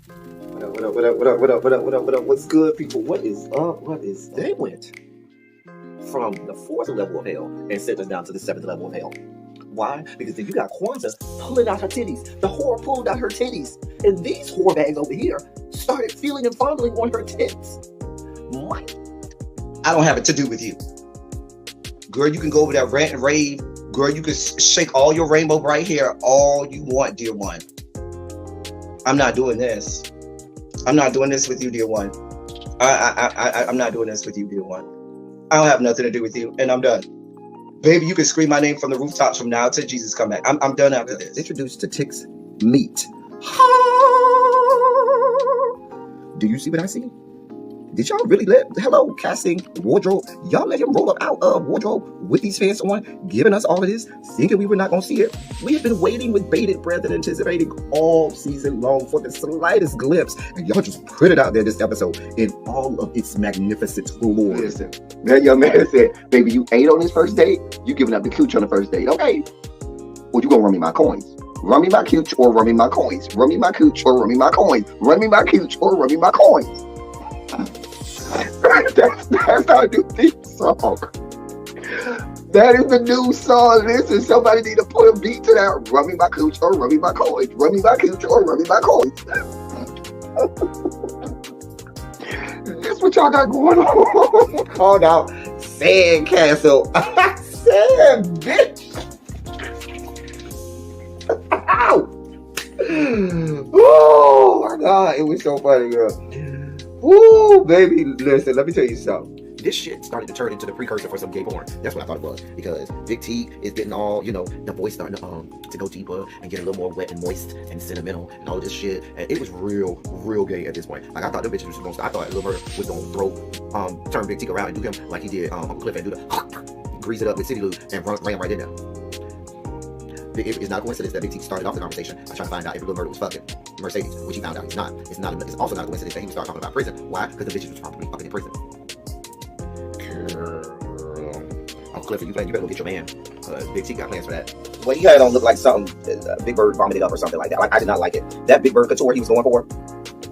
What up, what up, what up, what up, what up, what up, what up, what up? What's good, people? What is up? What is they went from the fourth level of hell and sent us down to the seventh level of hell. Why? Because then you got Kwanzaa pulling out her titties. The whore pulled out her titties. And these whore bags over here started feeling and fondling on her tits. Mike. I don't have it to do with you. Girl, you can go over there, rant and rave. Girl, you can shake all your rainbow bright hair all you want, dear one. I'm not doing this. I'm not doing this with you, dear one. I'm not doing this with you, dear one. I don't have nothing to do with you, and I'm done. Baby, you can scream my name from the rooftops from now till Jesus come back. I'm done after this. Introduced to Tick's Meat. Do you see what I see? Did y'all really hello, casting, wardrobe, y'all let him roll up out of wardrobe with these fans on, giving us all of this, thinking we were not going to see it? We have been waiting with bated breath and anticipating all season long for the slightest glimpse, and y'all just put it out there this episode in all of its magnificent glory. Listen, that young man said, baby, you ate on this first date, you giving up the cooch on the first date, okay? Well, you gonna run me my coins. Run me my cooch or run me my coins. Run me my cooch or run me my coins. Run me my cooch or run me my coins. That's how I do theme song. That is the new song. Listen, somebody need to put a beat to that. Run me my cooch or run me my coins. Run me my cooch or run me my coins. This what y'all got going on. Called out Sandcastle. Sand, bitch. Ow. Oh my God, it was so funny, girl. Ooh, baby, listen, let me tell you something. This shit started to turn into the precursor for some gay porn. That's what I thought it was. Because Big T is getting all, the voice starting to go deeper and get a little more wet and moist and sentimental and all this shit. And it was real gay at this point. Like, I thought the bitches was going to, I thought Lil Bird was going to turn Big T around and do him like he did Uncle Cliff and do the grease it up with City Lou and ran right in there. It's not a coincidence that Big T started off the conversation by trying to find out if Lil Bird was fucking Mercedes, which he found out he's not. It's also not a coincidence that he would start talking about prison. Why? Because the bitches was probably fucking in prison. Girl. Uncle Clifford, you better go get your man. Big T got plans for that. Well, he had on look like something Big Bird vomited up or something like that. Like, I did not like it. That Big Bird couture he was going for,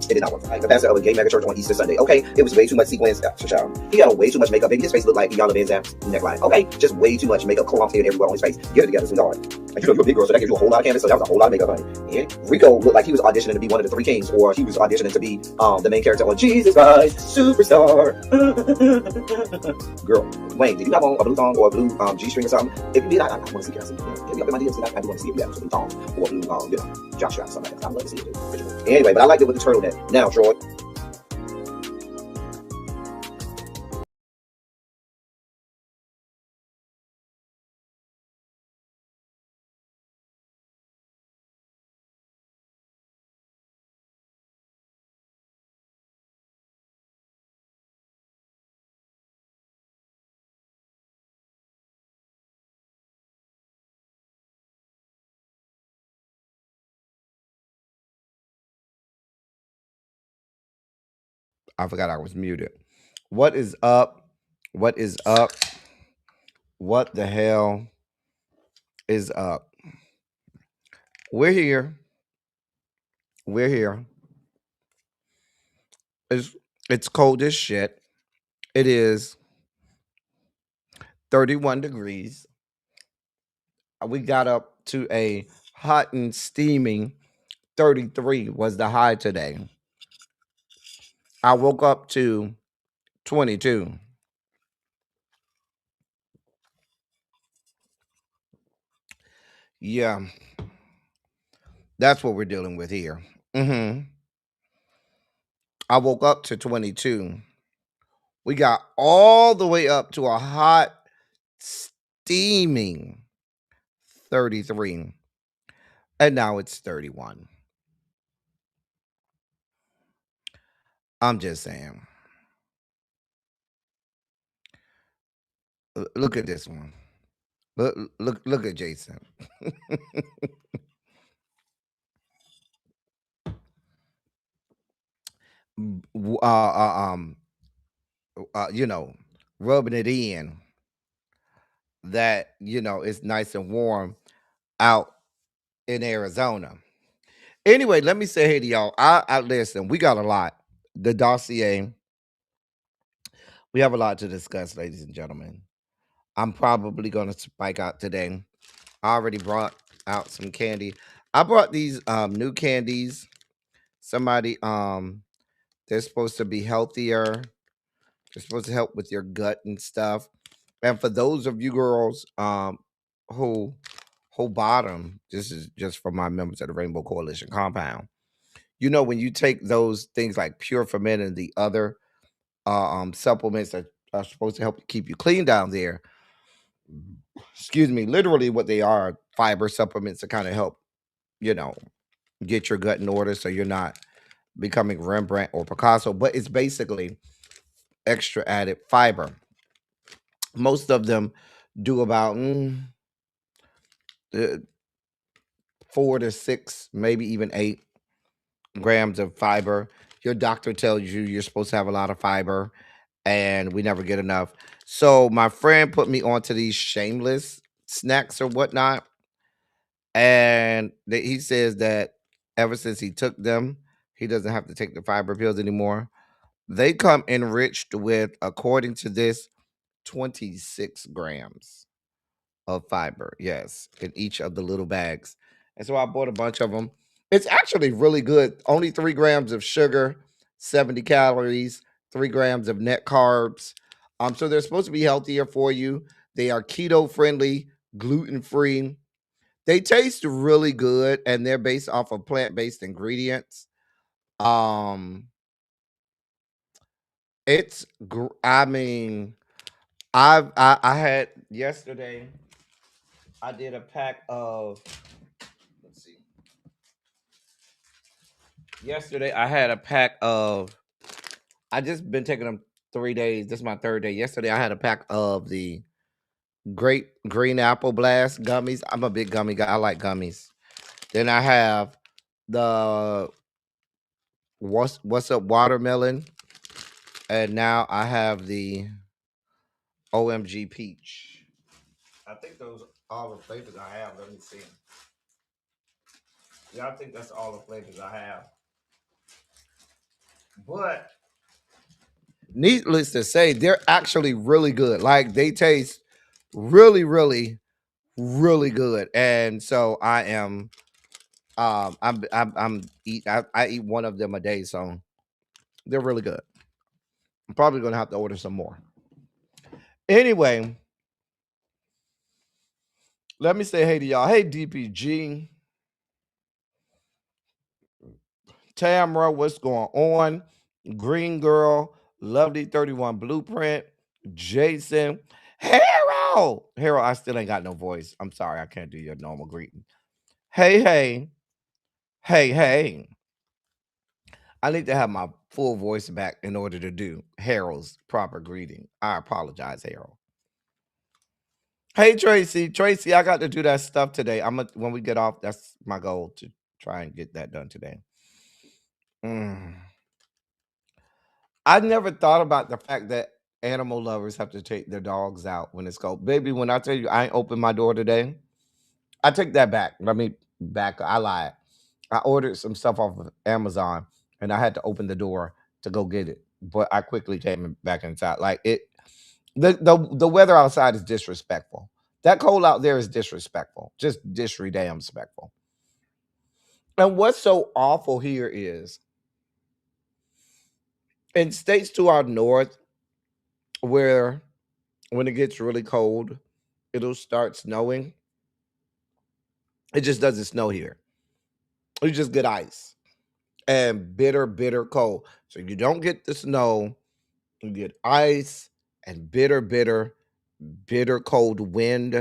it did not work. Like the pastor of a gay mega church on Easter Sunday. Okay, it was way too much sequins. He had way too much makeup. Baby, his face looked like Iyanla Vanzant's neckline. Okay, just way too much makeup, clumped in everywhere on his face. Get it together, sweetheart. Like, you're a big girl, so that gives you a whole lot of canvas. So that was a whole lot of makeup, honey. And Rico looked like he was auditioning to be one of the three kings, or he was auditioning to be the main character on Jesus Christ Superstar. Girl, Wayne, did you have on a blue thong or a blue G-string or something? If you did, I want to see. Can I see? Get me up in my DMs. I do want to see if you have some blue thongs or blue, jock strap, something like that. I'd love to see it. Anyway, but I liked it with the turtleneck. Now, Troy. I forgot I was muted. What is up? What is up? What the hell is up? We're here. We're here. It's cold as shit. It is 31 degrees. We got up to a hot and steaming 33 was the high today. I woke up to 22. Yeah, that's what we're dealing with here. I woke up to 22. We got all the way up to a hot, steaming 33. And now it's 31. I'm just saying. Look at this one. Look at Jason. Rubbing it in that it's nice and warm out in Arizona. Anyway, let me say hey to y'all. I listen. We got a lot. The dossier. We have a lot to discuss, ladies and gentlemen. I'm probably gonna spike out today. I already brought out some candy. I brought these new candies. Somebody they're supposed to be healthier. They're supposed to help with your gut and stuff. And for those of you girls who bottom, this is just for my members of the Rainbow Coalition compound. You know, when you take those things like Pure for Men and the other supplements that are supposed to help keep you clean down there, excuse me, literally what they are, fiber supplements to kind of help, you know, get your gut in order so you're not becoming Rembrandt or Picasso, but it's basically extra added fiber. Most of them do about 4 to 6, maybe even 8 grams of fiber. Your doctor tells you you're supposed to have a lot of fiber, and we never get enough. So my friend put me onto these shameless snacks or whatnot, and he says that ever since he took them, he doesn't have to take the fiber pills anymore. They come enriched with, according to this, 26 grams of fiber, yes, in each of the little bags. And so I bought a bunch of them. It's actually really good. Only 3 grams of sugar, 70 calories, 3 grams of net carbs. So they're supposed to be healthier for you. They are keto friendly, gluten free. They taste really good, and they're based off of plant-based ingredients. Um, I mean, I had yesterday. I did a pack of. Let's see. Yesterday I had a pack of. I just been taking them 3 days. This is my third day. Yesterday I had a pack of the Great Green Apple Blast gummies. I'm a big gummy guy. I like gummies. Then I have the what's up watermelon, and now I have the OMG peach. I think those are all the flavors I have. Let me see. Yeah, I think that's all the flavors I have. But needless to say, they're actually really good. Like they taste really, really, really good. And so I am I'm eat I eat one of them a day, so they're really good. I'm probably gonna have to order some more. Anyway, let me say hey to y'all. Hey DPG, Tamara, what's going on? Green Girl, Lovely 31 Blueprint, Jason, Harold. Harold, I still ain't got no voice. I'm sorry, I can't do your normal greeting. Hey, hey, hey, hey. I need to have my full voice back in order to do Harold's proper greeting. I apologize, Harold. Hey, Tracy. Tracy, I got to do that stuff today. When we get off, that's my goal to try and get that done today. I never thought about the fact that animal lovers have to take their dogs out when it's cold. Baby, when I tell you I ain't opened my door today, I take that back. Let me back. I lied. I ordered some stuff off of Amazon and I had to open the door to go get it. But I quickly came back inside. Like the weather outside is disrespectful. That cold out there is disrespectful. Just damn respectful. And what's so awful here is in states to our north where when it gets really cold, it'll start snowing. It just doesn't snow here. You just get ice and bitter, bitter cold. So you don't get the snow, you get ice and bitter, bitter, bitter cold wind,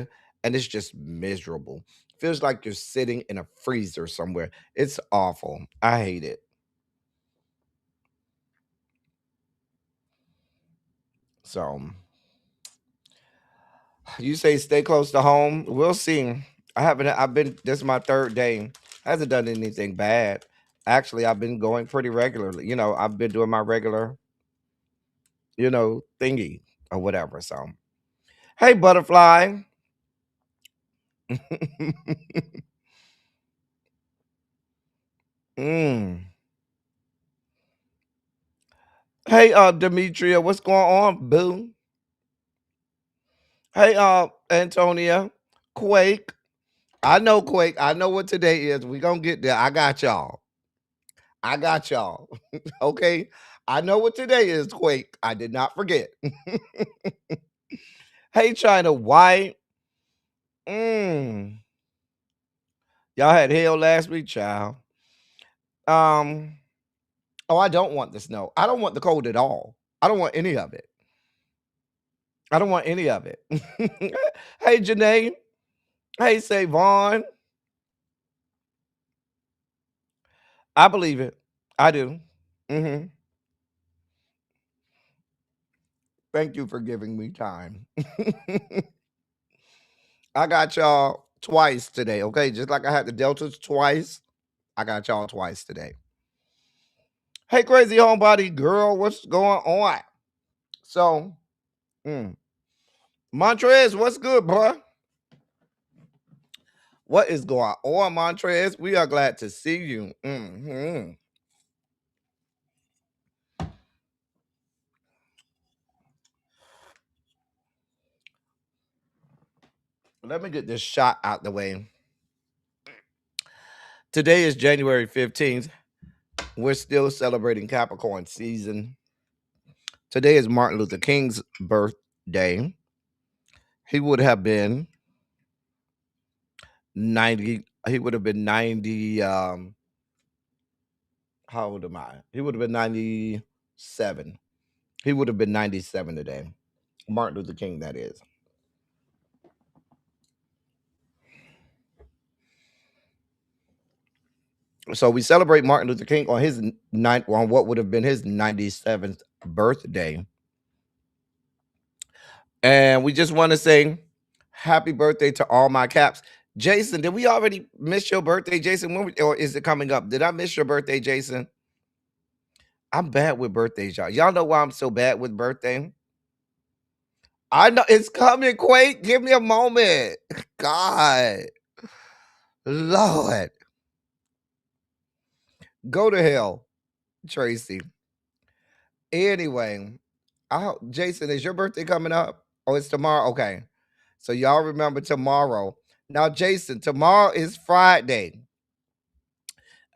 and it's just miserable. Feels like you're sitting in a freezer somewhere. It's awful. I hate it. So you say stay close to home. We'll see. I've been this is my third day. Hasn't done anything bad. Actually, I've been going pretty regularly. I've been doing my regular, thingy or whatever. So hey butterfly. Mm. Hey, Demetria, what's going on, boo? Hey, Antonia, Quake. I know Quake. I know what today is. We gonna get there. I got y'all. I got y'all. Okay. I know what today is, Quake. I did not forget. Hey, China White. Mm. Y'all had hail last week, child. Um. Oh, I don't want the snow. I don't want the cold at all. I don't want any of it. I don't want any of it. Hey, Janae. Hey, Savon. I believe it. I do. Hmm. Thank you for giving me time. I got y'all twice today, okay? Just like I had the Deltas twice, I got y'all twice today. Hey, crazy homebody girl, what's going on? So, Montrez, what's good, bro? What is going on, Montrez? We are glad to see you. Let me get this shot out the way. Today is January 15th. We're still celebrating Capricorn season. Today is Martin Luther King's birthday. He would have been 90. He would have been 90. How old am I? He would have been 97. He would have been 97 today. Martin Luther King, that is. So we celebrate Martin Luther King on his on what would have been his 97th birthday. And we just want to say happy birthday to all my caps. Jason, did we already miss your birthday, Jason? Or is it coming up? Did I miss your birthday, Jason? I'm bad with birthdays, y'all. Y'all know why I'm so bad with birthday? I know it's coming, Quake. Give me a moment. God. Lord. Go to hell, Tracy. Anyway, Jason, is your birthday coming up? Oh, it's tomorrow? Okay. So y'all remember tomorrow. Now, Jason, tomorrow is Friday.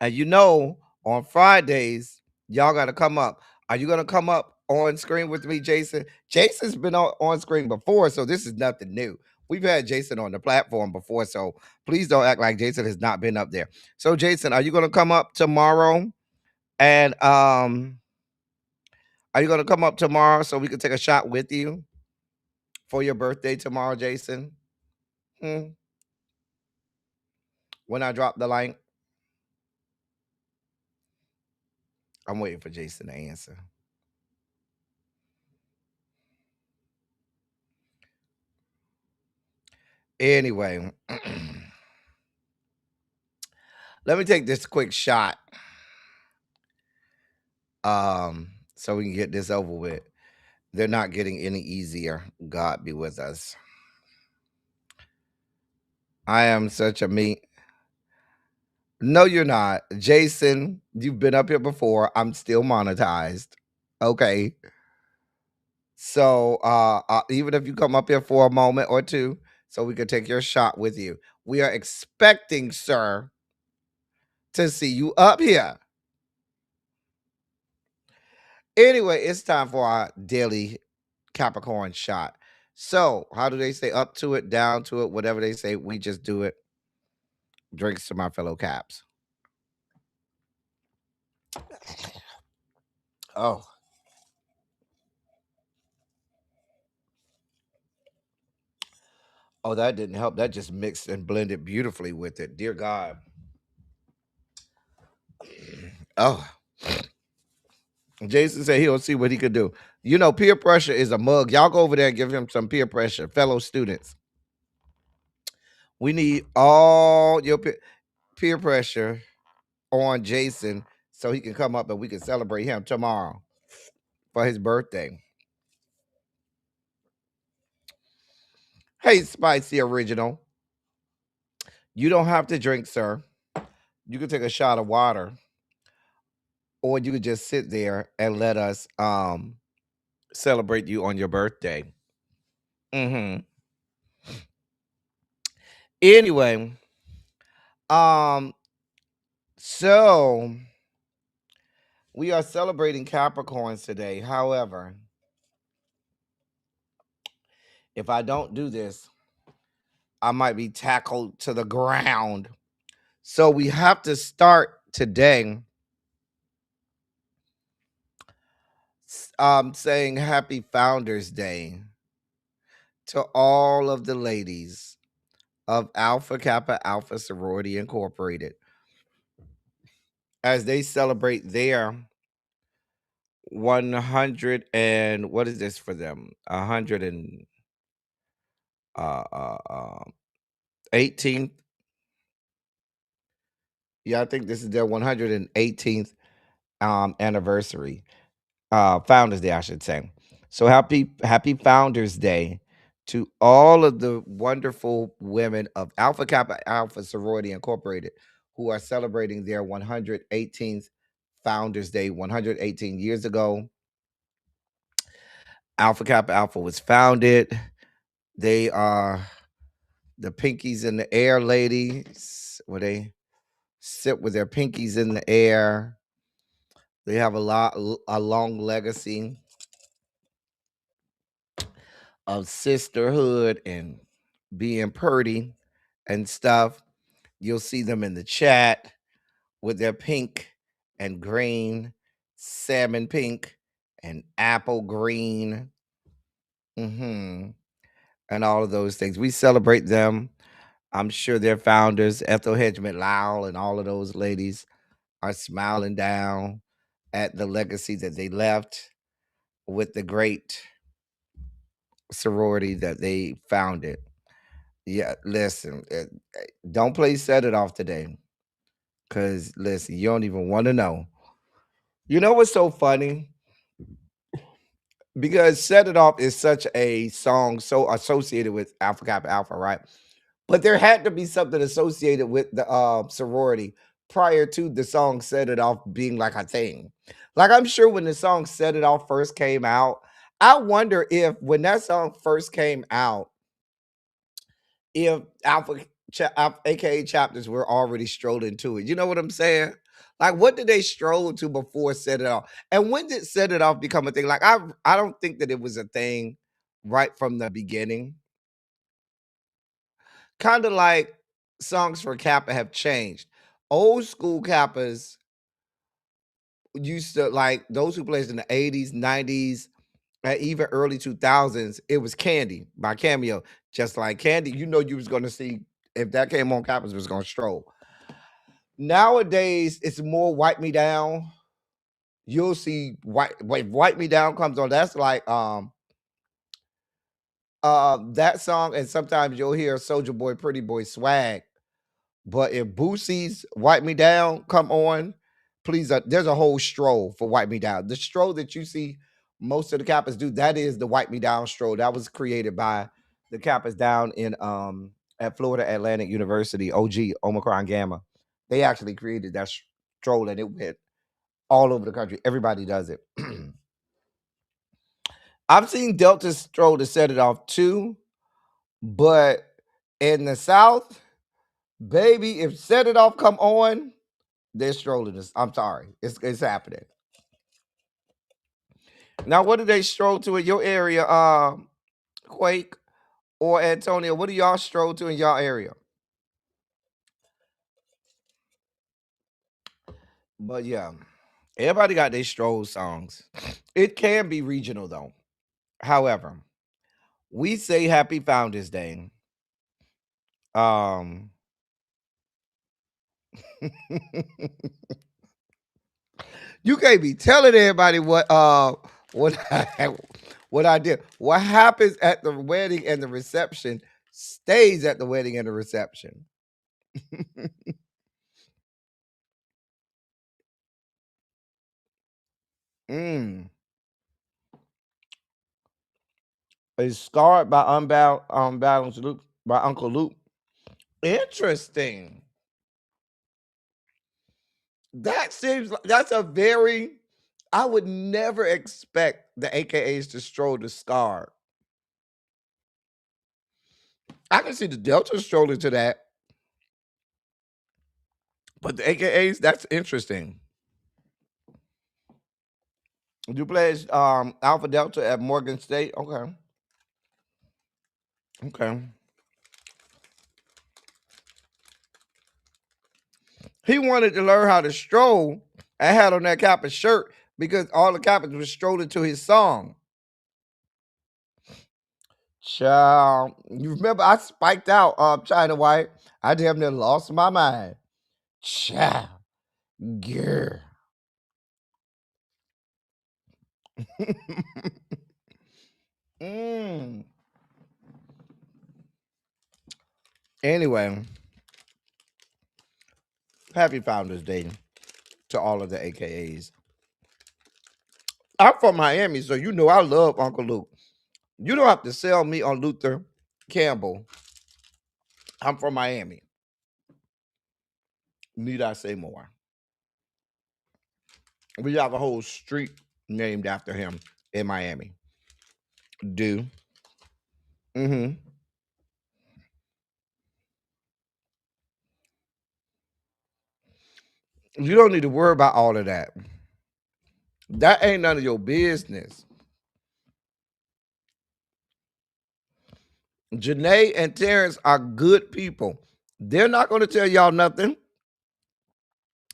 And you know, on Fridays, y'all got to come up. Are you going to come up on screen with me, Jason? Jason's been on screen before, so this is nothing new. We've had Jason on the platform before, so please don't act like Jason has not been up there. So, Jason, are you going to come up tomorrow? And are you going to come up tomorrow so we can take a shot with you for your birthday tomorrow, Jason? When I drop the link, I'm waiting for Jason to answer. Anyway, let me take this quick shot so we can get this over with. They're not getting any easier. God be with us. I am such a meat. No, you're not. Jason, you've been up here before. I'm still monetized. Okay. So even if you come up here for a moment or two, so we can take your shot with you. We are expecting, sir, to see you up here. Anyway, it's time for our daily Capricorn shot. So, how do they say? Up to it, down to it, whatever they say, we just do it. Drinks to my fellow Caps. Oh. Oh, that didn't help. That just mixed and blended beautifully with it. Dear God. Oh. Jason said he'll see what he could do. You know, peer pressure is a mug. Y'all go over there and give him some peer pressure, fellow students. We need all your peer pressure on Jason so he can come up and we can celebrate him tomorrow for his birthday. Hey, Spicy Original. You don't have to drink, sir. You can take a shot of water. or you could just sit there and let us celebrate you on your birthday. Mm-hmm. Anyway, um, so we are celebrating Capricorns today. However, if I don't do this, I might be tackled to the ground. So we have to start today saying happy Founders Day to all of the ladies of Alpha Kappa Alpha Sorority Incorporated as they celebrate their 100 and what is this for them? 100 and 18th. Yeah, I think this is their 118th anniversary. Founders Day, I should say. So happy Founders Day to all of the wonderful women of Alpha Kappa Alpha Sorority Incorporated who are celebrating their 118th Founders Day. 118 years ago, Alpha Kappa Alpha was founded. They are the pinkies in the air ladies, where they sit with their pinkies in the air. They have a long legacy of sisterhood and being purdy and stuff. You'll see them in the chat with their pink and green, salmon pink and apple green, and all of those things. We celebrate them. I'm sure their founders, Ethel Hedgman Lowell, and all of those ladies are smiling down at the legacy that they left with the great sorority that they founded. Yeah, listen, don't play Set It Off today. Because, listen, you don't even want to know. You know what's so funny? Because Set It Off is such a song so associated with Alpha Kappa Alpha, right? But there had to be something associated with the sorority prior to the song Set It Off being like a thing. Like, I'm sure when the song Set It Off first came out, I wonder if when that song first came out, if aka chapters were already strolling to it. You know what I'm saying? Like, what did they stroll to before Set It Off? And when did Set It Off become a thing? Like, I don't think that it was a thing right from the beginning. Kind of like songs for Kappa have changed. Old school Kappas used to, like, those who played in the 80s, 90s, and even early 2000s, it was Candy by Cameo. Just like Candy, you know you was going to see, if that came on, Kappas was going to stroll. Nowadays, it's more Wipe Me Down. You'll see Wipe Me Down comes on. That's like that song, and sometimes you'll hear Soldier Boy, Pretty Boy Swag. But if Boosie's Wipe Me Down come on, please, there's a whole stroll for Wipe Me Down. The stroll that you see most of the Kappas do, that is the Wipe Me Down stroll. That was created by the Kappas down in at Florida Atlantic University, OG, Omicron Gamma. They actually created that stroll, and it went all over the country. Everybody does it. I've seen Delta stroll to Set It Off too, but in the South, baby, if Set It Off come on, they're strolling this. I'm sorry. It's happening. Now, what do they stroll to in your area, Quake or Antonio? What do y'all stroll to in y'all area? But yeah, everybody got their stroll songs. It can be regional though. However, we say happy Founders Day. You can't be telling everybody what what I did. What happens at the wedding and the reception stays at the wedding and the reception. Is scarred by unbalanced Luke by Uncle Luke. Interesting. That seems like that's a very. I would never expect the AKAs to stroll the scar. I can see the Delta strolling to that, but the AKAs, that's interesting. You played Alpha Delta at Morgan State. Okay. Okay. He wanted to learn how to stroll and had on that Kappa shirt because all the Kappas was strolling to his song. Child, you remember I spiked out China White. I damn near lost my mind. Child, girl. Mm. Anyway, happy Founders Day to all of the AKAs. I'm from Miami, so you know I love Uncle Luke. You don't have to sell me on Luther Campbell. I'm from Miami. Need I say more? We have a whole street named after him in Miami. Do. Mm-hmm. You don't need to worry about all of that. That ain't none of your business. Janae and Terrence are good people. They're not going to tell y'all nothing.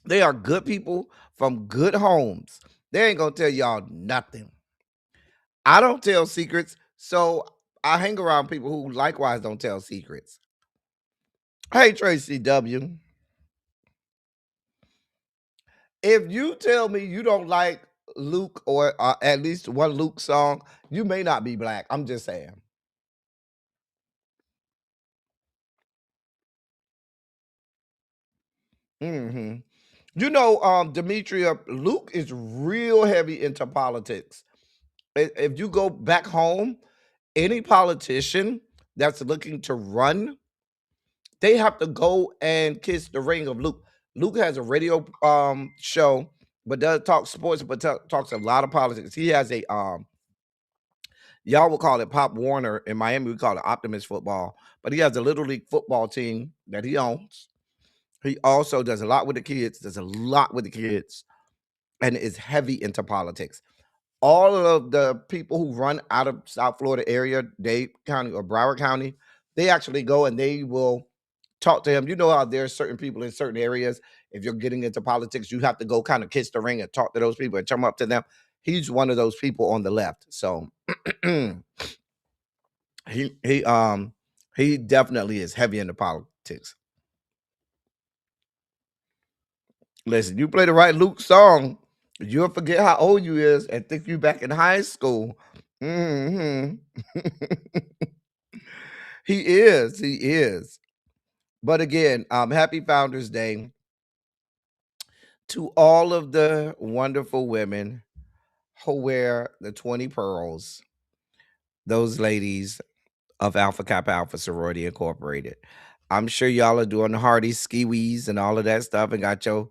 They are good people from good homes. They ain't going to tell y'all nothing. I don't tell secrets, so I hang around people who likewise don't tell secrets. Hey, Tracy W. If you tell me you don't like Luke or at least one Luke song, you may not be black. I'm just saying. Hmm. You know, Demetria, Luke is real heavy into politics. If you go back home, any politician that's looking to run, they have to go and kiss the ring of Luke. Luke has a radio show, but does talk sports, but talks a lot of politics. He has a y'all will call it Pop Warner. In Miami, we call it Optimus Football. But he has a little league football team that he owns. He also does a lot with the kids. Does a lot with the kids, and is heavy into politics. All of the people who run out of South Florida area, Dade County or Broward County, they actually go and they will talk to him. You know how there's certain people in certain areas. If you're getting into politics, you have to go kind of kiss the ring and talk to those people and come up to them. He's one of those people on the left. So he he um he definitely is heavy into politics. Listen, you play the right Luke song, you'll forget how old you is and think you back in high school. Hmm. He is. But again, happy Founders Day to all of the wonderful women who wear the 20 pearls. Those ladies of Alpha Kappa Alpha Sorority Incorporated. I'm sure y'all are doing the hardy skiwees and all of that stuff and got your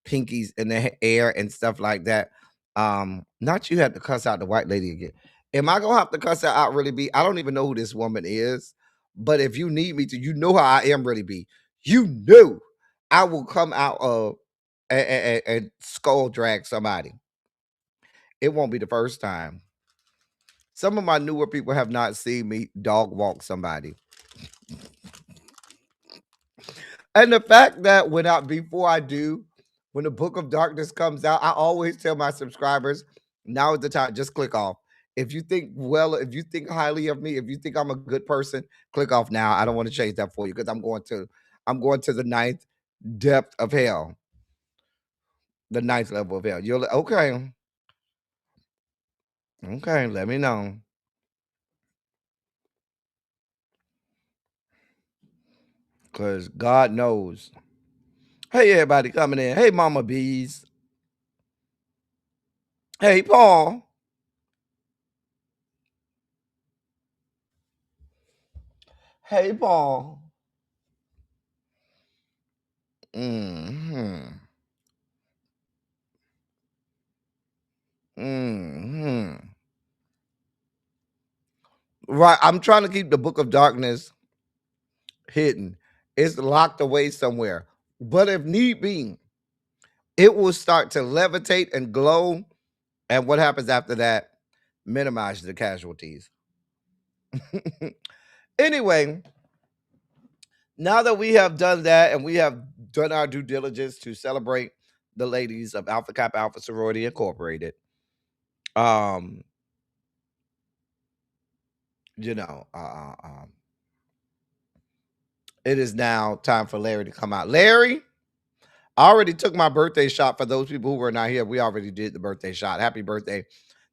pinkies in the air and stuff like that. Not you have to cuss out the white lady again. Am I gonna have to cuss her out really be? I don't even know who this woman is, but if you need me to, you know how I am really be. You know I will come out of and skull drag somebody. It won't be the first time. Some of my newer people have not seen me dog walk somebody. And the fact that before I do, when the Book of Darkness comes out, I always tell my subscribers, now is the time, just click off. If you think highly of me, if you think I'm a good person, click off now. I don't want to change that for you because I'm going to the ninth depth of hell, the ninth level of hell. Okay, okay, let me know. Because God knows. Hey, everybody coming in. Hey, Mama Bees. Hey, Paul. Hey, Paul. Hmm. Hmm. Right. I'm trying to keep the Book of Darkness hidden. It's locked away somewhere. But if need be, it will start to levitate and glow. And what happens after that? Minimize the casualties. Anyway, now that we have done that and we have done our due diligence to celebrate the ladies of Alpha Kappa Alpha Sorority Incorporated, um, you know, it is now time for Larry to come out. Larry, I already took my birthday shot. For those people who were not here, we already did the birthday shot. Happy birthday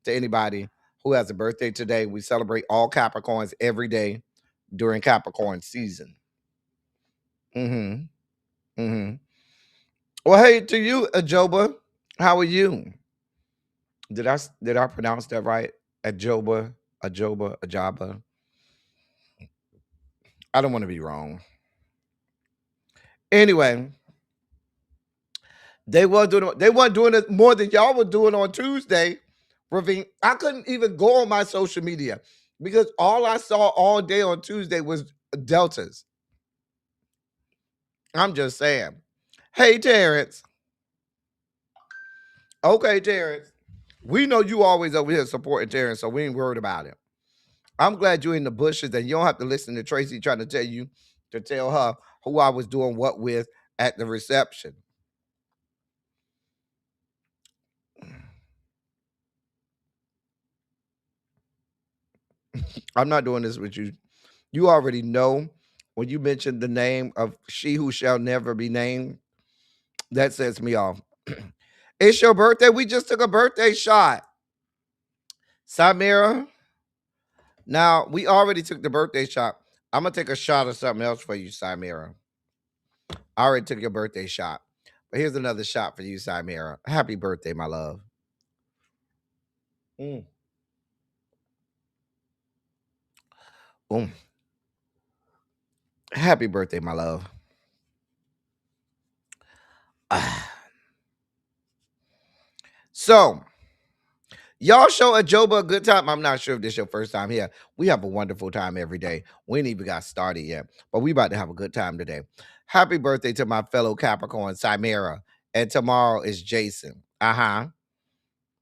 to anybody who has a birthday today. We celebrate all Capricorns every day during Capricorn season. Mm-hmm. Mm-hmm. Well, hey, to you, Ajoba, how are you? Did I pronounce that right? Ajoba, Ajaba. I don't want to be wrong. Anyway, they weren't doing it more than y'all were doing on Tuesday. Ravine, I couldn't even go on my social media because all I saw all day on Tuesday was deltas. I'm just saying. Hey, Terrence. Okay, Terrence. We know you always over here supporting Terrence, so we ain't worried about it. I'm glad you're in the bushes and you don't have to listen to Tracy trying to tell her who I was doing what with at the reception. I'm not doing this with you. You already know when you mentioned the name of she who shall never be named, that sets me off. It's your birthday. We just took a birthday shot. Samira. Now, we already took the birthday shot. I'm going to take a shot of something else for you, Samira. I already took your birthday shot. But here's another shot for you, Samira. Happy birthday, my love. Mm. Boom. Happy birthday, my love. So, y'all show Ajoba a good time. I'm not sure if this is your first time here. We have a wonderful time every day. We ain't even got started yet, but we about to have a good time today. Happy birthday to my fellow Capricorn, Chimera. And tomorrow is Jason. Uh-huh.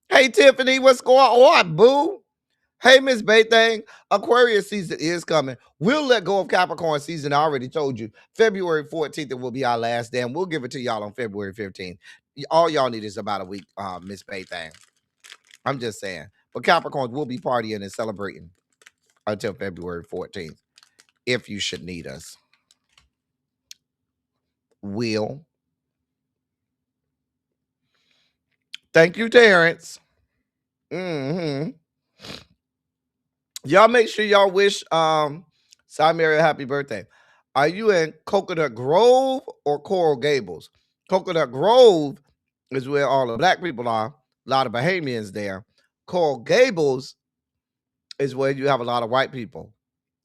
Hey, Tiffany, what's going on, boo? Hey, Miss Baythang, Aquarius season is coming. We'll let go of Capricorn season. I already told you. February 14th, it will be our last day, and we'll give it to y'all on February 15th. All y'all need is about a week, Miss Baythang. I'm just saying. But Capricorns will be partying and celebrating until February 14th, if you should need us. Will. Thank you, Terrence. Mm-hmm. Y'all make sure y'all wish Mary a happy birthday. Are you in Coconut Grove or Coral Gables? Coconut Grove is where all the black people are. A lot of Bahamians there. Coral Gables is where you have a lot of white people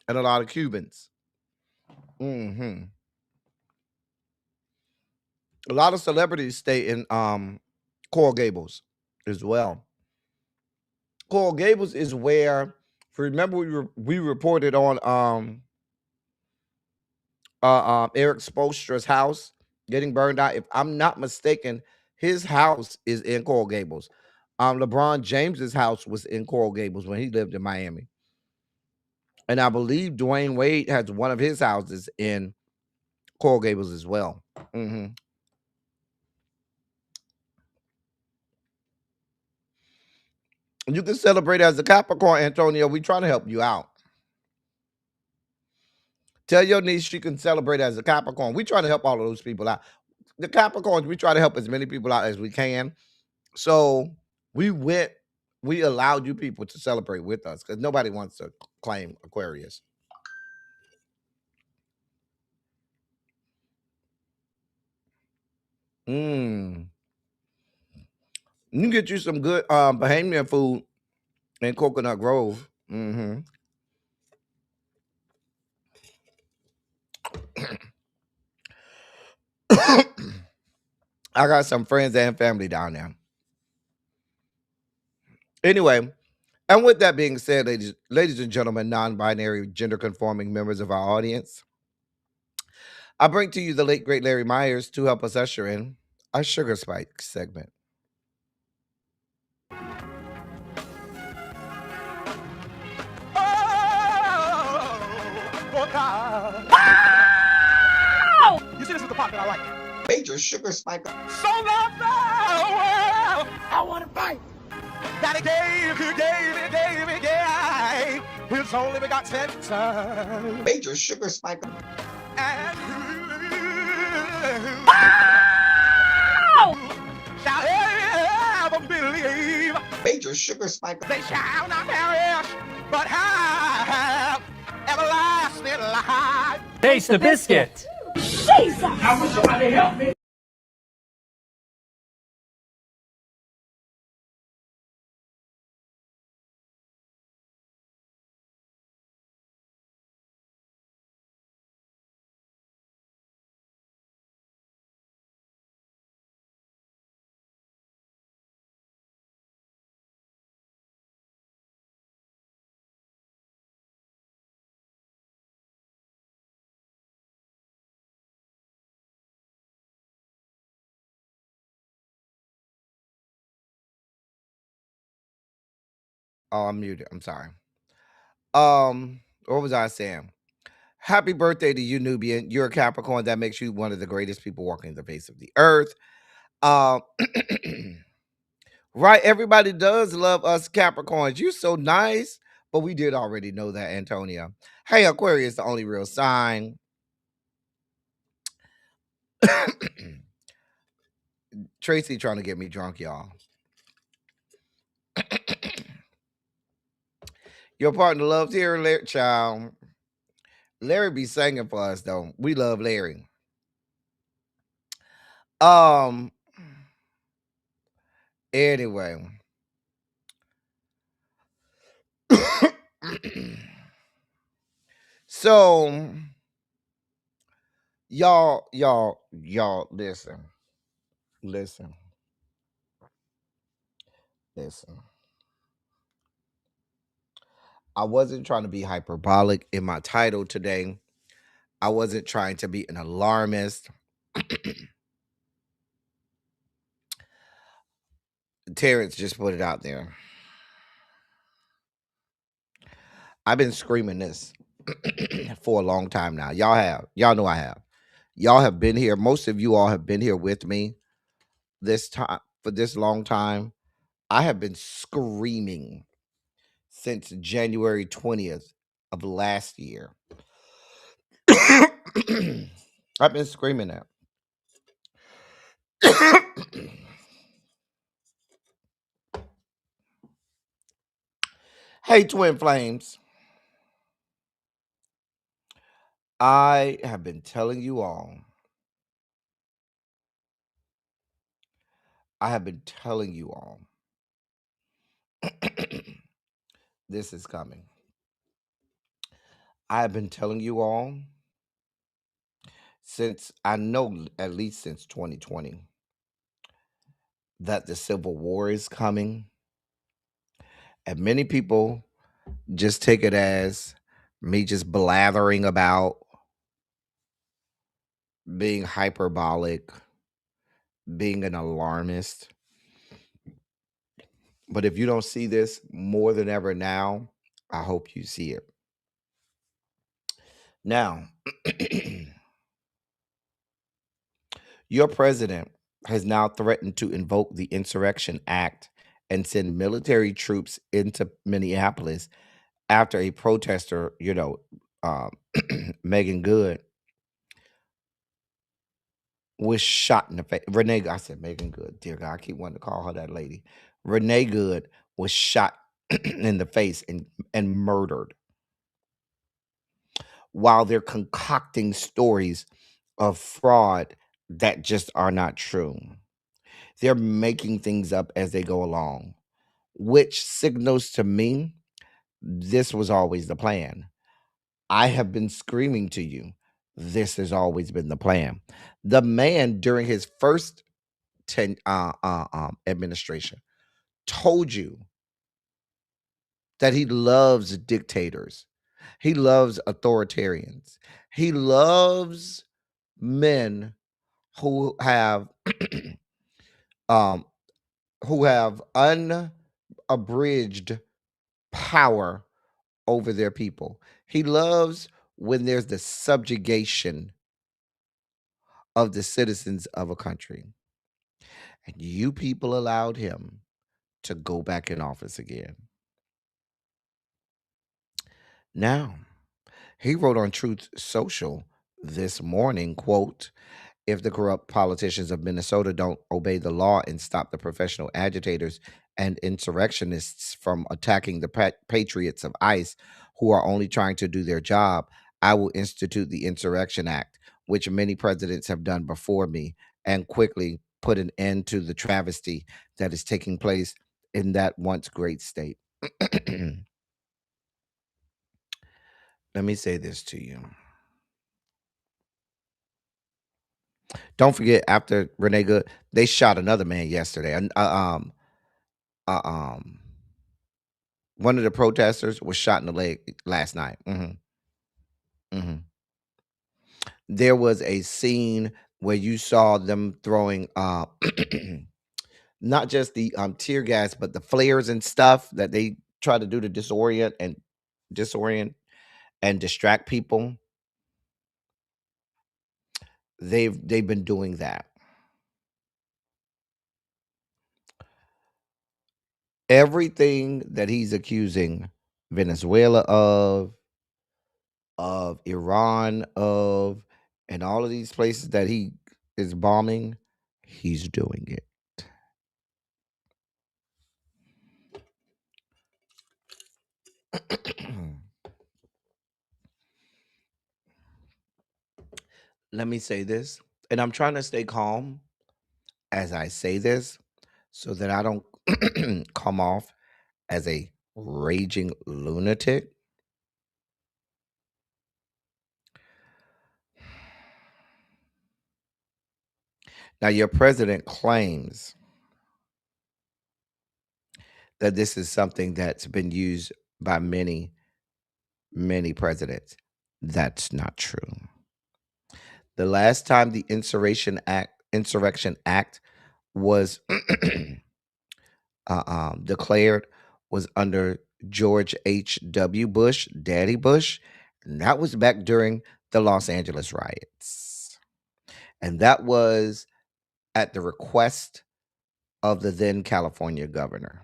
and a lot of Cubans. Mm-hmm. A lot of celebrities stay in Coral Gables as well. Coral Gables is where, remember we reported on Eric Spoelstra's house getting burned out. If I'm not mistaken, his house is in Coral Gables. LeBron James's house was in Coral Gables when he lived in Miami. And I believe Dwayne Wade has one of his houses in Coral Gables as well. Mm-hmm. You can celebrate as a Capricorn, Antonio. We trying to help you out. Tell your niece she can celebrate as a Capricorn. We try to help all of those people out. The Capricorns, we try to help as many people out as we can. So we allowed you people to celebrate with us because nobody wants to claim Aquarius. Mm. You can get you some good Bahamian food in Coconut Grove. Mm-hmm. I got some friends and family down there. Anyway, and with that being said, ladies and gentlemen, non-binary, gender-conforming members of our audience, I bring to you the late great Larry Myers to help us usher in our Sugar Spike segment. Oh, God. You see, this is the part that I like. Major sugar spike. So long now, I want to fight. That he gave, his only begotten son. Major sugar spike. And who shall ever believe? Major sugar spike. They shall not perish, but have everlasting life. Taste the biscuit. Jesus! I wish somebody help me. Oh, I'm muted. I'm sorry. What was I saying? Happy birthday to you, Nubian. You're a Capricorn. That makes you one of the greatest people walking the face of the earth. Right, everybody does love us Capricorns. You're so nice. But we did already know that, Antonia. Hey, Aquarius, the only real sign. Tracy trying to get me drunk, y'all. Your partner loves here, child. Larry be singing for us, though. We love Larry. Anyway. So, y'all, listen. I wasn't trying to be hyperbolic in my title today. I wasn't trying to be an alarmist. Terrence just put it out there. I've been screaming this for a long time now. Y'all have. Y'all know I have. Y'all have been here. Most of you all have been here with me this time for this long time. I have been screaming since January 20th of last year. I've been screaming that. Hey, Twin Flames. I have been telling you all. This is coming. I have been telling you all since, I know at least since 2020, that the Civil War is coming. And many people just take it as me just blathering about, being hyperbolic, being an alarmist. But if you don't see this more than ever now, I hope you see it. Now, your president has now threatened to invoke the Insurrection Act and send military troops into Minneapolis after a protester, Megan Good, was shot in the face. I said Megan Good. Dear God, I keep wanting to call her that lady. Renee Good was shot in the face and murdered while they're concocting stories of fraud that just are not true. They're making things up as they go along, which signals to me this was always the plan. I have been screaming to you, this has always been the plan. The man, during his first administration, told you that he loves dictators. He loves authoritarians. He loves men who have um who have unabridged power over their people. He loves when there's the subjugation of the citizens of a country. And you people allowed him to go back in office again. Now, he wrote on Truth Social this morning, quote, if the corrupt politicians of Minnesota don't obey the law and stop the professional agitators and insurrectionists from attacking the patriots of ICE who are only trying to do their job, I will institute the Insurrection Act, which many presidents have done before me, and quickly put an end to the travesty that is taking place in that once great state. Let me say this to you. Don't forget, after Renee Good, they shot another man yesterday. Uh, um, one of the protesters was shot in the leg last night. There was a scene where you saw them throwing not just the tear gas, but the flares and stuff that they try to do to disorient and distract people. They've been doing that. Everything that he's accusing Venezuela of Iran, and all of these places that he is bombing, he's doing it. Let me say this, and I'm trying to stay calm as I say this so that I don't come off as a raging lunatic. Now, your president claims that this is something that's been used by many, many presidents. That's not true. The last time the Insurrection Act was declared was under George H.W. Bush, Daddy Bush, and that was back during the Los Angeles riots. And that was at the request of the then California governor.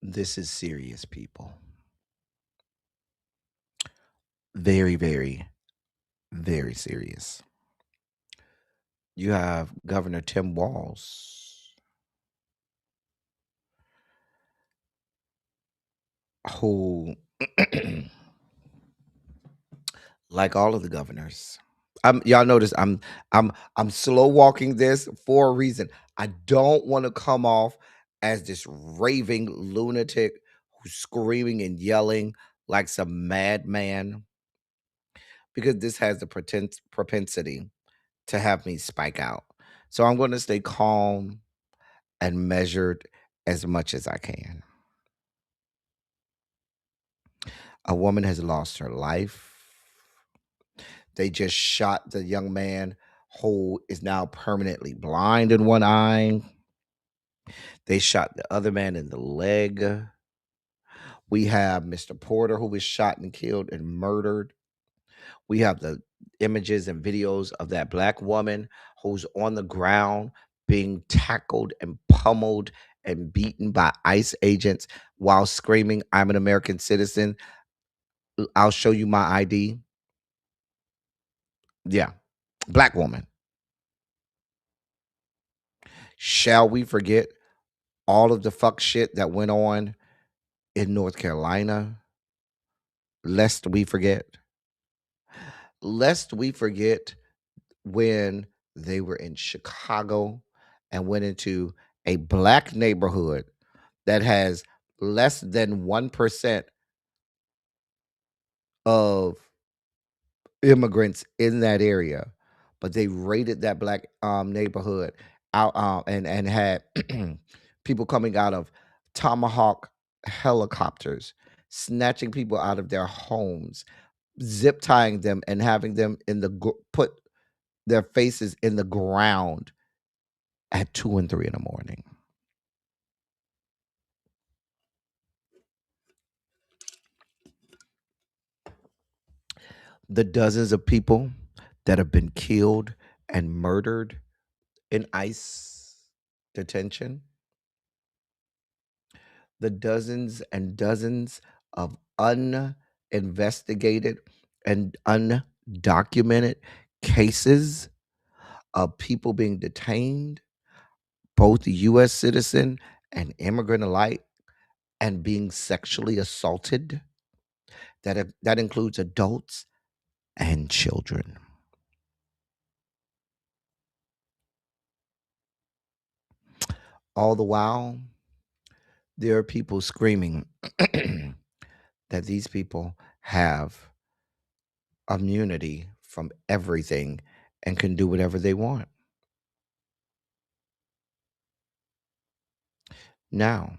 This is serious, people. Very, very, very serious. You have Governor Tim Walz, who, like all of the governors, y'all notice I'm slow walking this for a reason. I don't want to come off as this raving lunatic who's screaming and yelling like some madman, because this has the propensity to have me spike out. So I'm going to stay calm and measured as much as I can. A woman has lost her life. They just shot the young man who is now permanently blind in one eye. They shot the other man in the leg. We have Mr. Porter, who was shot and killed and murdered. We have the images and videos of that black woman who's on the ground being tackled and pummeled and beaten by ICE agents while screaming, "I'm an American citizen. I'll show you my ID." Yeah, black woman. Shall we forget all of the fuck shit that went on in North Carolina? Lest we forget. Lest we forget when they were in Chicago and went into a black neighborhood that has less than 1% of immigrants in that area, but they raided that black neighborhood out and had people coming out of Tomahawk helicopters, snatching people out of their homes, zip tying them and having them put their faces in the ground at 2 and 3 in the morning. The dozens of people that have been killed and murdered in ICE detention, the dozens and dozens of uninvestigated and undocumented cases of people being detained, both U.S. citizen and immigrant alike, and being sexually assaulted. That includes adults and children. All the while, there are people screaming that these people have immunity from everything and can do whatever they want. Now,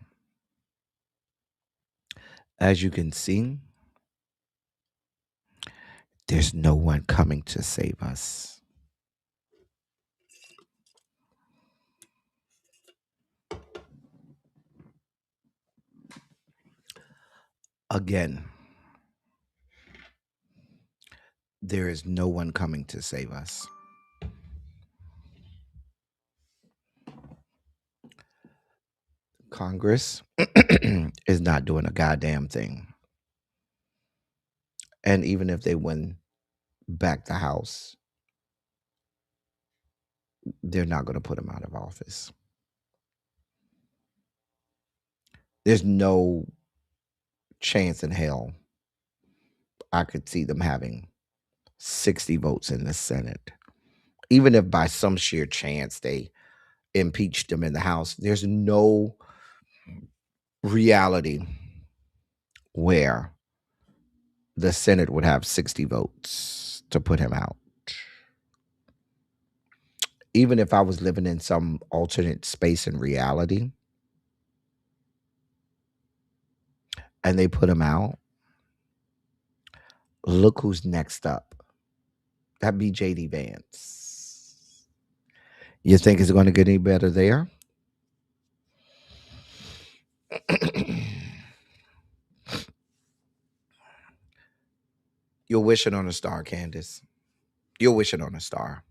as you can see, there's no one coming to save us. Again, there is no one coming to save us. Congress is not doing a goddamn thing. And even if they win back the House, they're not going to put him out of office. There's no chance in hell I could see them having 60 votes in the Senate. Even if by some sheer chance they impeached him in the House, there's no reality where the Senate would have 60 votes to put him out. Even if I was living in some alternate space and reality and they put him out, look who's next up. That'd be J.D. Vance. You think it's going to get any better there? You're wishing on a star, Candace. You're wishing on a star.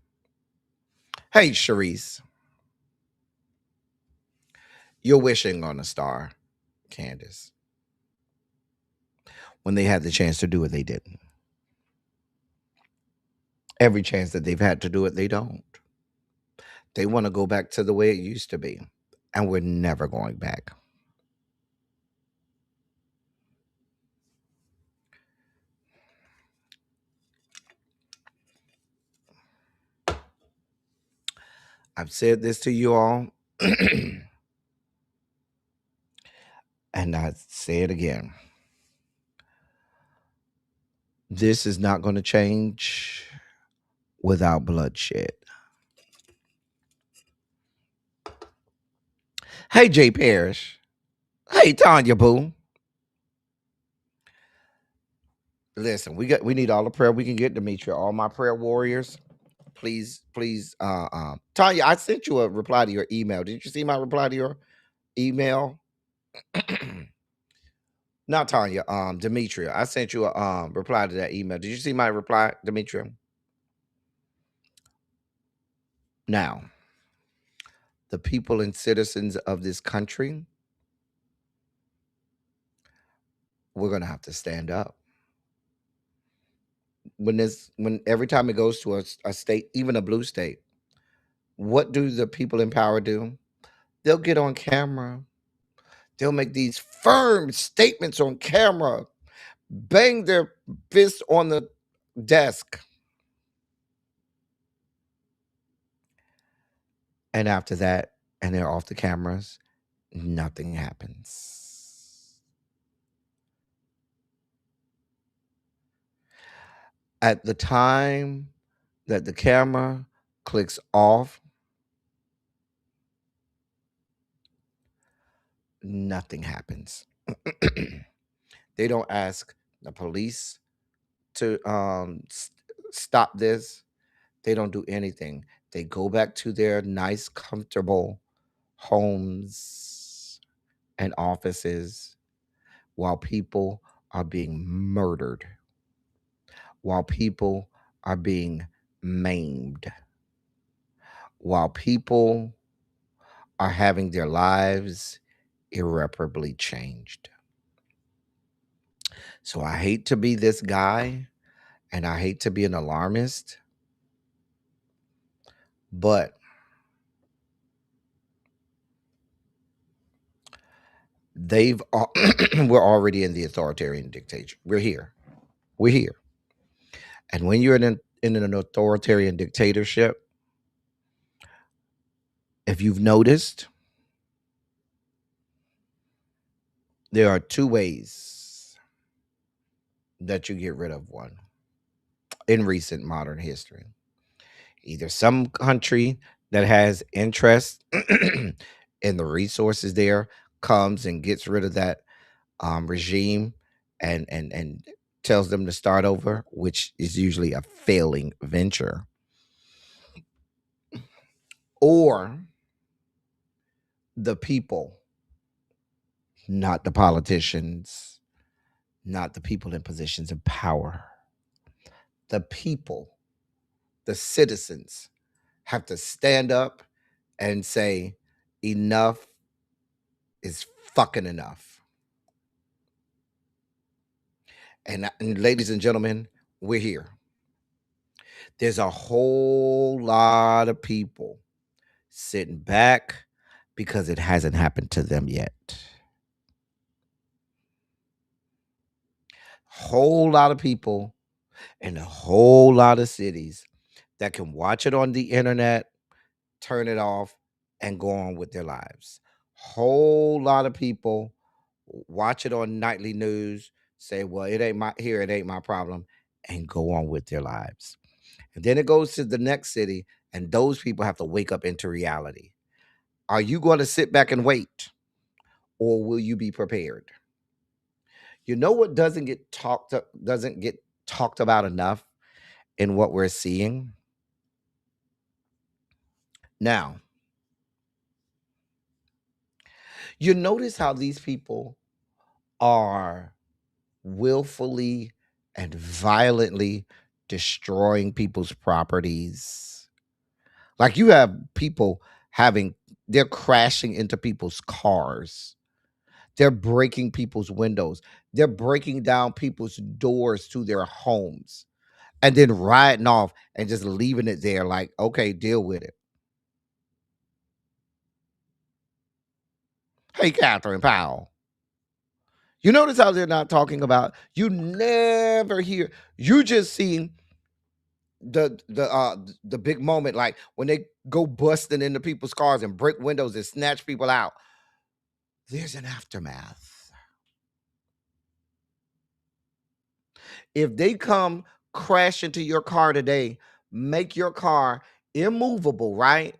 Hey, Sharice. You're wishing on a star, Candace. When they had the chance to do it, they didn't. Every chance that they've had to do it, they don't. They want to go back to the way it used to be. And we're never going back. I've said this to you all. And I say it again. This is not going to change without bloodshed. Hey, Jay Parrish. Hey, Tanya Boo. Listen, we need all the prayer we can get, Demetria. All my prayer warriors, please, Tanya, I sent you a reply to your email. Did you see my reply to your email? Not Tanya, Demetria. I sent you a reply to that email. Did you see my reply, Demetria? Now, the people and citizens of this country, we're gonna have to stand up. When every time it goes to a state, even a blue state, what do the people in power do? They'll get on camera. They'll make these firm statements on camera, bang their fist on the desk. And after that, and they're off the cameras, nothing happens. At the time that the camera clicks off, nothing happens. They don't ask the police to stop this. They don't do anything. They go back to their nice, comfortable homes and offices while people are being murdered, while people are being maimed, while people are having their lives irreparably changed. So I hate to be this guy and I hate to be an alarmist, but we're already in the authoritarian dictatorship. We're here. We're here. And when you're in an authoritarian dictatorship, if you've noticed, there are two ways that you get rid of one in recent modern history. Either some country that has interest in the resources there comes and gets rid of that regime and tells them to start over, which is usually a failing venture, or the people, not the politicians, not the people in positions of power. The people, the citizens, have to stand up and say, enough is fucking enough. And ladies and gentlemen, we're here. There's a whole lot of people sitting back because it hasn't happened to them yet. Whole lot of people in a whole lot of cities that can watch it on the internet, turn it off, and go on with their lives. Whole lot of people watch it on nightly news, say, well, it ain't my problem, and go on with their lives. And then it goes to the next city, and those people have to wake up into reality. Are you going to sit back and wait, or will you be prepared? You know what doesn't get talked about enough in what we're seeing now. You notice how these people are willfully and violently destroying people's properties. Like you have people they're crashing into people's cars. They're breaking people's windows. They're breaking down people's doors to their homes and then riding off and just leaving it there like, okay, deal with it. Hey, Catherine Powell. You notice how they're not talking about, you never hear, you just see the big moment, like when they go busting into people's cars and break windows and snatch people out. There's an aftermath. If they come crash into your car today, make your car immovable, right?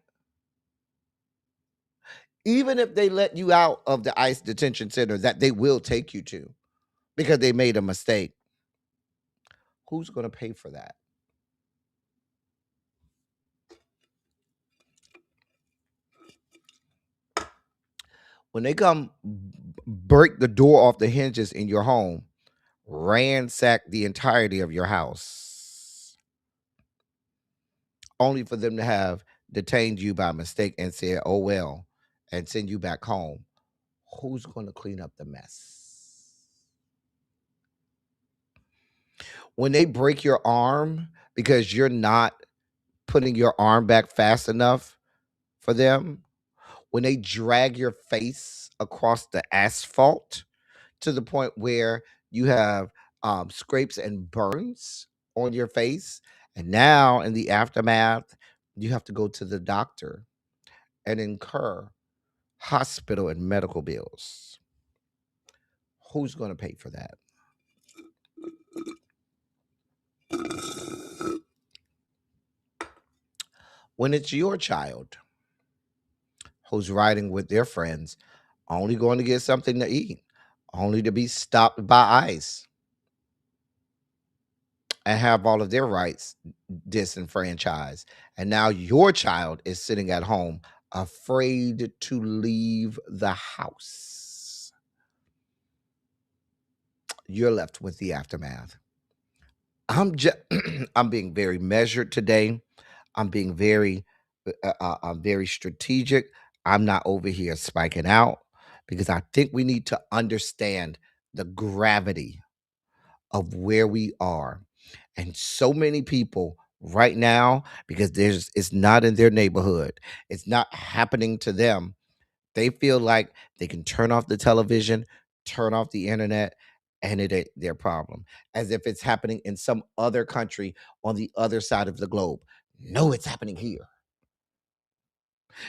Even if they let you out of the ICE detention center that they will take you to because they made a mistake, who's going to pay for that? When they come break the door off the hinges in your home, ransack the entirety of your house, only for them to have detained you by mistake and said, oh, well, and send you back home, who's going to clean up the mess? When they break your arm because you're not putting your arm back fast enough for them, when they drag your face across the asphalt to the point where you have scrapes and burns on your face, and now in the aftermath, you have to go to the doctor and incur hospital and medical bills. Who's going to pay for that? When it's your child who's riding with their friends, only going to get something to eat, only to be stopped by ICE and have all of their rights disenfranchised. And now your child is sitting at home afraid to leave the house. You're left with the aftermath. I'm being very measured today. I'm being very strategic. I'm not over here spiking out because I think we need to understand the gravity of where we are. And so many people right now, because it's not in their neighborhood, it's not happening to them. They feel like they can turn off the television, turn off the internet, and it ain't their problem. As if it's happening in some other country on the other side of the globe. No, it's happening here.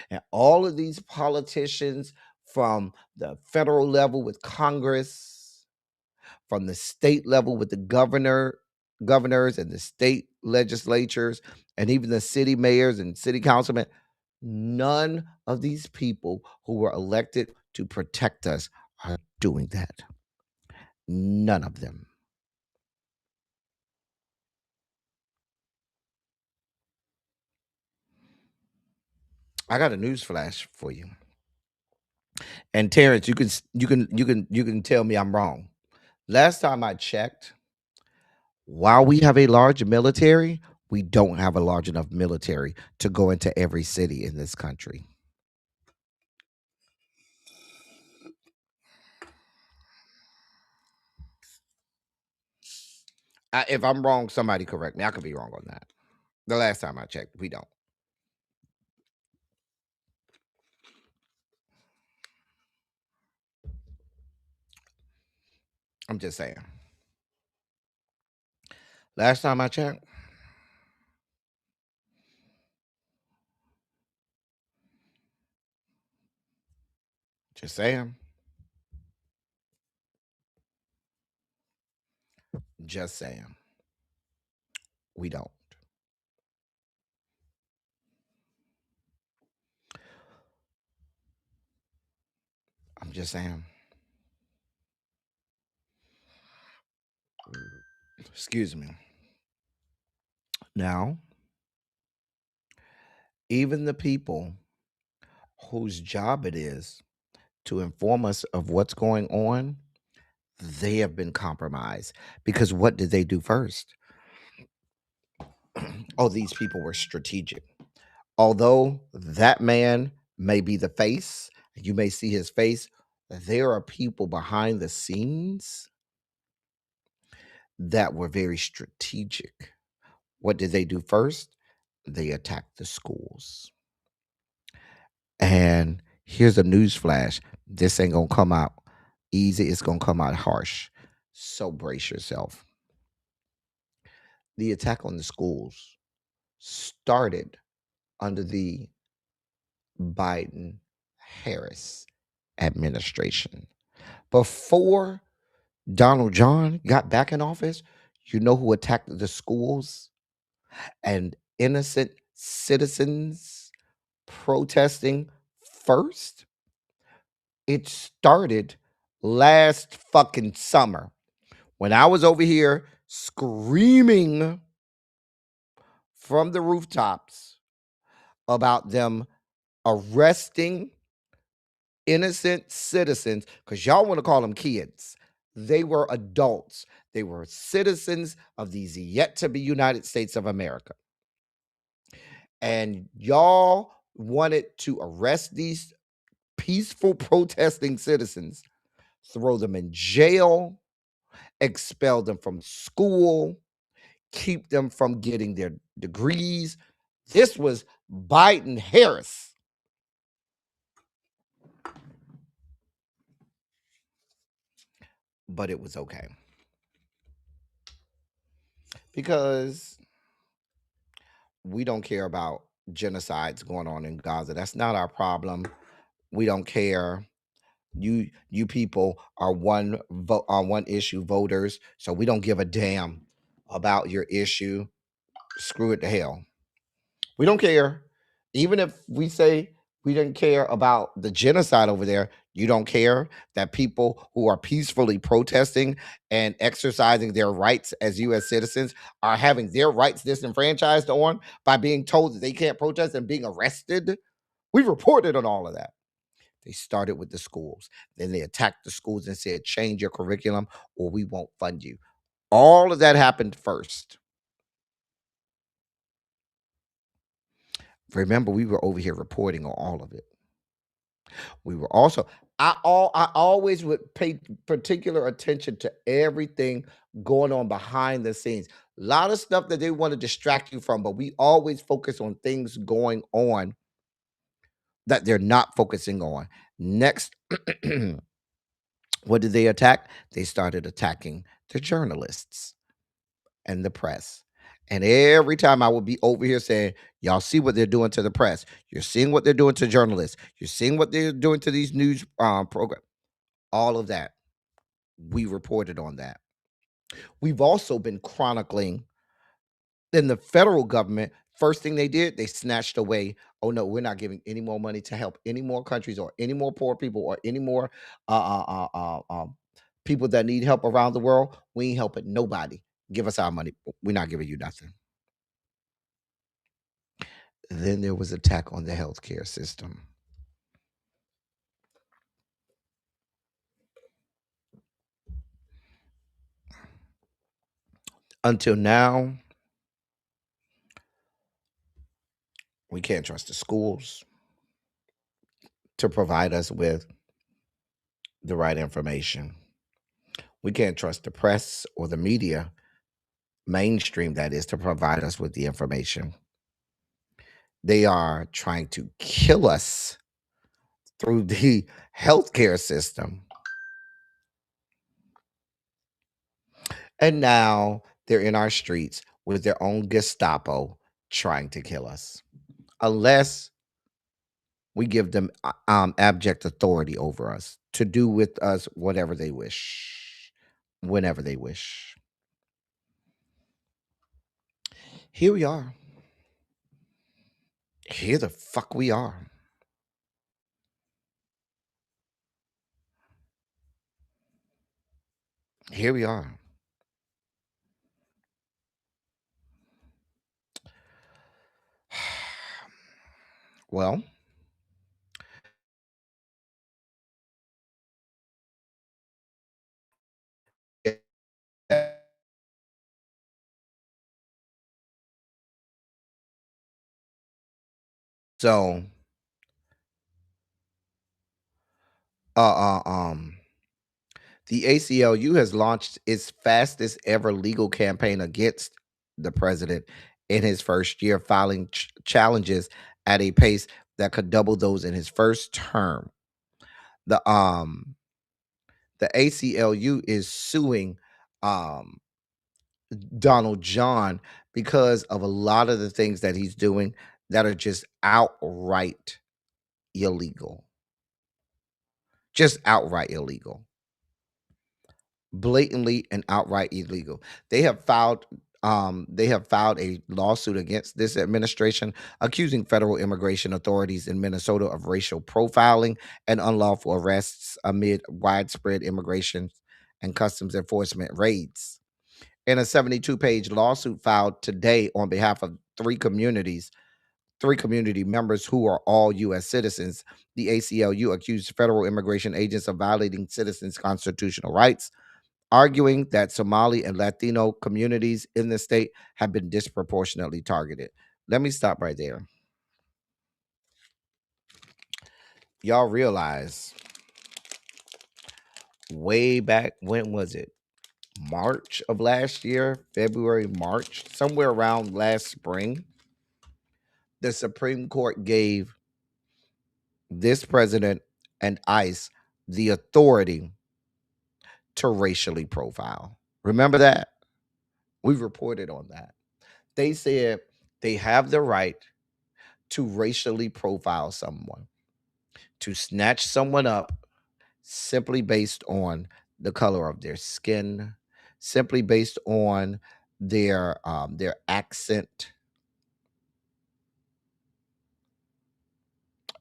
And all of these politicians from the federal level with Congress, from the state level with the governors and the state legislatures, and even the city mayors and city councilmen, none of these people who were elected to protect us are doing that. None of them. I got a news flash for you. And Terrence, you can tell me I'm wrong. Last time I checked, while we have a large military, we don't have a large enough military to go into every city in this country. If I'm wrong, somebody correct me. I could be wrong on that. The last time I checked, we don't. I'm just saying. Last time I checked, just saying. Just saying. We don't. I'm just saying. Excuse me. Now, even the people whose job it is to inform us of what's going on, they have been compromised. Because what did they do first? Oh, these people were strategic. Although that man may be the face, you may see his face, there are people behind the scenes that were very strategic. What did they do first? They attacked the schools. And here's a news flash. This ain't gonna come out easy, it's gonna come out harsh. So brace yourself. The attack on the schools started under the Biden Harris administration. Before Donald John got back in office, you know who attacked the schools and innocent citizens protesting first? It started last fucking summer when I was over here screaming from the rooftops about them arresting innocent citizens, because y'all want to call them kids. They were adults. They were citizens of these yet to be United States of America. And y'all wanted to arrest these peaceful protesting citizens, throw them in jail, expel them from school, keep them from getting their degrees. This was Biden Harris. But it was okay. Because we don't care about genocides going on in Gaza. That's not our problem. We don't care. You people are one vote on one issue voters, so we don't give a damn about your issue. Screw it to hell. We don't care. Even if we say we didn't care about the genocide over there, you don't care that people who are peacefully protesting and exercising their rights as U.S. citizens are having their rights disenfranchised on by being told that they can't protest and being arrested. We reported on all of that. They started with the schools. Then they attacked the schools and said, change your curriculum or we won't fund you. All of that happened first. Remember, we were over here reporting on all of it. We were also, I always would pay particular attention to everything going on behind the scenes. A lot of stuff that they want to distract you from, but we always focus on things going on that they're not focusing on. Next, what did they attack? They started attacking the journalists and the press. And every time I would be over here saying, y'all see what they're doing to the press. You're seeing what they're doing to journalists. You're seeing what they're doing to these news programs. All of that. We reported on that. We've also been chronicling in the federal government. First thing they did, they snatched away. Oh no, we're not giving any more money to help any more countries or any more poor people or any more people that need help around the world. We ain't helping nobody. Give us our money. We're not giving you nothing. Then there was attack on the healthcare system. Until now, we can't trust the schools to provide us with the right information. We can't trust the press or the media, mainstream that is, to provide us with the information. They are trying to kill us through the healthcare system. And now they're in our streets with their own Gestapo trying to kill us. Unless we give them abject authority over us to do with us whatever they wish, whenever they wish. Here we are. Here the fuck we are. Here we are. Well, so uh uh um the ACLU has launched its fastest ever legal campaign against the president in his first year, filing challenges at a pace that could double those in his first term. The the ACLU is suing um Donald John because of a lot of the things that he's doing that are just outright illegal. Just outright illegal. Blatantly and outright illegal. They have filed a lawsuit against this administration accusing federal immigration authorities in Minnesota of racial profiling and unlawful arrests amid widespread immigration and customs enforcement raids. In a 72-page lawsuit filed today on behalf of three community members who are all U.S. citizens, the ACLU accused federal immigration agents of violating citizens' constitutional rights, arguing that Somali and Latino communities in the state have been disproportionately targeted. Let me stop right there. Y'all realize way back, when was it? March of last year, February, March, somewhere around last spring, the Supreme Court gave this president and ICE the authority to racially profile. Remember that? We reported on that. They said they have the right to racially profile someone, to snatch someone up simply based on the color of their skin, simply based on their accent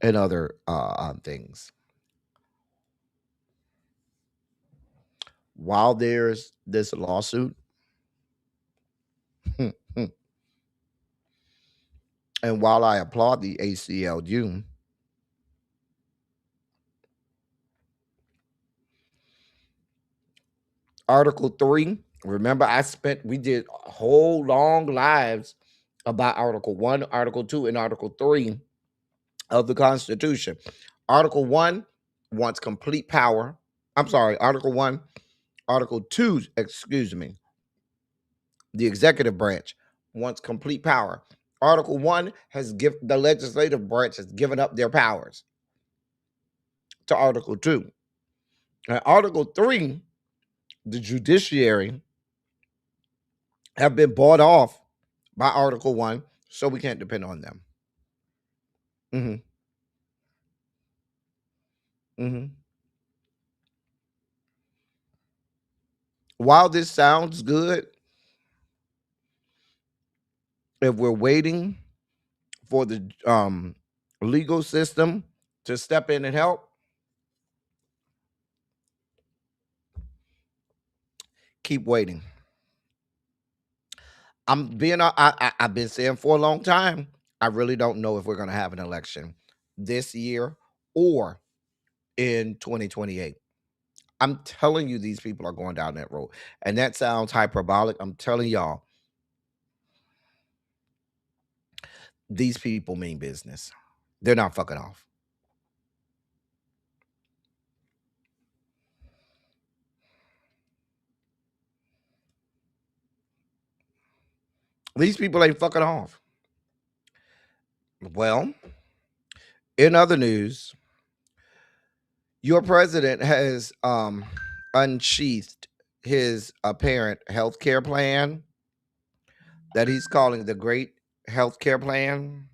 and other things. While there's this lawsuit, and while I applaud the ACLU, Article 3, remember we did whole long lives about Article 1, Article 2, and Article 3 of the Constitution. Article 1 wants complete power. I'm sorry, Article 1, Article 2, excuse me, the executive branch wants complete power. Article 1 the legislative branch has given up their powers to Article 2. And Article 3, the judiciary have been bought off by Article 1, so we can't depend on them. Mm-hmm. Mm-hmm. While this sounds good, if we're waiting for the legal system to step in and help, keep waiting. I've been saying for a long time, I really don't know if we're going to have an election this year or in 2028. I'm telling you, these people are going down that road. And that sounds hyperbolic. I'm telling y'all, these people mean business. They're not fucking off. These people ain't fucking off. Well, in other news, your president has unsheathed his apparent health care plan that he's calling the Great Health Care Plan.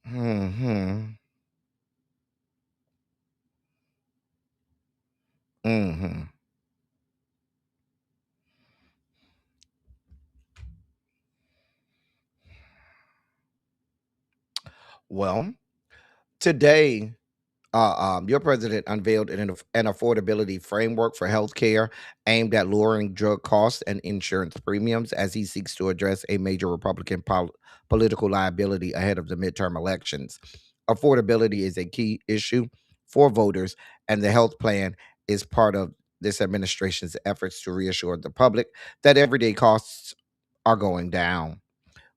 Mm-hmm. Mm-hmm. Well, today, your president unveiled an affordability framework for healthcare aimed at lowering drug costs and insurance premiums as he seeks to address a major Republican political liability ahead of the midterm elections. Affordability is a key issue for voters, and the health plan is part of this administration's efforts to reassure the public that everyday costs are going down.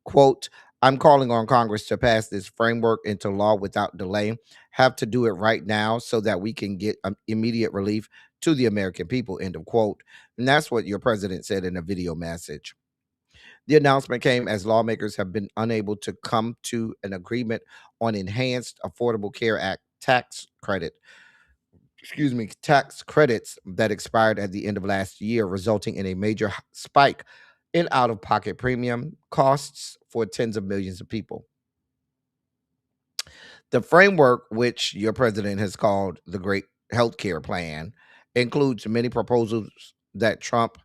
Quote, I'm calling on Congress to pass this framework into law without delay, have to do it right now so that we can get immediate relief to the American people, end of quote. And that's what your president said in a video message. The announcement came as lawmakers have been unable to come to an agreement on enhanced Affordable Care Act tax credits that expired at the end of last year, resulting in a major spike in out of pocket premium costs for tens of millions of people. The framework, which your president has called the Great Healthcare Plan, includes many proposals that Trump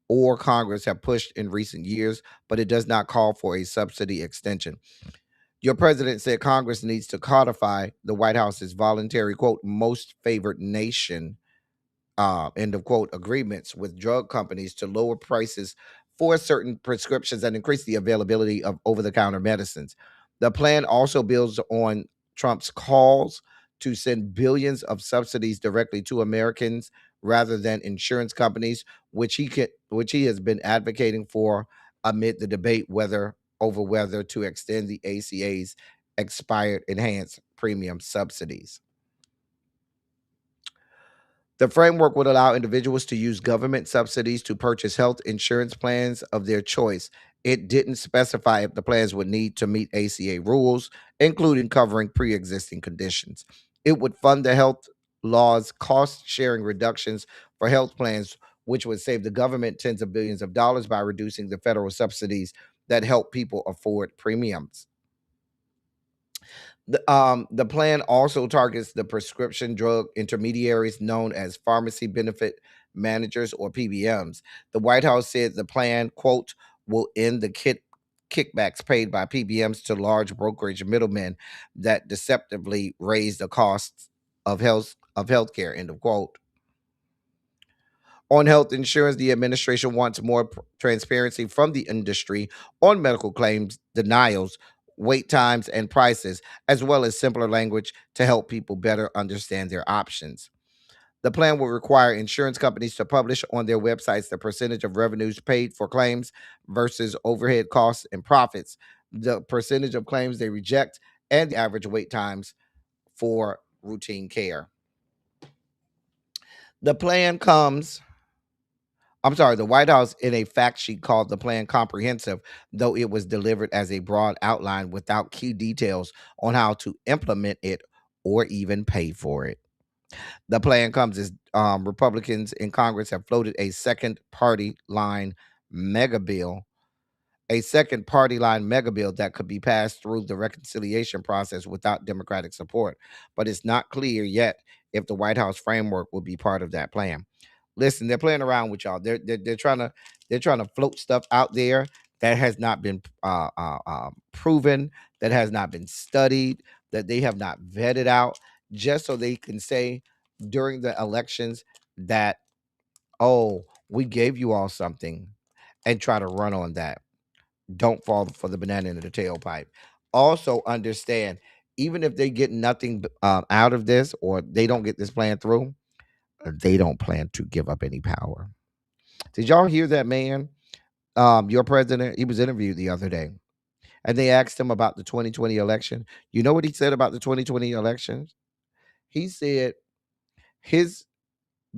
or Congress have pushed in recent years, but it does not call for a subsidy extension. Your president said Congress needs to codify the White House's voluntary, quote, most favored nation, end of quote, agreements with drug companies to lower prices for certain prescriptions and increase the availability of over the counter medicines. The plan also builds on Trump's calls to send billions of subsidies directly to Americans rather than insurance companies, which he has been advocating for amid the debate over whether to extend the ACA's expired enhanced premium subsidies. The framework would allow individuals to use government subsidies to purchase health insurance plans of their choice. It didn't specify if the plans would need to meet ACA rules, including covering pre existing conditions. It would fund the health law's cost sharing reductions for health plans, which would save the government tens of billions of dollars by reducing the federal subsidies that help people afford premiums. The plan also targets the prescription drug intermediaries known as pharmacy benefit managers or PBMs. The White House said the plan, quote, will end the kickbacks paid by PBMs to large brokerage middlemen that deceptively raise the costs of healthcare, end of quote. On health insurance, the administration wants more transparency from the industry on medical claims, denials, wait times, and prices, as well as simpler language to help people better understand their options. The plan will require insurance companies to publish on their websites the percentage of revenues paid for claims versus overhead costs and profits, the percentage of claims they reject, and the average wait times for routine care. The plan comes I'm sorry, the White House in a fact sheet called the plan comprehensive, though it was delivered as a broad outline without key details on how to implement it or even pay for it. The plan comes as Republicans in Congress have floated mega bill a second party line mega bill that could be passed through the reconciliation process without Democratic support. But it's not clear yet if the White House framework will be part of that plan. Listen, they're playing around with y'all. They're trying to float stuff out there that has not been proven, that has not been studied, that they have not vetted out, just so they can say during the elections that, oh, we gave you all something, and try to run on that. Don't fall for the banana in the tailpipe. Also, understand, even if they get nothing out of this, or they don't get this plan through, they don't plan to give up any power. Did y'all hear that man? Your president, he was interviewed the other day, and they asked him about the 2020 election. You know what he said about the 2020 elections? He said his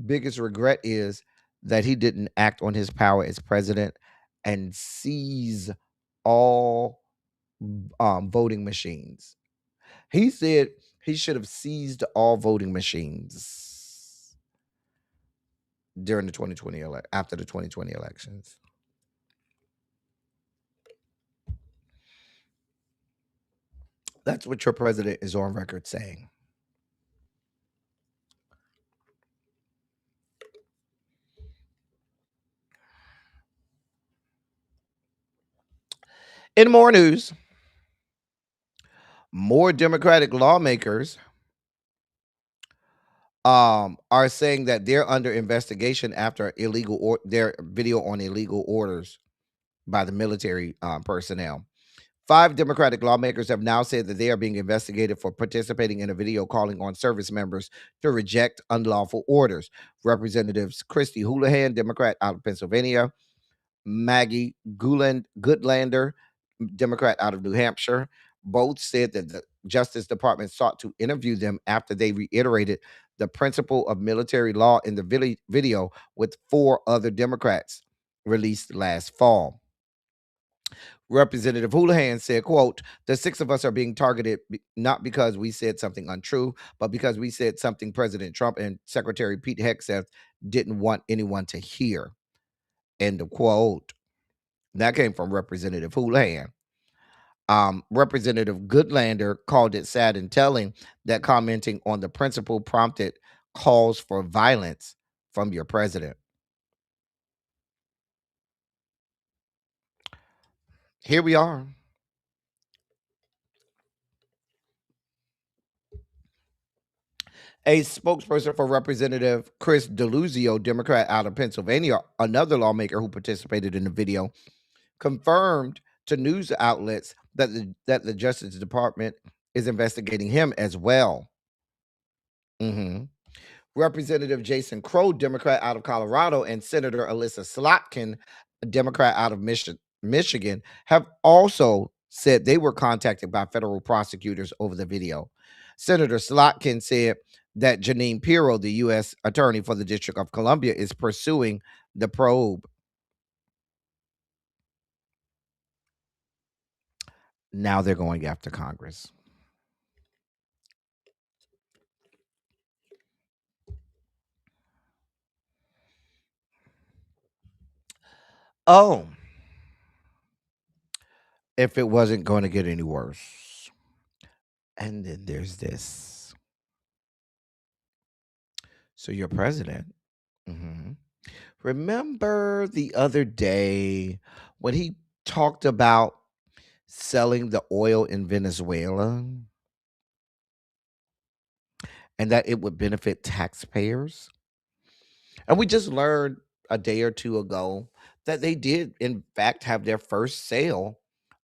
biggest regret is that he didn't act on his power as president and seize all voting machines. He said he should have seized all voting machines during the 2020 after the 2020 elections. That's what your president is on record saying. In more news, more Democratic lawmakers are saying that they're under investigation after their video on illegal orders by the military personnel. 5 Democratic lawmakers have now said that they are being investigated for participating in a video calling on service members to reject unlawful orders. Representatives Kristi Houlihan, Democrat out of Pennsylvania, Maggie Goodlander, Democrat out of New Hampshire, both said that the Justice Department sought to interview them after they reiterated the principle of military law in the video with 4 other Democrats released last fall. Representative Houlihan said, quote, the 6 of us are being targeted not because we said something untrue, but because we said something President Trump and Secretary Pete Hegseth didn't want anyone to hear. End of quote. That came from Representative Houlihan. Representative Goodlander called it sad and telling that commenting on the principle prompted calls for violence from your president. Here we are. A spokesperson for Representative Chris Deluzio, Democrat out of Pennsylvania, another lawmaker who participated in the video, confirmed to news outlets that the Justice Department is investigating him as well. Representative Jason Crow, Democrat out of Colorado, and Senator Alyssa Slotkin, a Democrat out of Michigan, have also said they were contacted by federal prosecutors over the video. Senator Slotkin said that Janine Pirro, the U.S. attorney for the District of Columbia, is pursuing the probe. Now they're going after Congress. Oh, if it wasn't going to get any worse. And then there's this. So your president, mhm, remember the other day when he talked about selling the oil in Venezuela and that it would benefit taxpayers? And we just learned a day or two ago that they did, in fact, have their first sale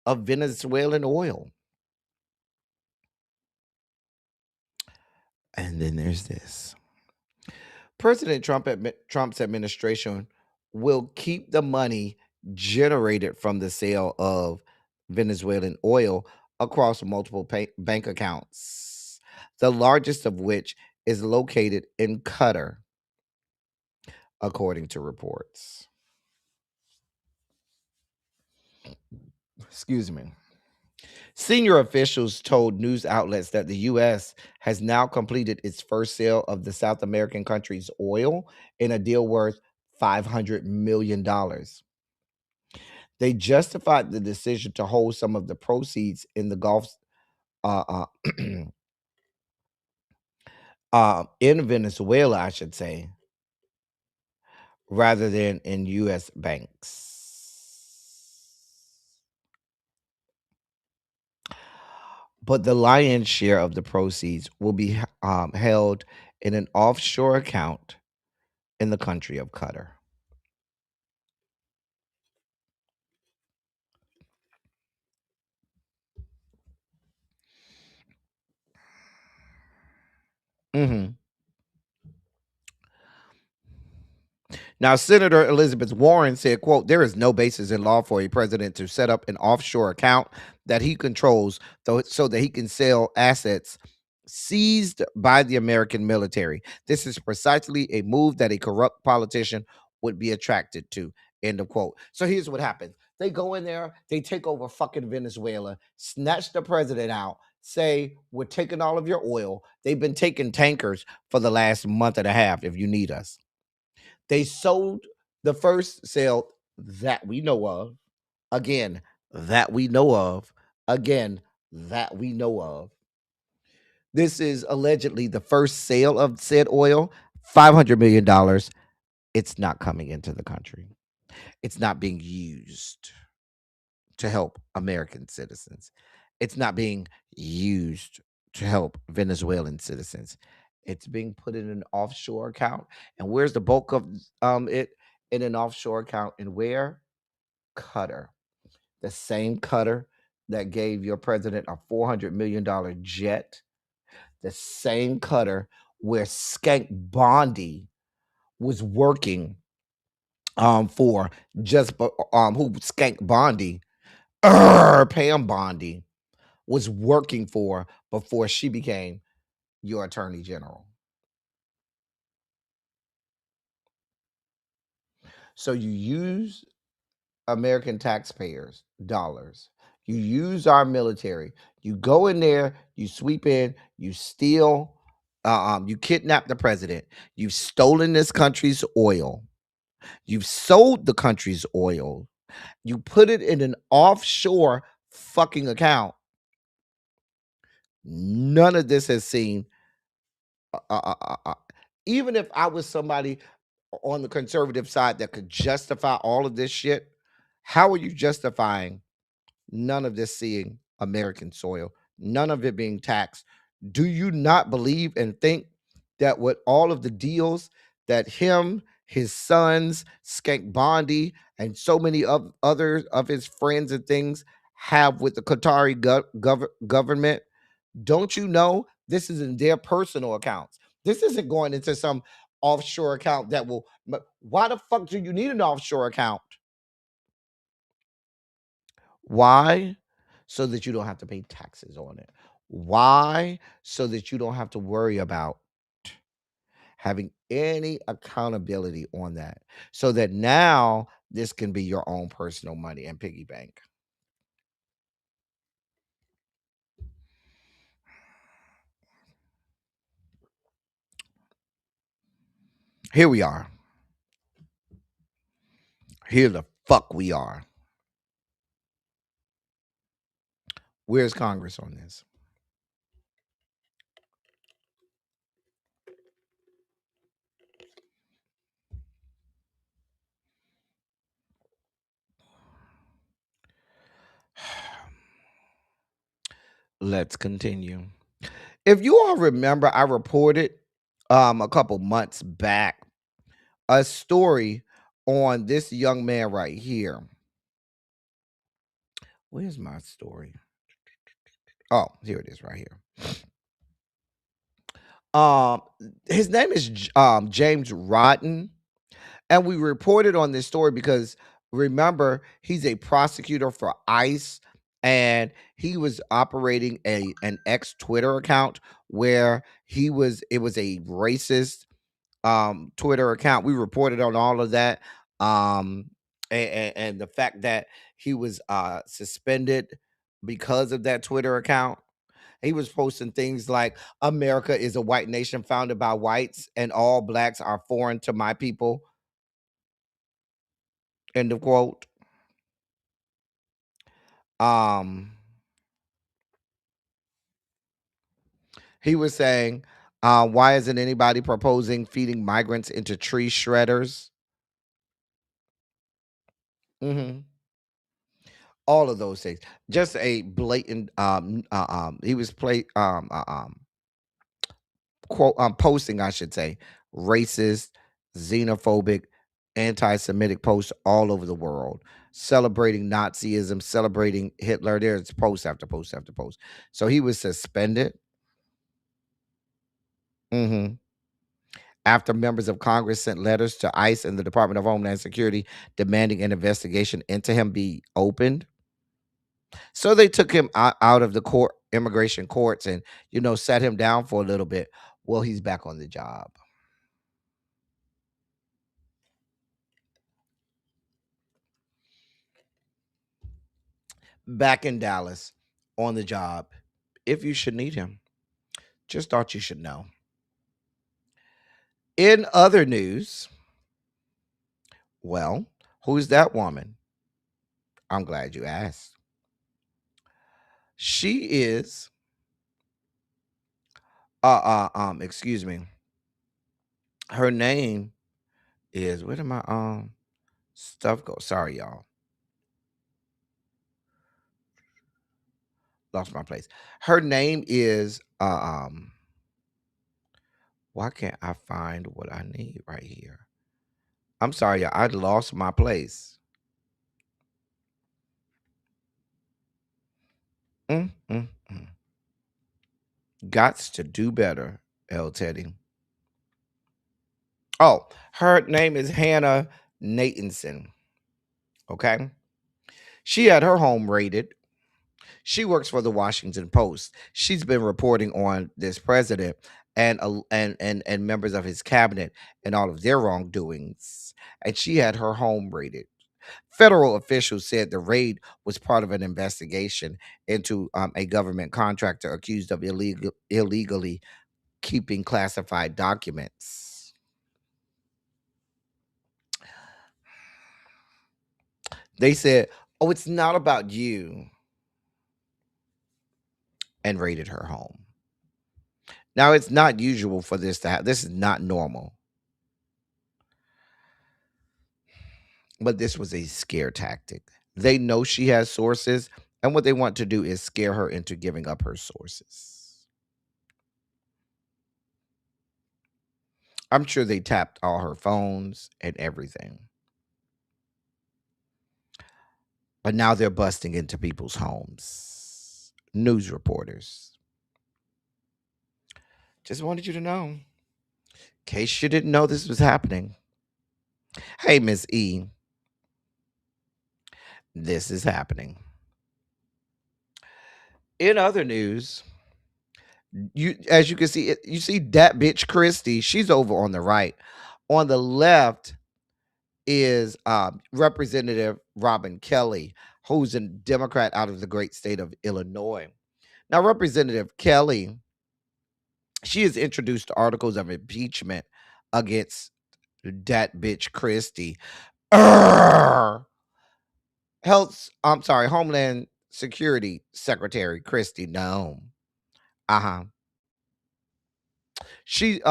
of Venezuelan oil. And then there's this. President Trump's administration will keep the money generated from the sale of Venezuelan oil across multiple bank accounts, the largest of which is located in Qatar, according to reports. Excuse me. Senior officials told news outlets that the U.S. has now completed its first sale of the South American country's oil in a deal worth $500 million. They justified the decision to hold some of the proceeds in the Gulf, in Venezuela, I should say, rather than in U.S. banks. But the lion's share of the proceeds will be held in an offshore account in the country of Qatar. hmm Now, Senator Elizabeth Warren said, quote, there is no basis in law for a president to set up an offshore account that he controls so that he can sell assets seized by the American military. This is precisely a move that a corrupt politician would be attracted to, end of quote. So here's what happens. They go in there, they take over fucking Venezuela, snatch the president out, say, we're taking all of your oil. They've been taking tankers for the last month and a half if you need us. They sold the first sale that we know of. Again, that we know of. Again, that we know of. This is allegedly the first sale of said oil, $500 million. It's not coming into the country. It's not being used to help American citizens. It's not being used to help Venezuelan citizens. It's being put in an offshore account. And where's the bulk of it? In an offshore account. And where? Qatar. The same Qatar that gave your president a $400 million jet. The same Qatar where Skank Bondi was working for who Skank Bondi, Pam Bondi was working for before she became your attorney general. So you use American taxpayers' dollars. You use our military. You go in there, you sweep in, you steal, you kidnap the president. You've stolen this country's oil. You've sold the country's oil. You put it in an offshore fucking account. None of this has seen. Even if I was somebody on the conservative side that could justify all of this shit, how are you justifying none of this seeing American soil, none of it being taxed? Do you not believe and think that with all of the deals that him, his sons, Skank Bondi, and so many of others of his friends and things have with the Qatari government, don't you know this is in their personal accounts? This isn't going into some offshore account that will. Why the fuck do you need an offshore account? Why? So that you don't have to pay taxes on it. Why? So that you don't have to worry about having any accountability on that. So that now this can be your own personal money and piggy bank. Here we are. Here the fuck we are. Where's Congress on this? Let's continue. If you all remember, I reported a couple months back a story on this young man right here. Where's my story? Oh, here it is right here. Um, his name is James Rodden, and we reported on this story because remember he's a prosecutor for ICE, and he was operating an ex Twitter account where it was a racist Twitter account. We reported on all of that, and the fact that he was suspended because of that Twitter account. He was posting things like America is a white nation founded by whites and all blacks are foreign to my people. End of quote. Um he was saying, why isn't anybody proposing feeding migrants into tree shredders? Hmm. All of those things. Just a blatant he was quote posting, I should say, racist, xenophobic, anti-Semitic posts all over the world, celebrating Nazism, celebrating Hitler. There's post after post after post. So he was suspended. Hmm. After members of Congress sent letters to ICE and the Department of Homeland Security demanding an investigation into him be opened. So they took him out of the immigration courts and, sat him down for a little bit. Well, he's back on the job. Back in Dallas on the job. If you should need him. Just thought you should know. In other news, well, who's that woman? I'm glad you asked. She is excuse me. Her name is, where did my stuff go? Sorry, y'all. Lost my place. Her name is why can't I find what I need right here? I'm sorry, y'all. I lost my place. Mm, mm, mm. Gots to do better, L. Teddy. Oh, her name is Hannah Natanson. Okay. She had her home raided. She works for the Washington Post. She's been reporting on this president and members of his cabinet and all of their wrongdoings. And she had her home raided. Federal officials said the raid was part of an investigation into a government contractor accused of illegally keeping classified documents. They said, "Oh, it's not about you," and raided her home. Now, it's not usual for this to happen. This is not normal. But this was a scare tactic. They know she has sources, and what they want to do is scare her into giving up her sources. I'm sure they tapped all her phones and everything. But now they're busting into people's homes. News reporters. Just wanted you to know. In case you didn't know this was happening. Hey, Miss E. This is happening. In other news, as you can see, you see that bitch Kristi. She's over on the right. On the left is Representative Robin Kelly, who's a Democrat out of the great state of Illinois. Now, Representative Kelly, she has introduced articles of impeachment against that bitch Kristi. Homeland Security Secretary Kristi Noem. Uh-huh. She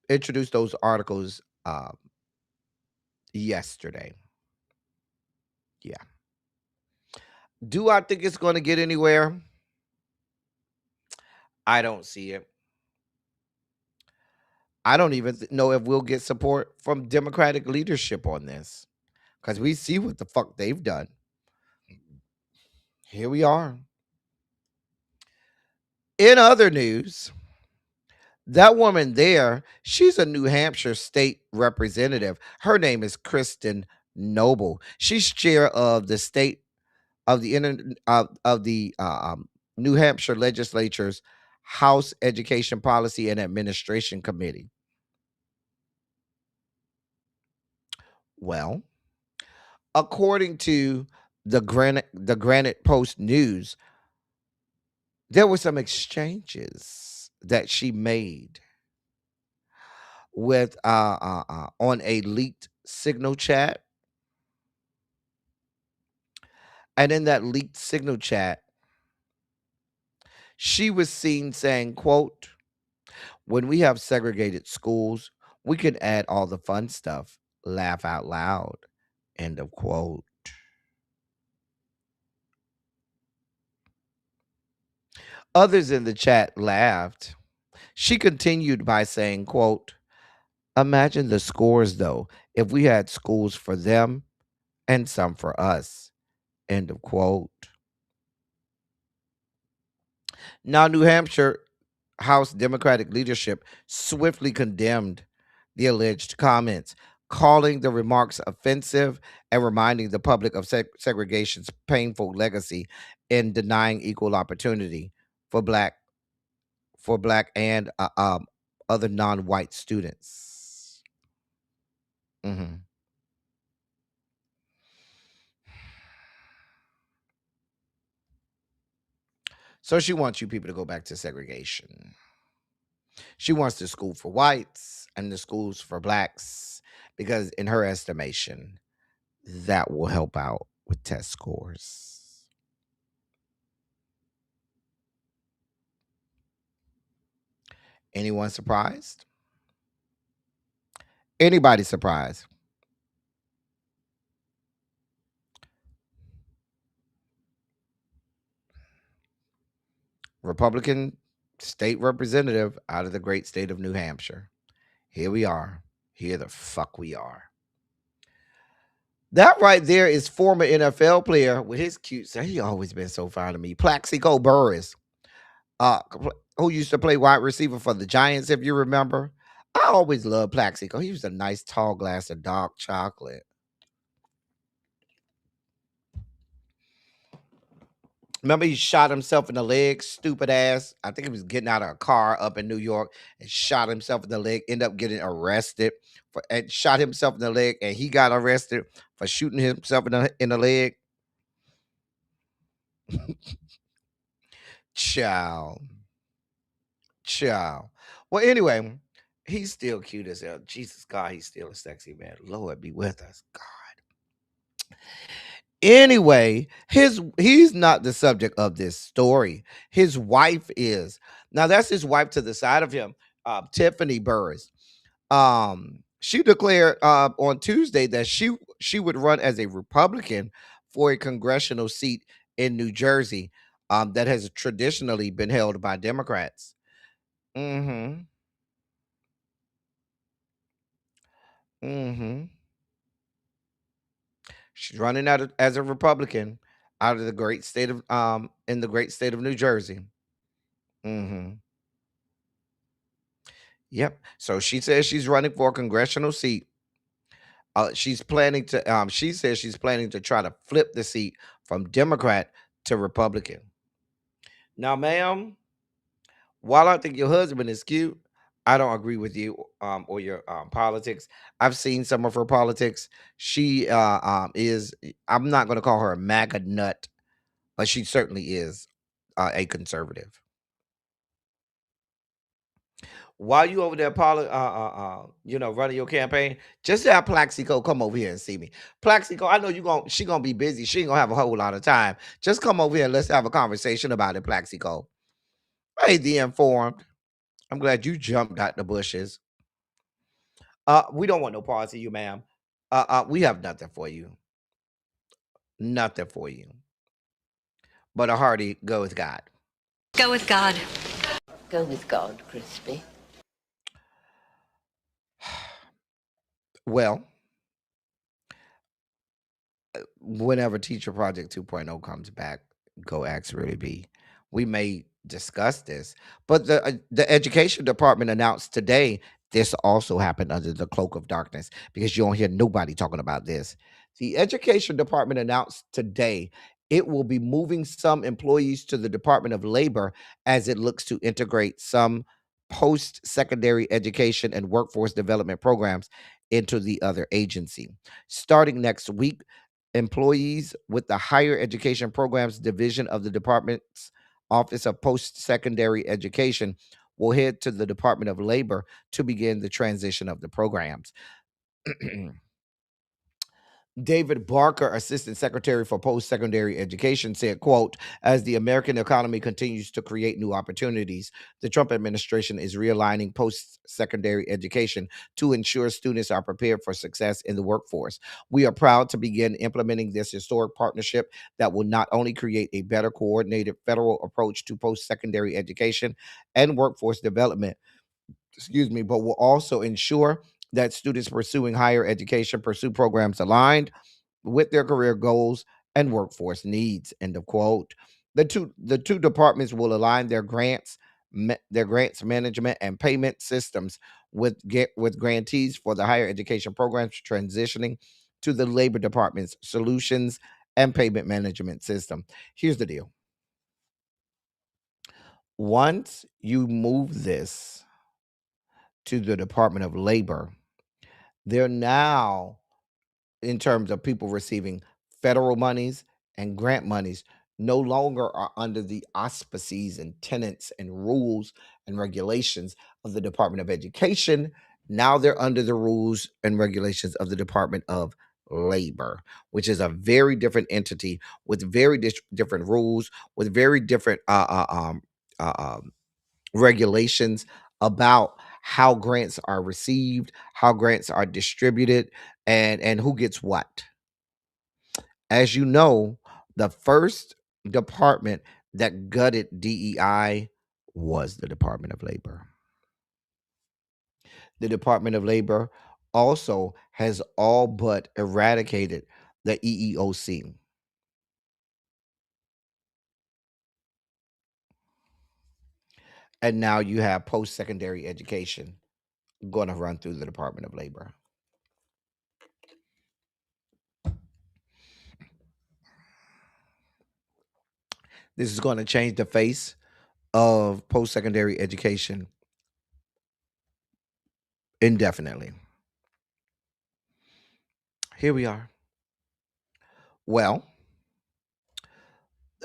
introduced those articles yesterday. Yeah. Do I think it's going to get anywhere? I don't see it. I don't even know if we'll get support from Democratic leadership on this because we see what the fuck they've done. Here we are. In other news, that woman there, she's a New Hampshire state representative. Her name is Kristen Noble. She's chair of the state of the New Hampshire legislature's House Education Policy and Administration Committee. Well, according to the Granite Post News, there were some exchanges that she made with on a leaked signal chat. And in that leaked signal chat, she was seen saying, quote, "When we have segregated schools, we can add all the fun stuff. Laugh out loud." End of quote. Others in the chat laughed. She continued by saying, quote, "Imagine the scores, though, if we had schools for them and some for us." End of quote. Now, New Hampshire House Democratic leadership swiftly condemned the alleged comments, calling the remarks offensive and reminding the public of segregation's painful legacy in denying equal opportunity for black and other non-white students. Mhm. So she wants you people to go back to segregation. She wants the school for whites and the schools for blacks because, in her estimation, that will help out with test scores. Anyone surprised? Anybody surprised? Republican state representative out of the great state of New Hampshire. Here we are. Here the fuck we are. That right there is former NFL player with his cute. He always been so fine to me. Plaxico Burress, who used to play wide receiver for the Giants, if you remember. I always loved Plaxico. He was a nice tall glass of dark chocolate. Remember, he shot himself in the leg, stupid ass. I think he was getting out of a car up in New York and shot himself in the leg, ended up getting arrested and shot himself in the leg, and he got arrested for shooting himself in the leg. Child. Child. Well, anyway, he's still cute as hell. Jesus God, he's still a sexy man. Lord be with us. God. Anyway, he's not the subject of this story. His wife is. Now that's his wife to the side of him, Tiffany Burris. She declared on Tuesday that she would run as a Republican for a congressional seat in New Jersey that has traditionally been held by Democrats. Mm-hmm. Mm-hmm. She's running as a Republican out of the great state of in the great state of New Jersey. Mm-hmm. Yep. So she says she's running for a congressional seat. She's planning to. She says she's planning to try to flip the seat from Democrat to Republican. Now, ma'am, while I think your husband is cute, I don't agree with you or your politics. I've seen some of her politics. She is. I'm not going to call her a MAGA nut, but she certainly is a conservative. while you over there, running your campaign, just have Plaxico come over here and see me. Plaxico, I know she gonna be busy. She ain't gonna have a whole lot of time. Just come over here and let's have a conversation about it, Plaxico. Hey, the informed. I'm glad you jumped out the bushes. We don't want no parts of you, ma'am. We have nothing for you. Nothing for you. But a hearty go with God. Go with God. Go with God, Kristi. Well, whenever Teacher Project 2.0 comes back, go ask really be. We may discuss this, but the education department announced today this also happened under the cloak of darkness because you don't hear nobody talking about this. The education department announced today it will be moving some employees to the Department of Labor as it looks to integrate some post-secondary education and workforce development programs into the other agency. Starting next week, employees with the Higher Education Programs Division of the Department's Office of Post-Secondary Education will head to the Department of Labor to begin the transition of the programs. David Barker, Assistant Secretary for Post-Secondary Education, said, quote, as the American economy continues to create new opportunities, the Trump administration is realigning post-secondary education to ensure students are prepared for success in the workforce. We are proud to begin implementing this historic partnership that will not only create a better coordinated federal approach to post-secondary education and workforce development, but will also ensure that students pursuing higher education pursue programs aligned with their career goals and workforce needs. End of quote. The two departments will align their grants management and payment systems with grantees for the higher education programs transitioning to the Labor Department's solutions and payment management system. Here's the deal. Once you move this to the Department of Labor, they're now, in terms of people receiving federal monies and grant monies, no longer are under the auspices and tenets and rules and regulations of the Department of Education. Now they're under the rules and regulations of the Department of Labor, which is a very different entity with very different rules, with very different regulations about how grants are received, how grants are distributed, and who gets what. As you know, the first department that gutted DEI was the Department of Labor. The Department of Labor also has all but eradicated the EEOC. And now you have post-secondary education going to run through the Department of Labor. This is going to change the face of post-secondary education indefinitely. Here we are. Well,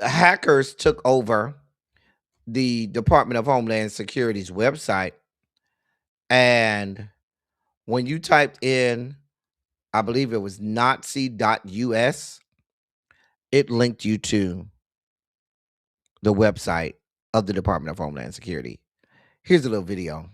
hackers took over the Department of Homeland Security's website, and when you typed in, I believe it was nazi.us, it linked you to the website of the Department of Homeland Security. Here's a little video.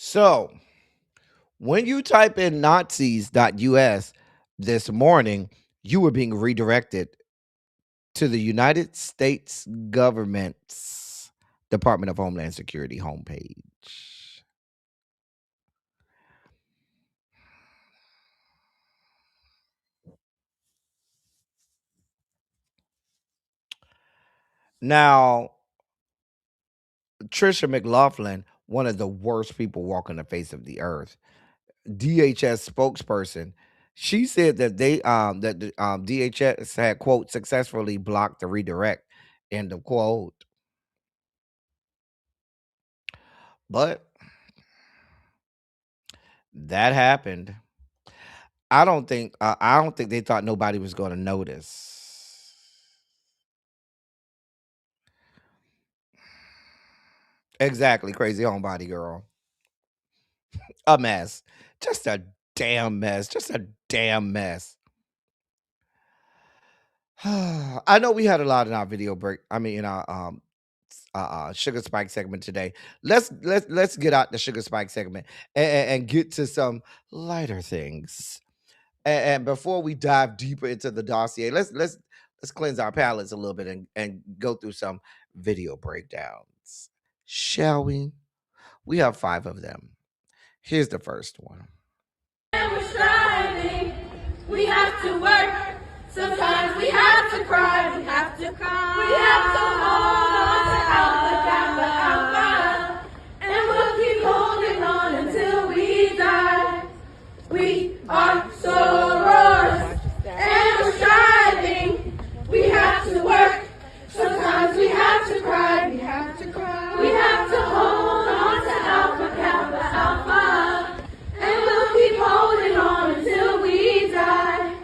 So, when you type in Nazis.us this morning, you were being redirected to the United States government's Department of Homeland Security homepage. Now, Trisha McLaughlin, one of the worst people walking the face of the earth, DHS spokesperson, she said that the DHS had, quote, successfully blocked the redirect, end of quote. But that happened. I don't think they thought nobody was going to notice. Exactly, crazy homebody girl. A mess. Just a damn mess. Just a damn mess. I know we had a lot in our video break. I mean, in our sugar spike segment today. Let's get out the sugar spike segment and get to some lighter things. And before we dive deeper into the dossier, let's cleanse our palates a little bit and go through some video breakdowns, shall we? We have 5 of them. Here's the first one. And we're striving. We have to work. Sometimes we have to cry. We have to cry. We have to hold on to Alpha, and we'll keep holding on until we die. We are sorors, and we're striving. We have to work. Sometimes we have to cry. We have to cry. We have to hold on to Alpha, and we'll keep holding on until we die.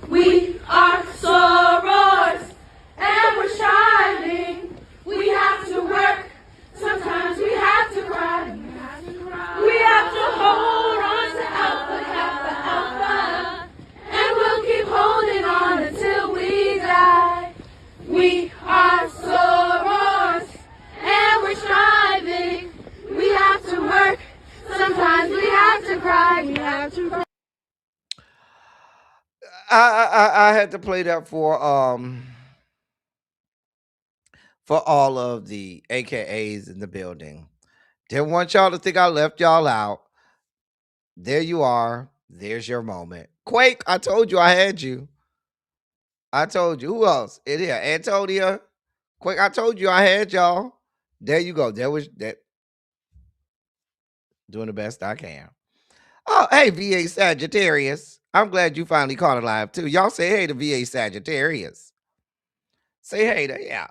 We are sorors, and we're striving. We have to work. Sometimes we have to cry. We have to hold on to Alpha, and we'll keep holding on until we die. We are sorors, and we're striving. We have to work. Sometimes we have to cry. We have to cry. I had to play that for all of the AKAs in the building. Didn't want y'all to think I left y'all out. There you are. There's your moment. Quake, I told you I had you. I told you. Who else? It here. Antonia. Quake, I told you I had y'all. There you go. There was that. Doing the best I can. Oh, hey, VA Sagittarius. I'm glad you finally caught it live too. Y'all say hey to VA Sagittarius. Say hey to, yeah.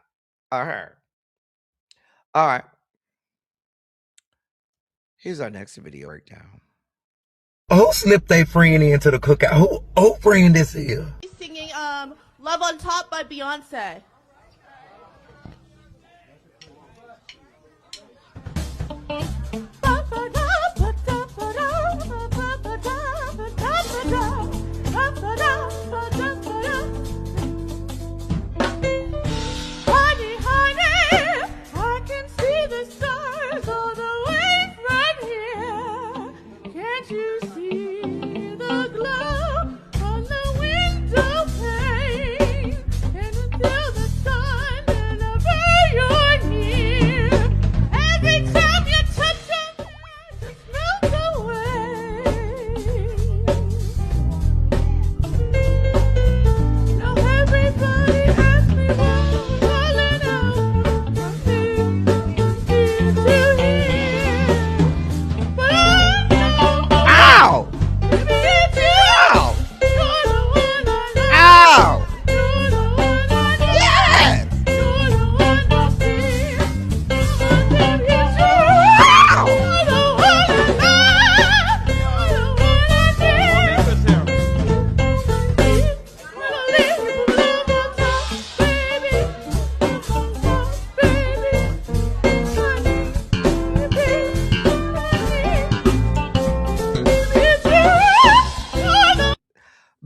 Her. All right. Here's our next video breakdown. Who slipped their friend into the cookout? Who friend this is? Singing Love on Top by Beyonce.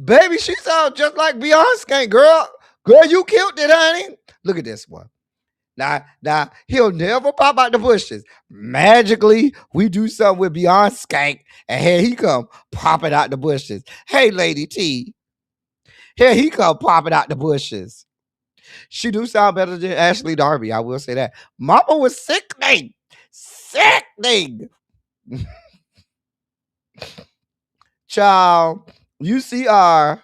Baby, she sounds just like Beyonce, girl. Girl, you killed it, honey. Look at this one. Now, he'll never pop out the bushes. Magically, we do something with Beyonce, and here he come popping out the bushes. Hey, Lady T. Here he come popping out the bushes. She do sound better than Ashley Darby, I will say that. Mama was sickening. Sickening. Child, you see our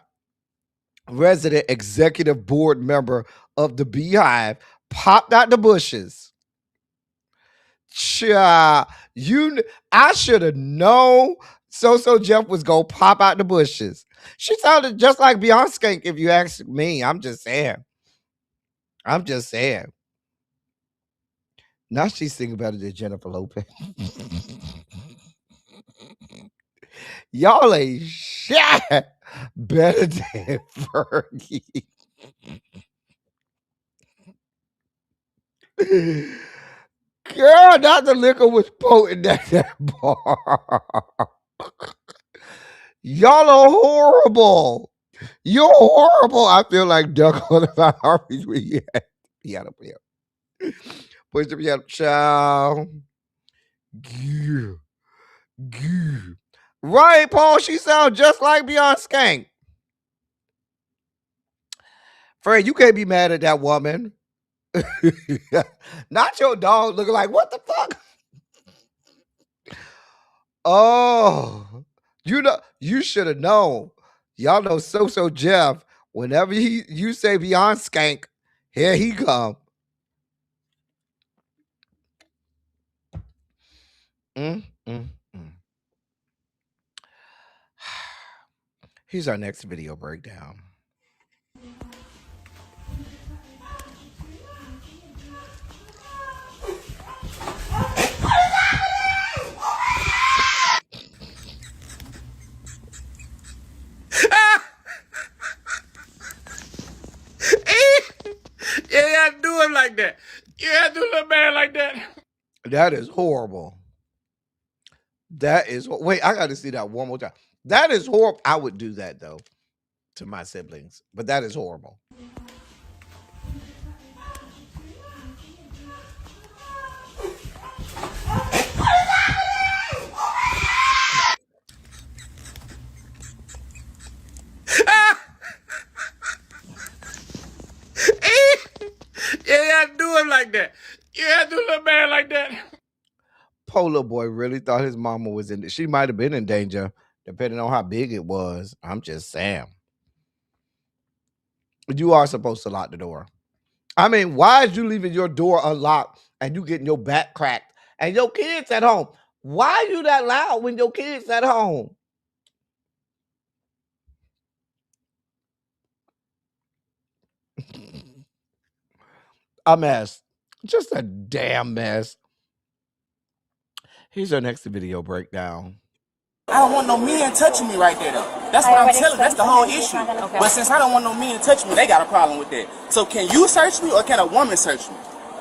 resident executive board member of the Beehive popped out the bushes. Cha, I should have known So Jeff was gonna pop out the bushes. She sounded just like Beyonce, if you ask me. I'm just saying. Now she's singing better than Jennifer Lopez. Y'all ain't shit better than Fergie. Girl, not the liquor was potent at that bar. Y'all are horrible. You're horrible. I feel like Duck on the Harvey's when you had piano player. Push the piano, child. Right, Paul. She sounds just like Beyonce. Fred, you can't be mad at that woman. Not your dog looking like, what the fuck? Oh, you should have known. Y'all know So Jeff. Whenever you say Beyonce, here he come. Here's our next video breakdown. You had to do him like that. You had to do a little man like that. That is horrible. Wait, I got to see that one more time. That is horrible. I would do that though to my siblings, but that is horrible. You had to do him like that. You had to do a little man like that. Polo boy really thought his mama was in. She might have been in danger, depending on how big it was. I'm just saying. You are supposed to lock the door. I mean, why is you leaving your door unlocked and you getting your back cracked and your kids at home? Why are you that loud when your kids at home? A mess. Just a damn mess. Here's our next video breakdown. I don't want no men touching me right there, though. That's what I'm telling you. That's the whole issue. Okay. But since I don't want no men to touch me, they got a problem with that. So can you search me or can a woman search me?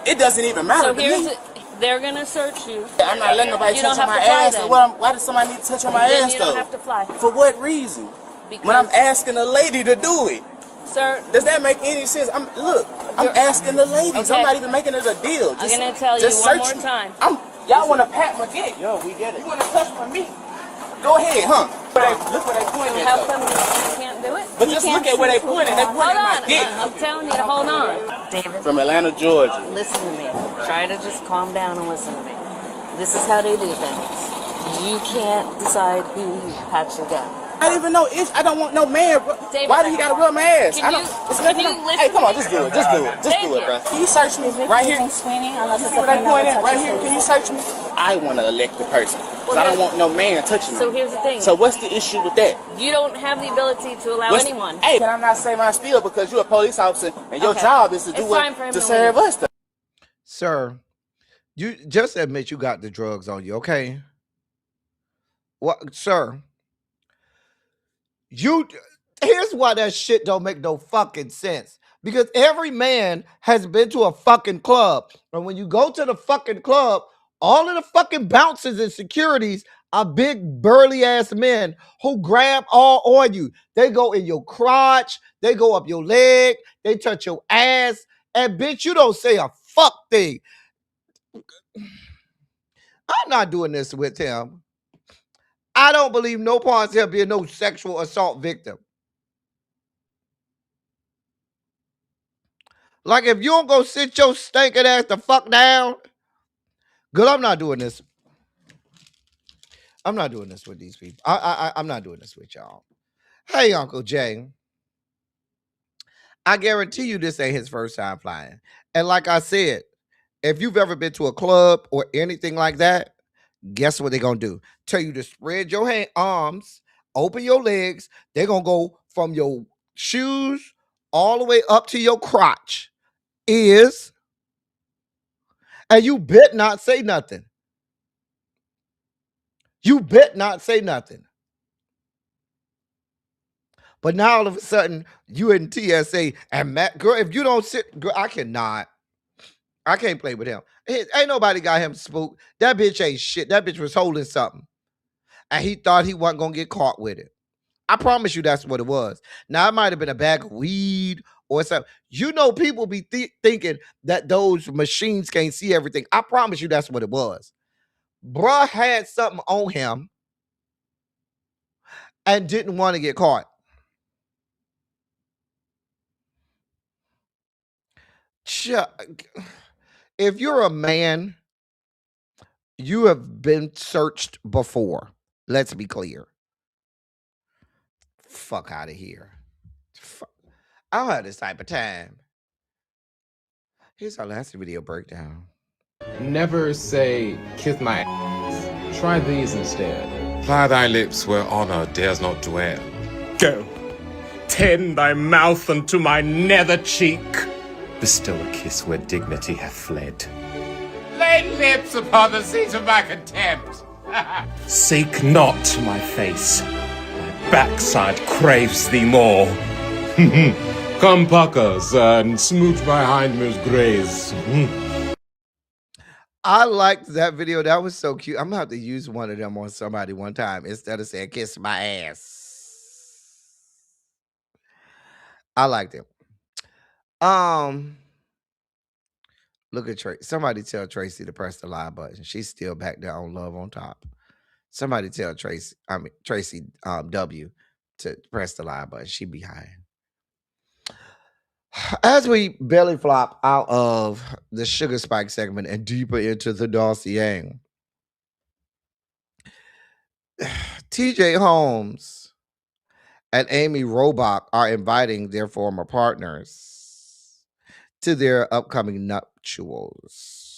It doesn't even matter to me. They're going to search you. I'm not letting nobody touch on my ass. Why does somebody need to touch on my ass, though? You don't have to fly. For what reason? Because when I'm asking a lady to do it. Sir. Does that make any sense? I'm asking the ladies. Okay. I'm not even making it a deal. I'm going to tell you one more time. Y'all want to pat my dick. Yo, we get it. You want to touch for me? Go ahead, huh? Look where they pointed. How come you can't do it? But just look at where they pointed. They pointed at my dick. I'm telling you to hold on. David. From Atlanta, Georgia. Listen to me. Try to just calm down and listen to me. This is how they do things. You can't decide who you pat your down. I don't even know if I don't want no man. David, why do he gotta rub my ass? Can you hey, come on, just do it. Just do it. Just do it, bro. Can you search me right here? You see where they pointed? Right here. Can you search me? I want to elect the person. Because I don't want no man touching me. So here's the thing. So what's the issue with that? You don't have the ability to allow anyone. Hey, can I not say my spiel because you're a police officer and your job is to do what to serve us? Sir, you just admit you got the drugs on you, okay? What, sir? Here's why that shit don't make no fucking sense. Because every man has been to a fucking club. And when you go to the fucking club, all of the fucking bouncers and securities are big burly ass men who grab all on you. They go in your crotch, they go up your leg, they touch your ass, and bitch, you don't say a fuck thing. I'm not doing this with him. I don't believe no parts of him being no sexual assault victim. Like, if you don't go sit your stinking ass the fuck down, good, I'm not doing this. I'm not doing this with these people. I'm not doing this with y'all. Hey, Uncle Jay. I guarantee you this ain't his first time flying. And like I said, If you've ever been to a club or anything like that, guess what they're gonna do? Tell you to spread your arms, open your legs. They're gonna go from your shoes all the way up to your crotch. And you bet not say nothing. You bet not say nothing. But now all of a sudden, you in TSA and Matt, girl, if you don't sit, girl, I cannot. I can't play with him. Ain't nobody got him spooked. That bitch ain't shit. That bitch was holding something. And he thought he wasn't gonna get caught with it. I promise you that's what it was. Now, it might have been a bag of weed or something. You know, people be thinking that those machines can't see everything. I promise you that's what it was. Bruh had something on him and didn't want to get caught. If you're a man, you have been searched before. Let's be clear. Fuck out of here. I don't have this type of time. Here's our last video breakdown. Never say, kiss my ass. Try these instead. Ply thy lips where honor dares not dwell. Go, tend thy mouth unto my nether cheek. Bestow a kiss where dignity hath fled. Lay lips upon the seat of my contempt. Seek not my face. My backside craves thee more. Come, puckers, and smooch my hindmost graze. I liked that video. That was so cute. I'm gonna have to use one of them on somebody one time instead of saying kiss my ass. I liked it. Look at Tracy. Somebody tell Tracy to press the live button. She's still back there on Love on Top. Somebody tell Tracy W to press the live button. She behind. As we belly flop out of the Sugar Spike segment and deeper into the dossier, TJ Holmes and Amy Robach are inviting their former partners to their upcoming nuptials.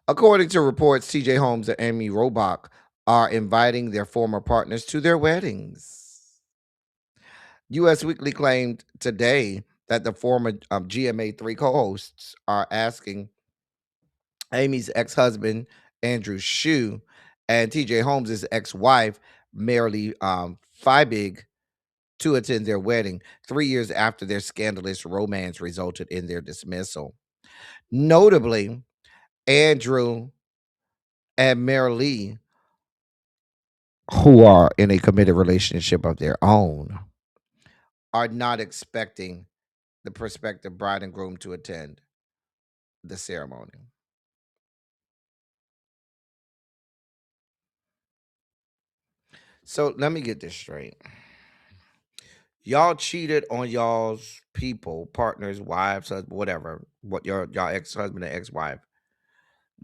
According to reports, TJ Holmes and Amy Robach are inviting their former partners to their weddings. U.S. Weekly claimed today that the former GMA3 co-hosts are asking Amy's ex-husband, Andrew Shue, and TJ Holmes' ex-wife, Marilee Fiebig, to attend their wedding 3 years after their scandalous romance resulted in their dismissal. Notably, Andrew and Marilee, who are in a committed relationship of their own, are not expecting the prospective bride and groom to attend the ceremony. So let me get this straight. Y'all cheated on y'all's people, partners, wives, husband, whatever, what y'all ex-husband and ex-wife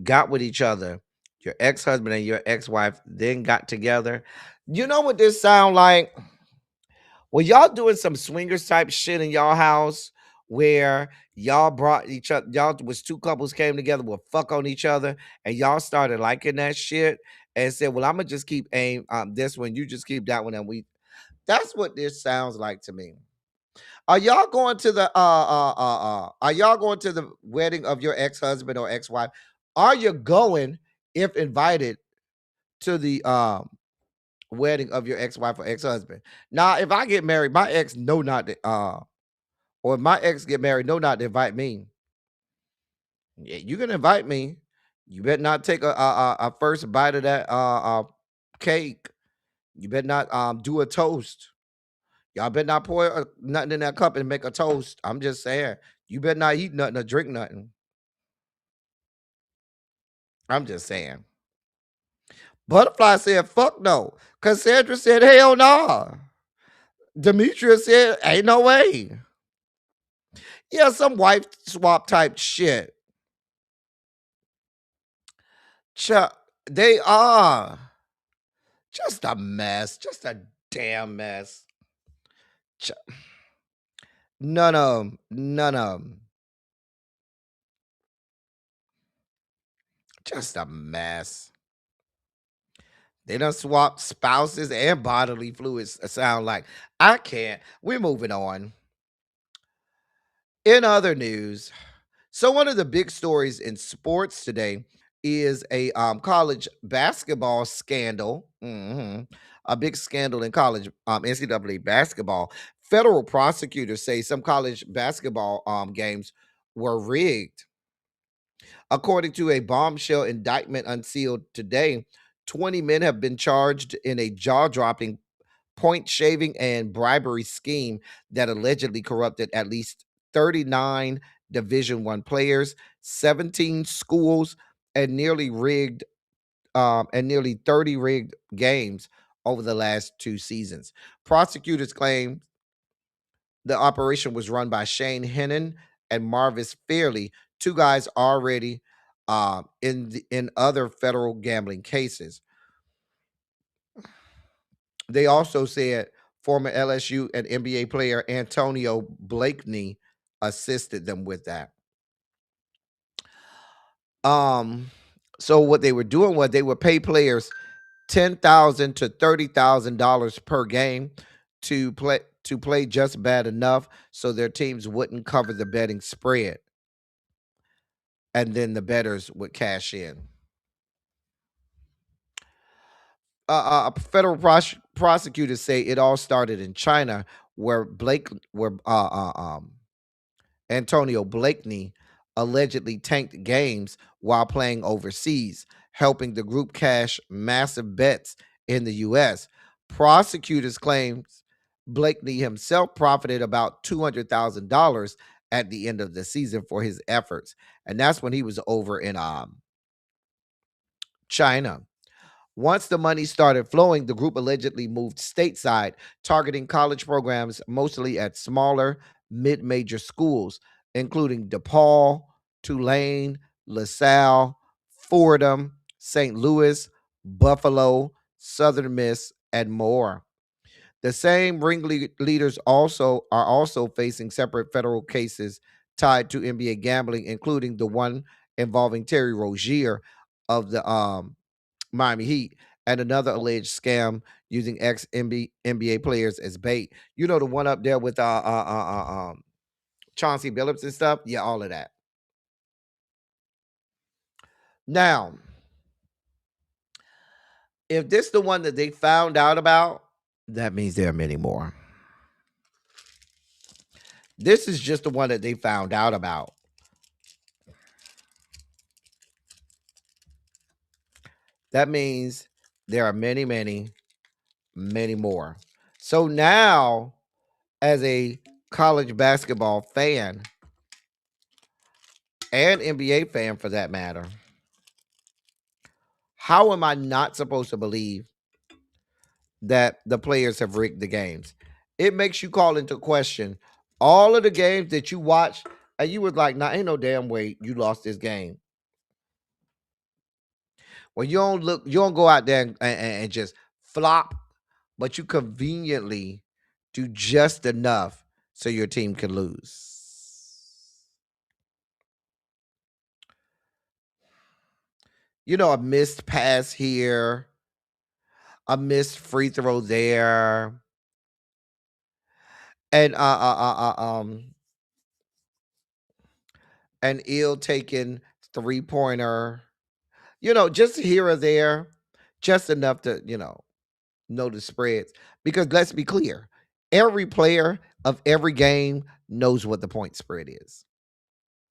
got with each other. Your ex-husband and your ex-wife then got together. You know what this sound like? Well, y'all doing some swingers type shit in y'all house where y'all brought each other, y'all was two couples came together, will fuck on each other, and y'all started liking that shit and said, well, I'm gonna just keep this one, you just keep that one, and that's what this sounds like to me. Are y'all going to the are y'all going to the wedding of your ex-husband or ex-wife? Are you going, if invited, to the wedding of your ex-wife or ex-husband? Now, if I get married, my ex know not to or if my ex get married, know not to invite me. Yeah, you can invite me. You better not take a first bite of that cake. You better not do a toast. Y'all better not pour nothing in that cup and make a toast. I'm just saying. You better not eat nothing or drink nothing. I'm just saying. Butterfly said, fuck no. Cassandra said, hell no. Demetria said, ain't no way. Yeah, some wife swap type shit. They are. Just a mess. Just a damn mess. None of them. None of them. Just a mess. They done swapped spouses and bodily fluids. Sound like I can't. We're moving on. In other news, so one of the big stories in sports today is a college basketball scandal. A big scandal in college NCAA basketball. Federal prosecutors say some college basketball games were rigged. According to a bombshell indictment unsealed today, 20 men have been charged in a jaw-dropping point shaving and bribery scheme that allegedly corrupted at least 39 Division One players, 17 schools, and nearly 30 rigged games over the last 2 seasons. Prosecutors claim the operation was run by Shane Hennon and Marvis Fairley, two guys already in other federal gambling cases. They also said former LSU and NBA player Antonio Blakeney assisted them with that. So what they were doing was they would pay players $10,000 to $30,000 per game to play just bad enough so their teams wouldn't cover the betting spread, and then the bettors would cash in. Federal prosecutors say it all started in China, where Antonio Blakeney allegedly tanked games while playing overseas, helping the group cash massive bets in the U.S. Prosecutors claim Blakeney himself profited about $200,000 at the end of the season for his efforts, and that's when he was over in China. Once the money started flowing, the group allegedly moved stateside, targeting college programs mostly at smaller, mid-major schools, including DePaul, Tulane, LaSalle, Fordham, St. Louis, Buffalo, Southern Miss, and more. The same ringleaders are also facing separate federal cases tied to NBA gambling, including the one involving Terry Rozier of the Miami Heat, and another alleged scam using ex NBA players as bait. You know, the one up there with Chauncey Billups and stuff. Yeah, all of that. Now, if this the one that they found out about, that means there are many more. This is just the one that they found out about. That means there are many, many, many more. So now, as a college basketball fan and NBA fan for that matter, how am I not supposed to believe that the players have rigged the games? It makes you call into question all of the games that you watched and you was like, nah, ain't no damn way you lost this game. Well, you don't go out there and just flop, but you conveniently do just enough so your team can lose. You know, a missed pass here, a missed free throw there, and an ill-taken three-pointer. You know, just here or there, just enough to, know the spreads. Because let's be clear, every player of every game knows what the point spread is.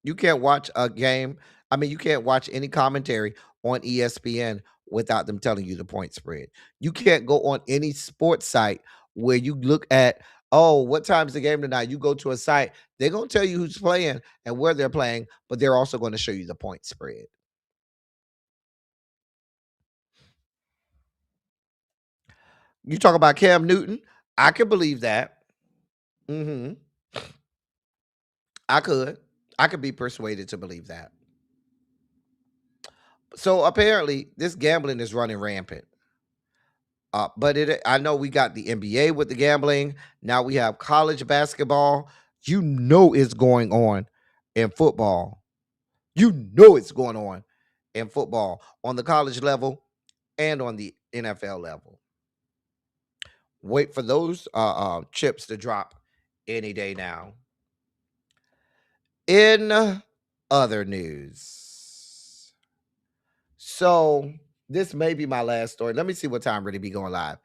You can't watch a game. I mean, you can't watch any commentary on ESPN without them telling you the point spread. You can't go on any sports site where you look at, oh, what time's the game tonight? You go to a site, they're going to tell you who's playing and where they're playing, but they're also going to show you the point spread. You talk about Cam Newton, I could believe that. I could be persuaded to believe that. So apparently, this gambling is running rampant. But I know we got the NBA with the gambling. Now we have college basketball. You know it's going on in football. You know it's going on in football on the college level and on the NFL level. Wait for those chips to drop any day now. In other news, so this may be my last story. Let me see what time Really B going live.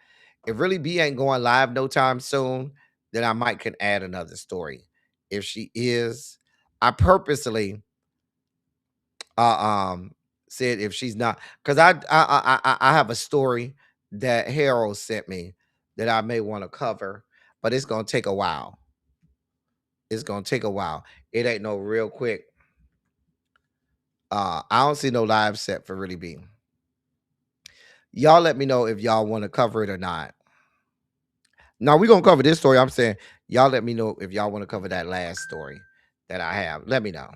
If Really B ain't going live no time soon, then I might can add another story. If she is, I purposely said if she's not, because I have a story that Harold sent me that I may want to cover, but it's gonna take a while. It's gonna take a while. It ain't no real quick. I don't see no live set for Really B. Y'all let me know if y'all want to cover it or not. Now we're gonna cover this story. I'm saying y'all let me know if y'all want to cover that last story that I have. Let me know.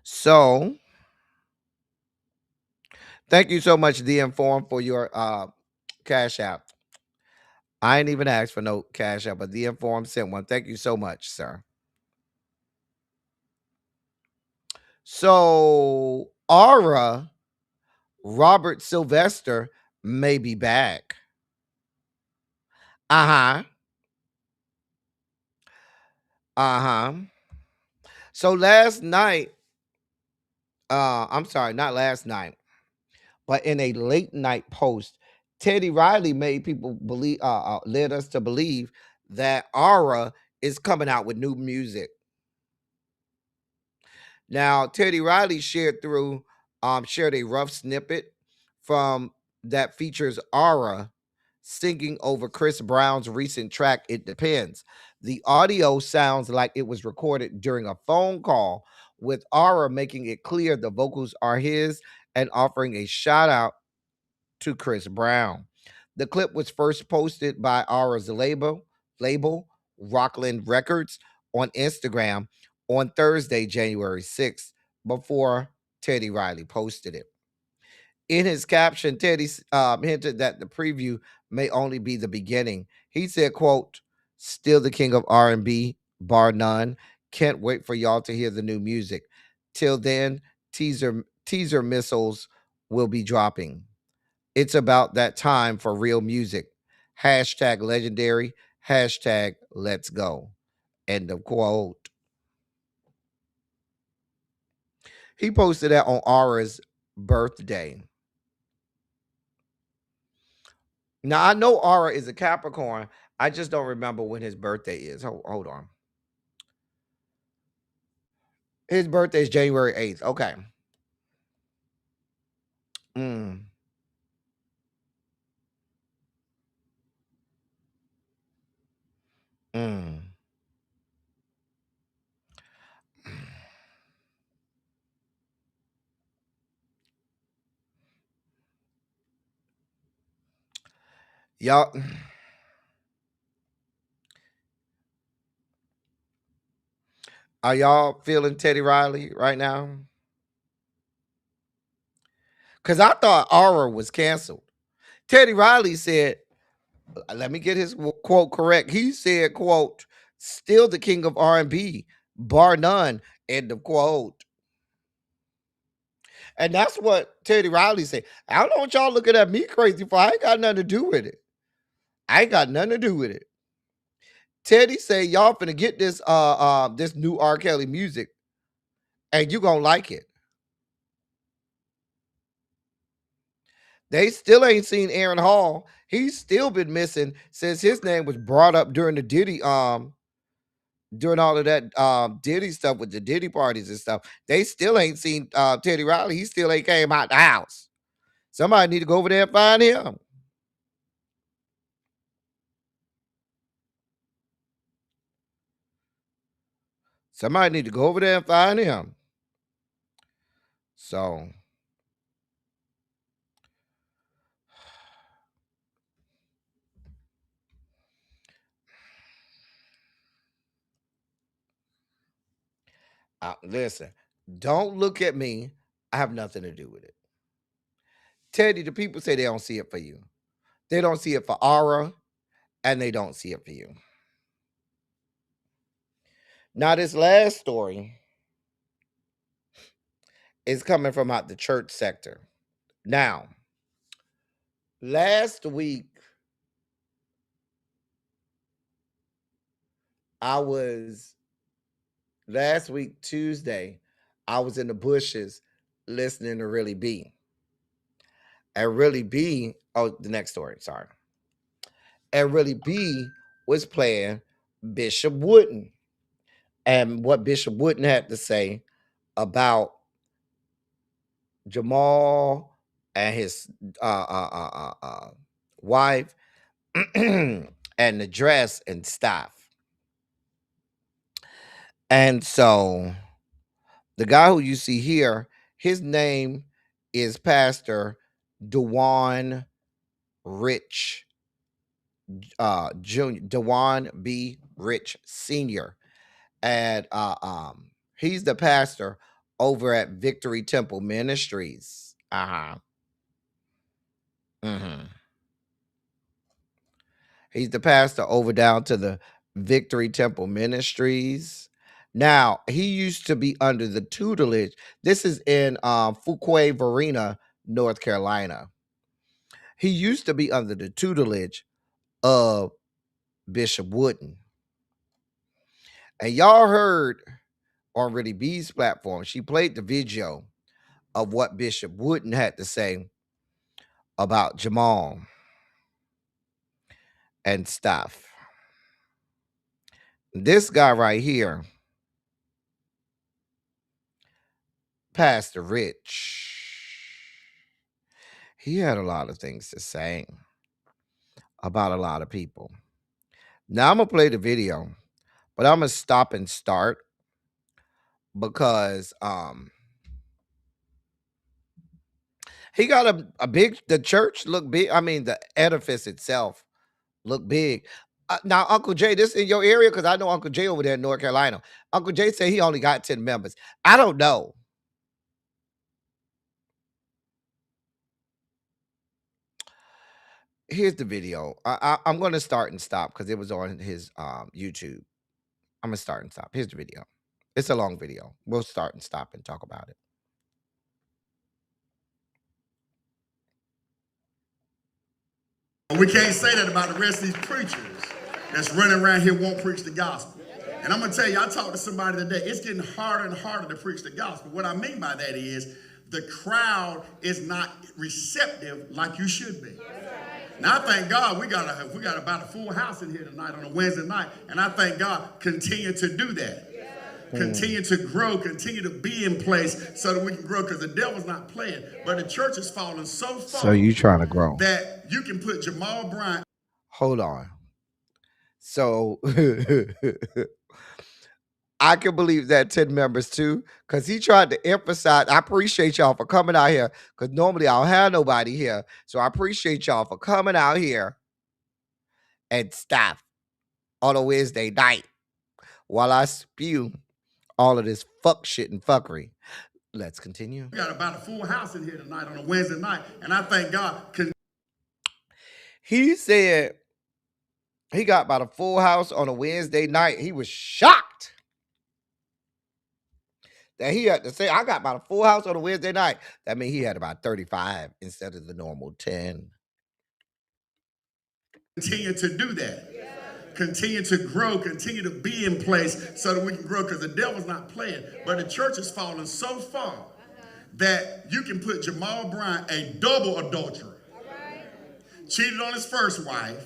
So thank you so much, The Inform, for your Cash App. I ain't even asked for no Cash App, but The Inform sent one. Thank you so much, sir. So Aura Robert Sylvester may be back. Uh-huh. Uh-huh. So last night, I'm sorry, not last night, but in a late night post, Teddy Riley made people believe, led us to believe that Aura is coming out with new music. Now, Teddy Riley shared a rough snippet from that features Aura singing over Chris Brown's recent track, It Depends. The audio sounds like it was recorded during a phone call, with Aura making it clear the vocals are his and offering a shout out to Chris Brown. The clip was first posted by Aura's label Rockland Records, on Instagram on Thursday, January 6th, before Teddy Riley posted it. In his caption, Teddy hinted that the preview may only be the beginning. He said, quote, "Still the king of R&B, bar none. Can't wait for y'all to hear the new music. Till then, teaser missiles will be dropping. It's about that time for real music. Hashtag legendary. Hashtag let's go." End of quote. He posted that on Aura's birthday. Now, I know Aura is a Capricorn. I just don't remember when his birthday is. Hold on. His birthday is January 8th. Okay. Mm. Mm. Y'all, are y'all feeling Teddy Riley right now? Because I thought Aura was canceled. Teddy Riley said, let me get his quote correct. He said, quote, "Still the king of R&B, bar none." End of quote. And that's what Teddy Riley said. I don't want y'all looking at me crazy for. I ain't got nothing to do with it. I ain't got nothing to do with it. Teddy say y'all finna get this new R. Kelly music, and you gonna like it. They still ain't seen Aaron Hall. He's still been missing since his name was brought up during the Diddy during all of that Diddy stuff with the Diddy parties and stuff. They still ain't seen Teddy Riley. He still ain't came out the house. Somebody need to go over there and find him. Somebody need to go over there and find him. So listen, don't look at me. I have nothing to do with it. Teddy, the people say they don't see it for you. They don't see it for Aura, and they don't see it for you. Now, this last story is coming from out the church sector. Now, last week, Tuesday, I was in the bushes listening to Really B. And Really B, the next story, sorry. And Really B was playing Bishop Wooden. And what Bishop Wooden had to say about Jamal and his wife and the dress and stuff. And so the guy who you see here, his name is Pastor Dewan Rich Jr. Dewan B. Rich Sr. And he's the pastor over at Victory Temple Ministries. He's the pastor over down to the Victory Temple Ministries. Now, he used to be under the tutelage. This is in Fuquay Varina, North Carolina. He used to be under the tutelage of Bishop Wooden. And y'all heard on Really B's platform, she played the video of what Bishop Wooden had to say about Jamal and stuff. This guy right here, Pastor Rich, he had a lot of things to say about a lot of people. Now I'm going to play the video, but I'm going to stop and start because he got a big, the church looked big. I mean, the edifice itself looked big. Now, Uncle Jay, this in your area? Because I know Uncle Jay over there in North Carolina. Uncle Jay said he only got 10 members. I don't know. Here's the video. I'm going to start and stop because it was on his YouTube. I'm going to start and stop. Here's the video. It's a long video. We'll start and stop and talk about it. We can't say that about the rest of these preachers that's running around here won't preach the gospel. And I'm going to tell you, I talked to somebody today. It's getting harder and harder to preach the gospel. What I mean by that is the crowd is not receptive like you should be. Now, I thank God we got about a full house in here tonight on a Wednesday night. And I thank God continue to do that. Continue to grow, continue to be in place so that we can grow because the devil's not playing. But the church is falling so far. So you trying to grow. That you can put Jamal Bryant. Hold on. So I can believe that 10 members too, because he tried to emphasize. I appreciate y'all for coming out here, because normally I don't have nobody here. So I appreciate y'all for coming out here and stuff on a Wednesday night while I spew all of this fuck shit and fuckery. Let's continue. We got about a full house in here tonight on a Wednesday night, and I thank God. He said he got about a full house on a Wednesday night. He was shocked that he had to say, I got about a full house on a Wednesday night. That means he had about 35 instead of the normal 10. Continue to do that. Continue to grow, continue to be in place so that we can grow because the devil's not playing. But the church is falling so far that you can put Jamal Bryant, a double adulterer, cheated on his first wife,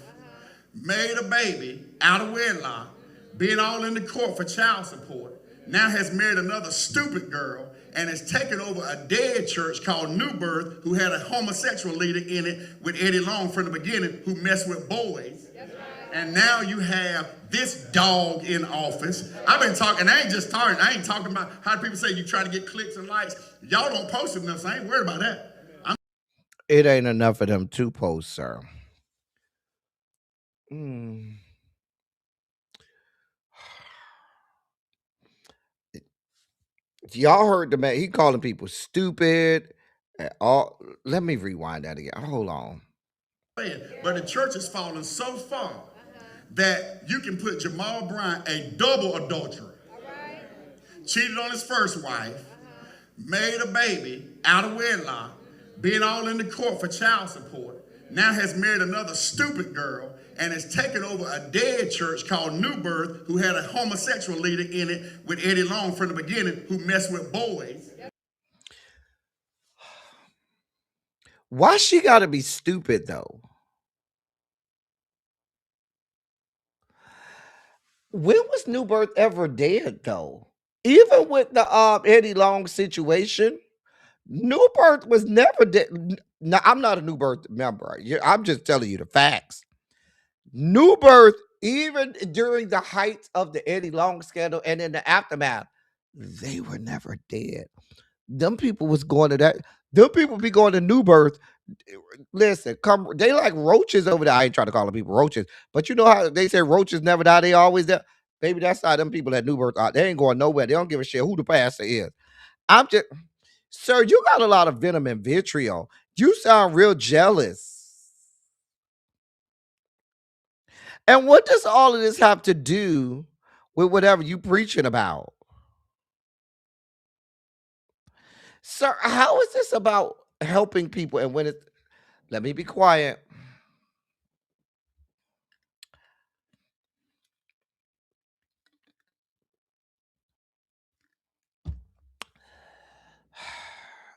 made a baby out of wedlock, being all in the court for child support, now has married another stupid girl and has taken over a dead church called New Birth, who had a homosexual leader in it with Eddie Long from the beginning, who messed with boys. And now you have this dog in office. I've been talking, I ain't talking about how people say you try to get clicks and likes. Y'all don't post enough, so I ain't worried about that. It ain't enough of them to post, sir. Y'all heard the man, he calling people stupid Let me rewind that again. Hold on. But the church has fallen so far that you can put Jamal Bryant, a double adulterer, cheated on his first wife, made a baby out of wedlock, being all in the court for child support, now has married another stupid girl, and has taken over a dead church called New Birth, who had a homosexual leader in it with Eddie Long from the beginning, who messed with boys. Why she gotta be stupid though? When was New Birth ever dead though? Even with the Eddie Long situation, New Birth was never dead. No, I'm not a New Birth member. I'm just telling you the facts. New Birth, even during the height of the Eddie Long scandal and in the aftermath, they were never dead. Them people was going to that. Them people be going to New Birth. Listen, they like roaches over there. I ain't trying to call them people roaches, but you know how they say roaches never die, they always there. Baby, that's how them people at New Birth are. They ain't going nowhere. They don't give a shit who the pastor is. I'm just, sir, you got a lot of venom and vitriol. You sound real jealous. And what does all of this have to do with whatever you preaching about? Sir, how is this about helping people? And when it, let me be quiet.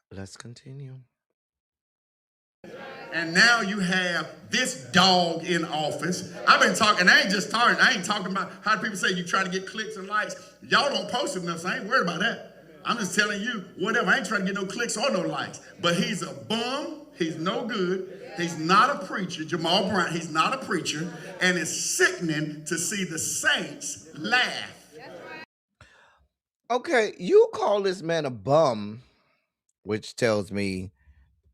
Let's continue. And now you have this dog in office. I've been talking, I ain't talking about how people say you try to get clicks and likes. Y'all don't post enough, so I ain't worried about that. I'm just telling you, whatever. I ain't trying to get no clicks or no likes. But he's a bum. He's no good. He's not a preacher. Jamal Bryant, he's not a preacher. And it's sickening to see the saints laugh. Okay, you call this man a bum, which tells me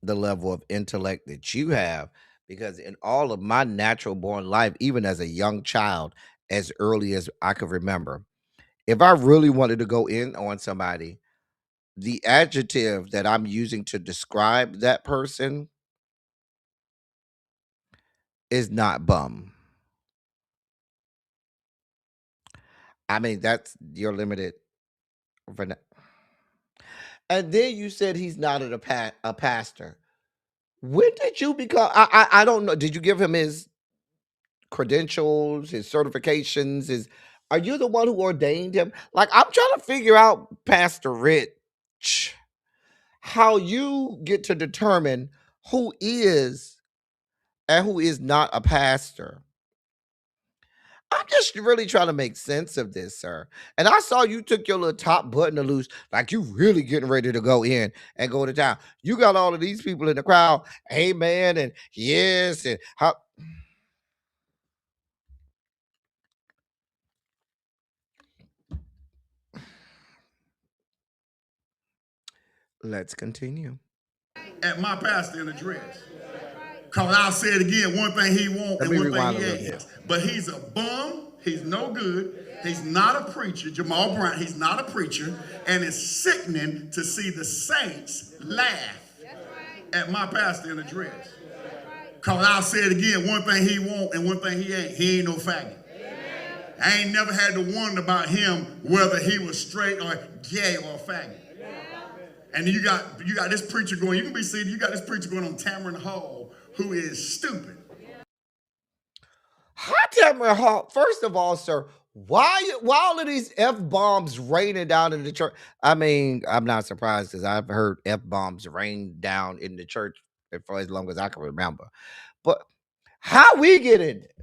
the level of intellect that you have, because in all of my natural born life, even as a young child, as early as I could remember, if I really wanted to go in on somebody, the adjective that I'm using to describe that person is not bum. I mean, that's your limited. And then you said he's not a pastor. When did you become? I don't know. Did you give him his credentials, his certifications? Are you the one who ordained him? Like, I'm trying to figure out, Pastor Rich, how you get to determine who is and who is not a pastor. I'm just really trying to make sense of this, sir. And I saw you took your little top button to loose, like you really getting ready to go in and go to town. You got all of these people in the crowd, amen, and yes, and how. Let's continue. At my pastor in the dress. Because I'll say it again, one thing he won't and one thing he ain't. But he's a bum. He's no good. He's not a preacher. Jamal Bryant, he's not a preacher. And it's sickening to see the saints laugh at my pastor in the dress. Because I'll say it again, one thing he won't and one thing he ain't. He ain't no faggot. I ain't never had to wonder about him whether he was straight or gay or a faggot. And you got this preacher going, you can be seated, you got this preacher going on Tamron Hall, who is stupid. Hi, Tamron Hall. First of all, sir, why all of these F-bombs raining down in the church? I mean, I'm not surprised because I've heard F-bombs rain down in the church for as long as I can remember. But how we get in it?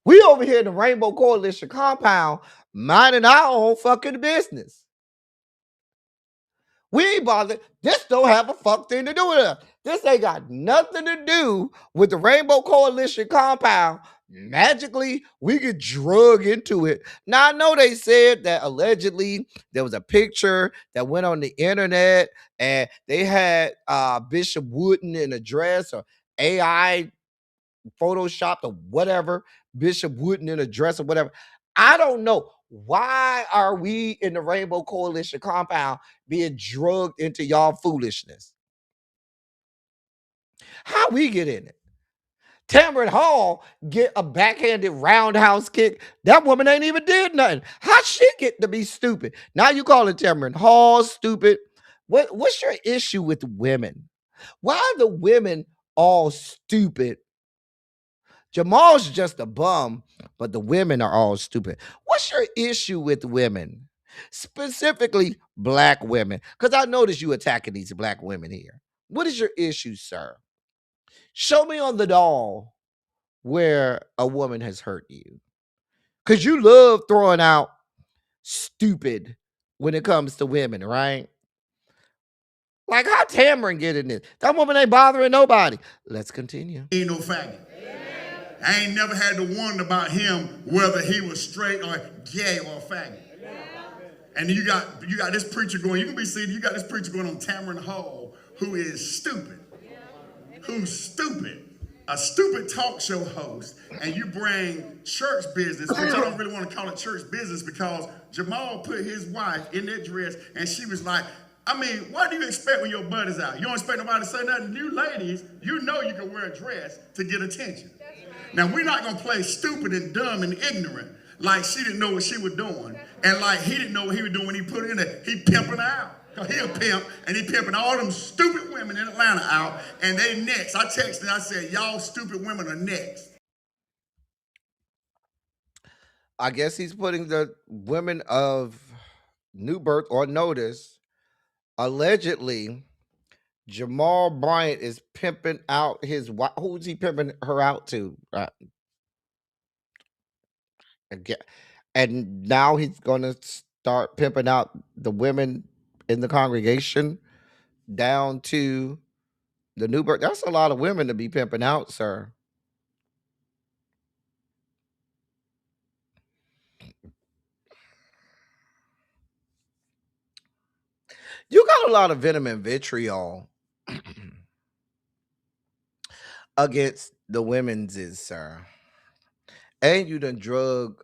We over here in the Rainbow Coalition compound minding our own fucking business. We ain't bothered. This don't have a fuck thing to do with us. This ain't got nothing to do with the Rainbow Coalition compound. Magically, we get drug into it. Now, I know they said that allegedly there was a picture that went on the internet and they had Bishop Wooden in a dress or AI photoshopped or whatever, Bishop Wooden in a dress or whatever. I don't know. Why are we in the Rainbow Coalition compound being drugged into y'all foolishness? How we get in it? Tamron Hall get a backhanded roundhouse kick. That woman ain't even did nothing. How she get to be stupid? Now you calling Tamron Hall stupid? What's your issue with women? Why are the women all stupid? Jamal's just a bum, but the women are all stupid. What's your issue with women? Specifically black women. Because I notice you attacking these black women here. What is your issue, sir? Show me on the doll where a woman has hurt you. Because you love throwing out stupid when it comes to women, right? Like how Tamron get in this? That woman ain't bothering nobody. Let's continue. Ain't no faggot. I ain't never had to wonder about him whether he was straight or gay or faggot. And you got this preacher going. You can be seeing you got this preacher going on Tamron Hall who is stupid. Who's stupid. A stupid talk show host, and you bring church business, which I don't really want to call it church business because Jamal put his wife in that dress and she was like, I mean, what do you expect when your butt is out? You don't expect nobody to say nothing. You ladies, you know you can wear a dress to get attention. Now, we're not going to play stupid and dumb and ignorant like she didn't know what she was doing and like he didn't know what he was doing when he put her in there. He pimping her out. He a pimp, and he pimping all them stupid women in Atlanta out, and they next. I texted and I said, y'all stupid women are next. I guess he's putting the women of new birth on notice. Allegedly, Jamal Bryant is pimping out his wife. Who's he pimping her out to? Again. And now he's going to start pimping out the women in the congregation down to the new birth. That's a lot of women to be pimping out, sir. You got a lot of venom and vitriol against the women's, sir. And you done drug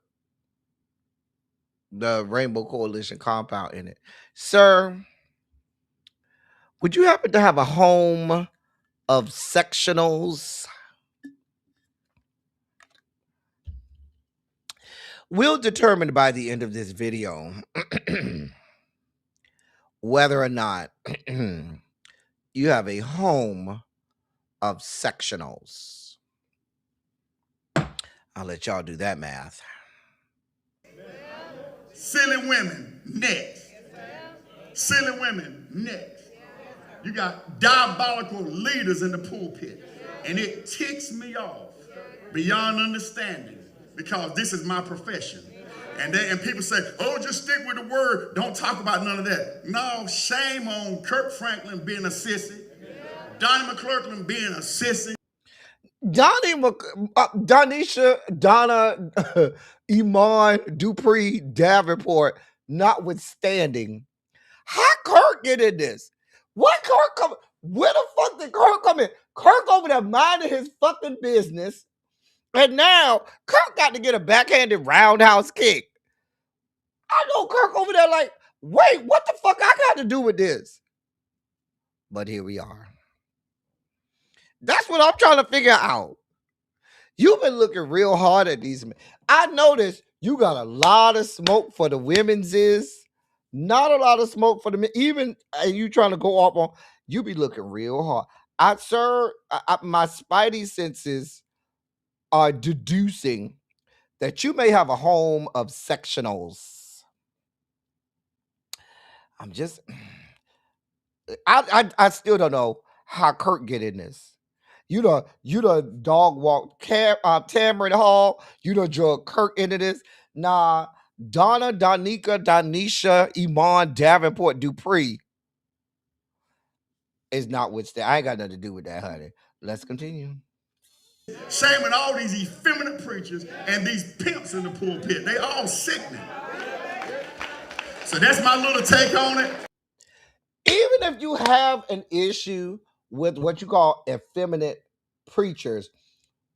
the Rainbow Coalition compound in it. Sir, would you happen to have a home of sectionals? We'll determine by the end of this video whether or not you have a home of sectionals. I'll let y'all do that math. Silly women, next. Silly women, next. You got diabolical leaders in the pulpit, and it ticks me off beyond understanding because this is my profession. And people say, oh, just stick with the word. Don't talk about none of that. No, shame on Kirk Franklin being a sissy. Donnie McClurkin being a sissy. Donisha, Donna, Iman, Dupree, Davenport, notwithstanding. How Kirk get in this? What Kirk come? Where the fuck did Kirk come in? Kirk over there minding his fucking business. And now Kirk got to get a backhanded roundhouse kick. I know Kirk over there like, wait, what the fuck I got to do with this? But here we are. That's what I'm trying to figure out. You've been looking real hard at these men. I noticed you got a lot of smoke for the women's not a lot of smoke for the men. Even you trying to go up on, you be looking real hard. My spidey senses are deducing that you may have a home of sectionals. I still don't know how Kirk get in this. You the dog walk Tamron Hall. You the drug Kirk into this. Nah, Donna, Donika, Donisha, Iman, Davenport, Dupree is not with that. I ain't got nothing to do with that, honey. Let's continue. Shaming all these effeminate preachers and these pimps in the pulpit. They all sickening. So that's my little take on it. Even if you have an issue with what you call effeminate preachers,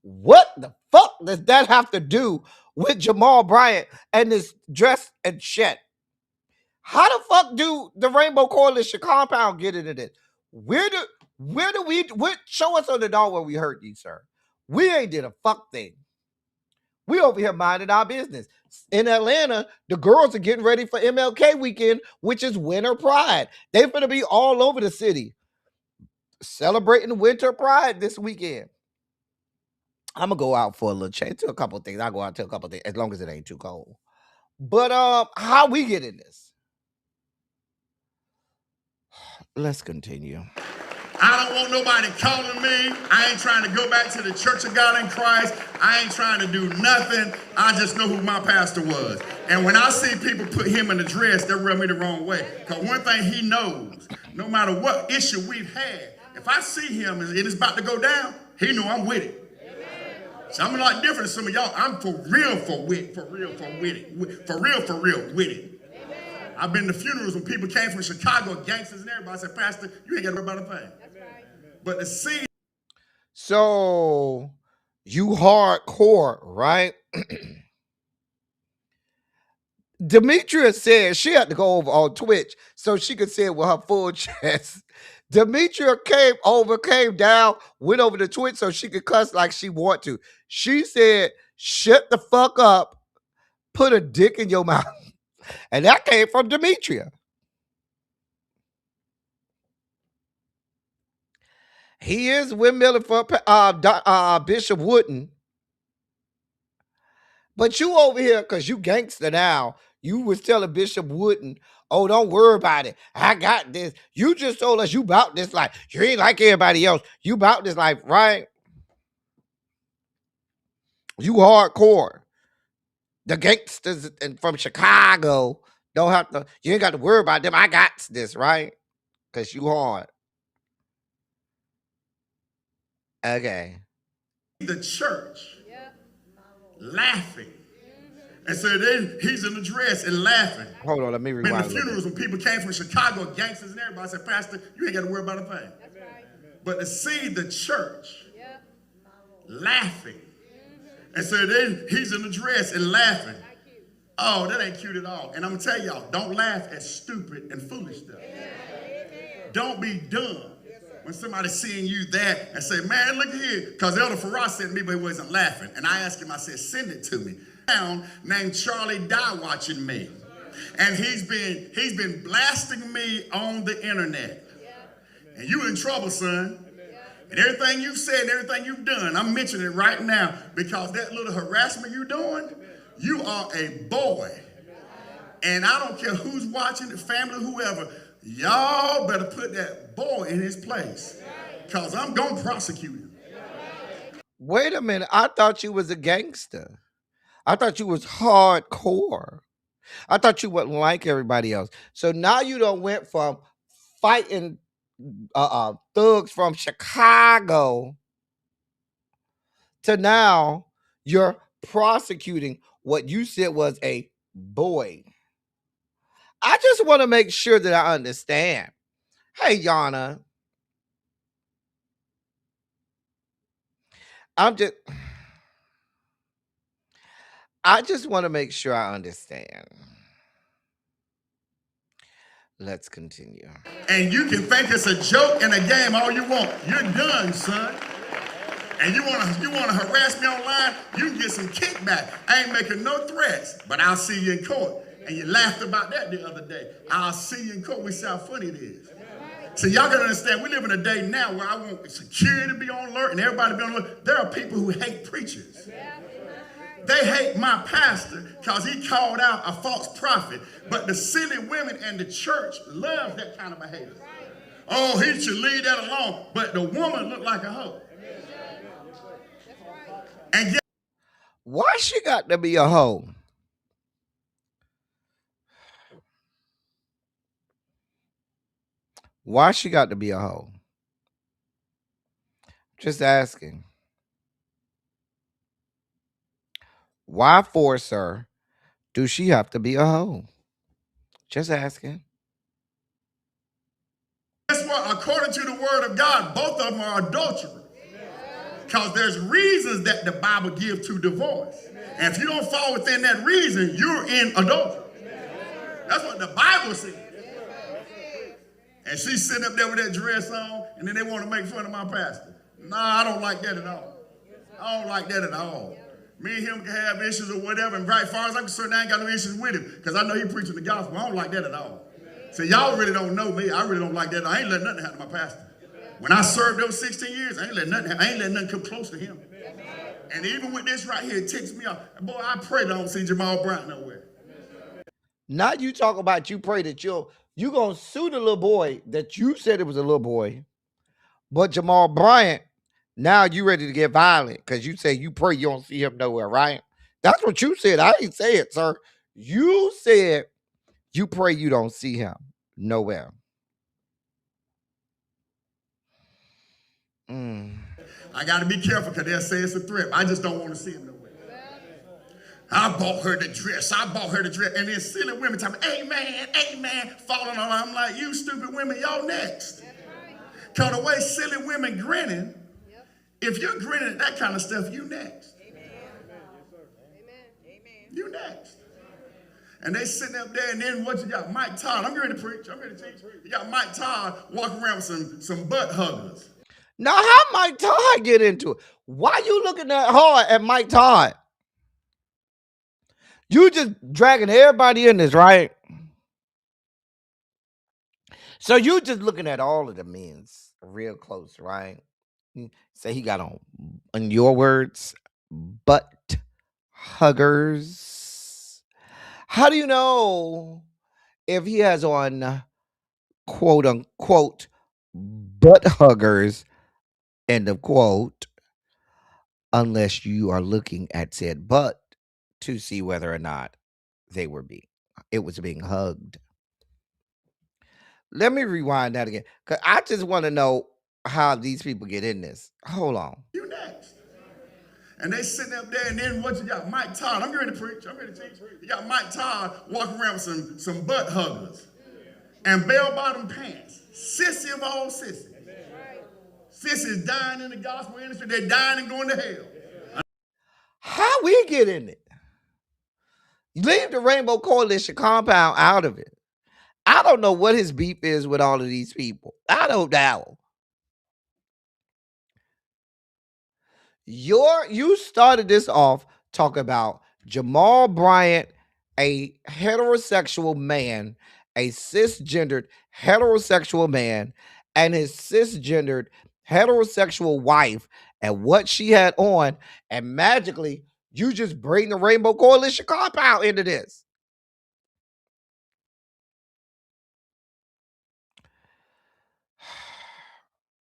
what the fuck does that have to do with Jamal Bryant and this dress and shit? How the fuck do the Rainbow Coalition compound get into this? Show us on the dog where we hurt you, sir. We ain't did a fuck thing. We over here minding our business. In Atlanta, the girls are getting ready for MLK weekend, which is Winter Pride. They're going to be all over the city celebrating Winter Pride this weekend. I'm going to go out for a little change to a couple of things. I'll go out to a couple of things as long as it ain't too cold. But how we get in this? Let's continue. I don't want nobody calling me. I ain't trying to go back to the Church of God in Christ. I ain't trying to do nothing. I just know who my pastor was. And when I see people put him in a dress, they rub me the wrong way. Because one thing he knows, no matter what issue we've had, if I see him and it's about to go down, he know I'm with it. So I'm a lot different than some of y'all. I'm for real with it. I've been to funerals when people came from Chicago, gangsters and everybody. I said, Pastor, you ain't got to worry about a thing. But to see. So you hardcore, right? Demetria said she had to go over on Twitch so she could say it with her full chest. Demetria came down, went over to Twitch so she could cuss like she want to. She said, shut the fuck up, put a dick in your mouth. And that came from Demetria. He is windmilling for Bishop Wooden. But you over here, because you gangster now, you was telling Bishop Wooden, oh, don't worry about it. I got this. You just told us you about this life. You ain't like everybody else. You about this life, right? You hardcore. The gangsters from Chicago don't have to, you ain't got to worry about them. I got this, right? Because you hard. Okay. The church laughing. And so then he's in the dress and laughing. Hold on, let me rewind. In the funerals when people came from Chicago, gangsters and everybody, I said, Pastor, you ain't got to worry about a thing. But to see the church laughing. And so then he's in the dress and laughing. Oh, that ain't cute at all. And I'm going to tell y'all, don't laugh at stupid and foolish stuff. Don't be dumb when somebody's seeing you there and say, man, look here. Because Elder Farrar said to me, but he wasn't laughing. And I asked him, I said, send it to me. Named Charlie Die watching me. And he's been blasting me on the internet. And you in trouble, son. And everything you've said and everything you've done, I'm mentioning it right now because that little harassment you're doing, you are a boy. And I don't care who's watching, the family, whoever, y'all better put that boy in his place because I'm going to prosecute him. Wait a minute. I thought you was a gangster. I thought you was hardcore. I thought you wasn't like everybody else. So now you done went from fighting thugs from Chicago to now you're prosecuting what you said was a boy. I just want to make sure that I understand. Hey, Yana. I just want to make sure I understand. Let's continue. And you can think it's a joke and a game all you want. You're done, son. And you wanna harass me online, you can get some kickback. I ain't making no threats, but I'll see you in court. And you laughed about that the other day. I'll see you in court. We see how funny it is. So y'all gotta understand, we live in a day now where I want security to be on alert and everybody to be on alert. There are people who hate preachers. They hate my pastor because he called out a false prophet. But the silly women and the church love that kind of behavior. Oh, he should leave that alone. But the woman looked like a hoe. And yet, why she got to be a hoe? Why she got to be a hoe? Just asking. Why force her? Do she have to be a hoe? Just asking. guess what? According to the word of God, both of them are adulterers. Because there's reasons that the Bible gives to divorce. And if you don't fall within that reason, you're in adultery. That's what the Bible says. And she's sitting up there with that dress on, And then they want to make fun of my pastor. Nah, I don't like that at all. I don't like that at all. Me and him can have issues or whatever, and right, as far as I'm concerned, I ain't got no issues with him, because I know he preaching the gospel. I don't like that at all. So y'all really don't know me. I really don't like that. I ain't letting nothing happen to my pastor. When I served those 16 years, I ain't letting nothing happen. I ain't letting nothing come close to him. And even with this right here, it ticks me off. Boy, I pray that I don't see Jamal Bryant nowhere. Now you talk about you pray that you gonna sue the little boy that you said it was a little boy, but Jamal Bryant, now you ready to get violent because you say you pray you don't see him nowhere, right? That's what you said. I didn't say it, sir. You said you pray you don't see him nowhere. I got to be careful because they'll say it's a threat. I just don't want to see him nowhere. I bought her the dress. And then silly women talking, amen, amen, falling on her. I'm like, you stupid women, y'all next. Because the way silly women grinning, if you're grinning at that kind of stuff, you next. You next. And they sitting up there, and then what you got? Mike Todd. I'm ready to preach. I'm ready to teach. You got Mike Todd walking around with some butt huggers. Now, how Mike Todd get into it? Why you looking that hard at Mike Todd? You just dragging everybody in this, right? So you just looking at all of the men's real close, right? Say he got on, in your words, butt huggers. How do you know if he has on quote unquote butt huggers, end of quote, unless you are looking at said butt to see whether or not it was being hugged? Let me rewind that again, because I just want to know how these people get in this. Hold on. You next. And they sitting up there, and then what you got? Mike Todd. I'm ready to preach. I'm ready to teach. You got Mike Todd walking around with some butt huggers and bell-bottom pants. Sissy of all sissies. Sissies dying in the gospel industry. They're dying and going to hell. How we get in it? Leave the Rainbow Coalition compound out of it. I don't know what his beef is with all of these people. I don't know. You started this off talking about Jamal Bryant, a heterosexual man, a cisgendered heterosexual man, and his cisgendered heterosexual wife, and what she had on, and magically you just bring the Rainbow Coalition compound into this.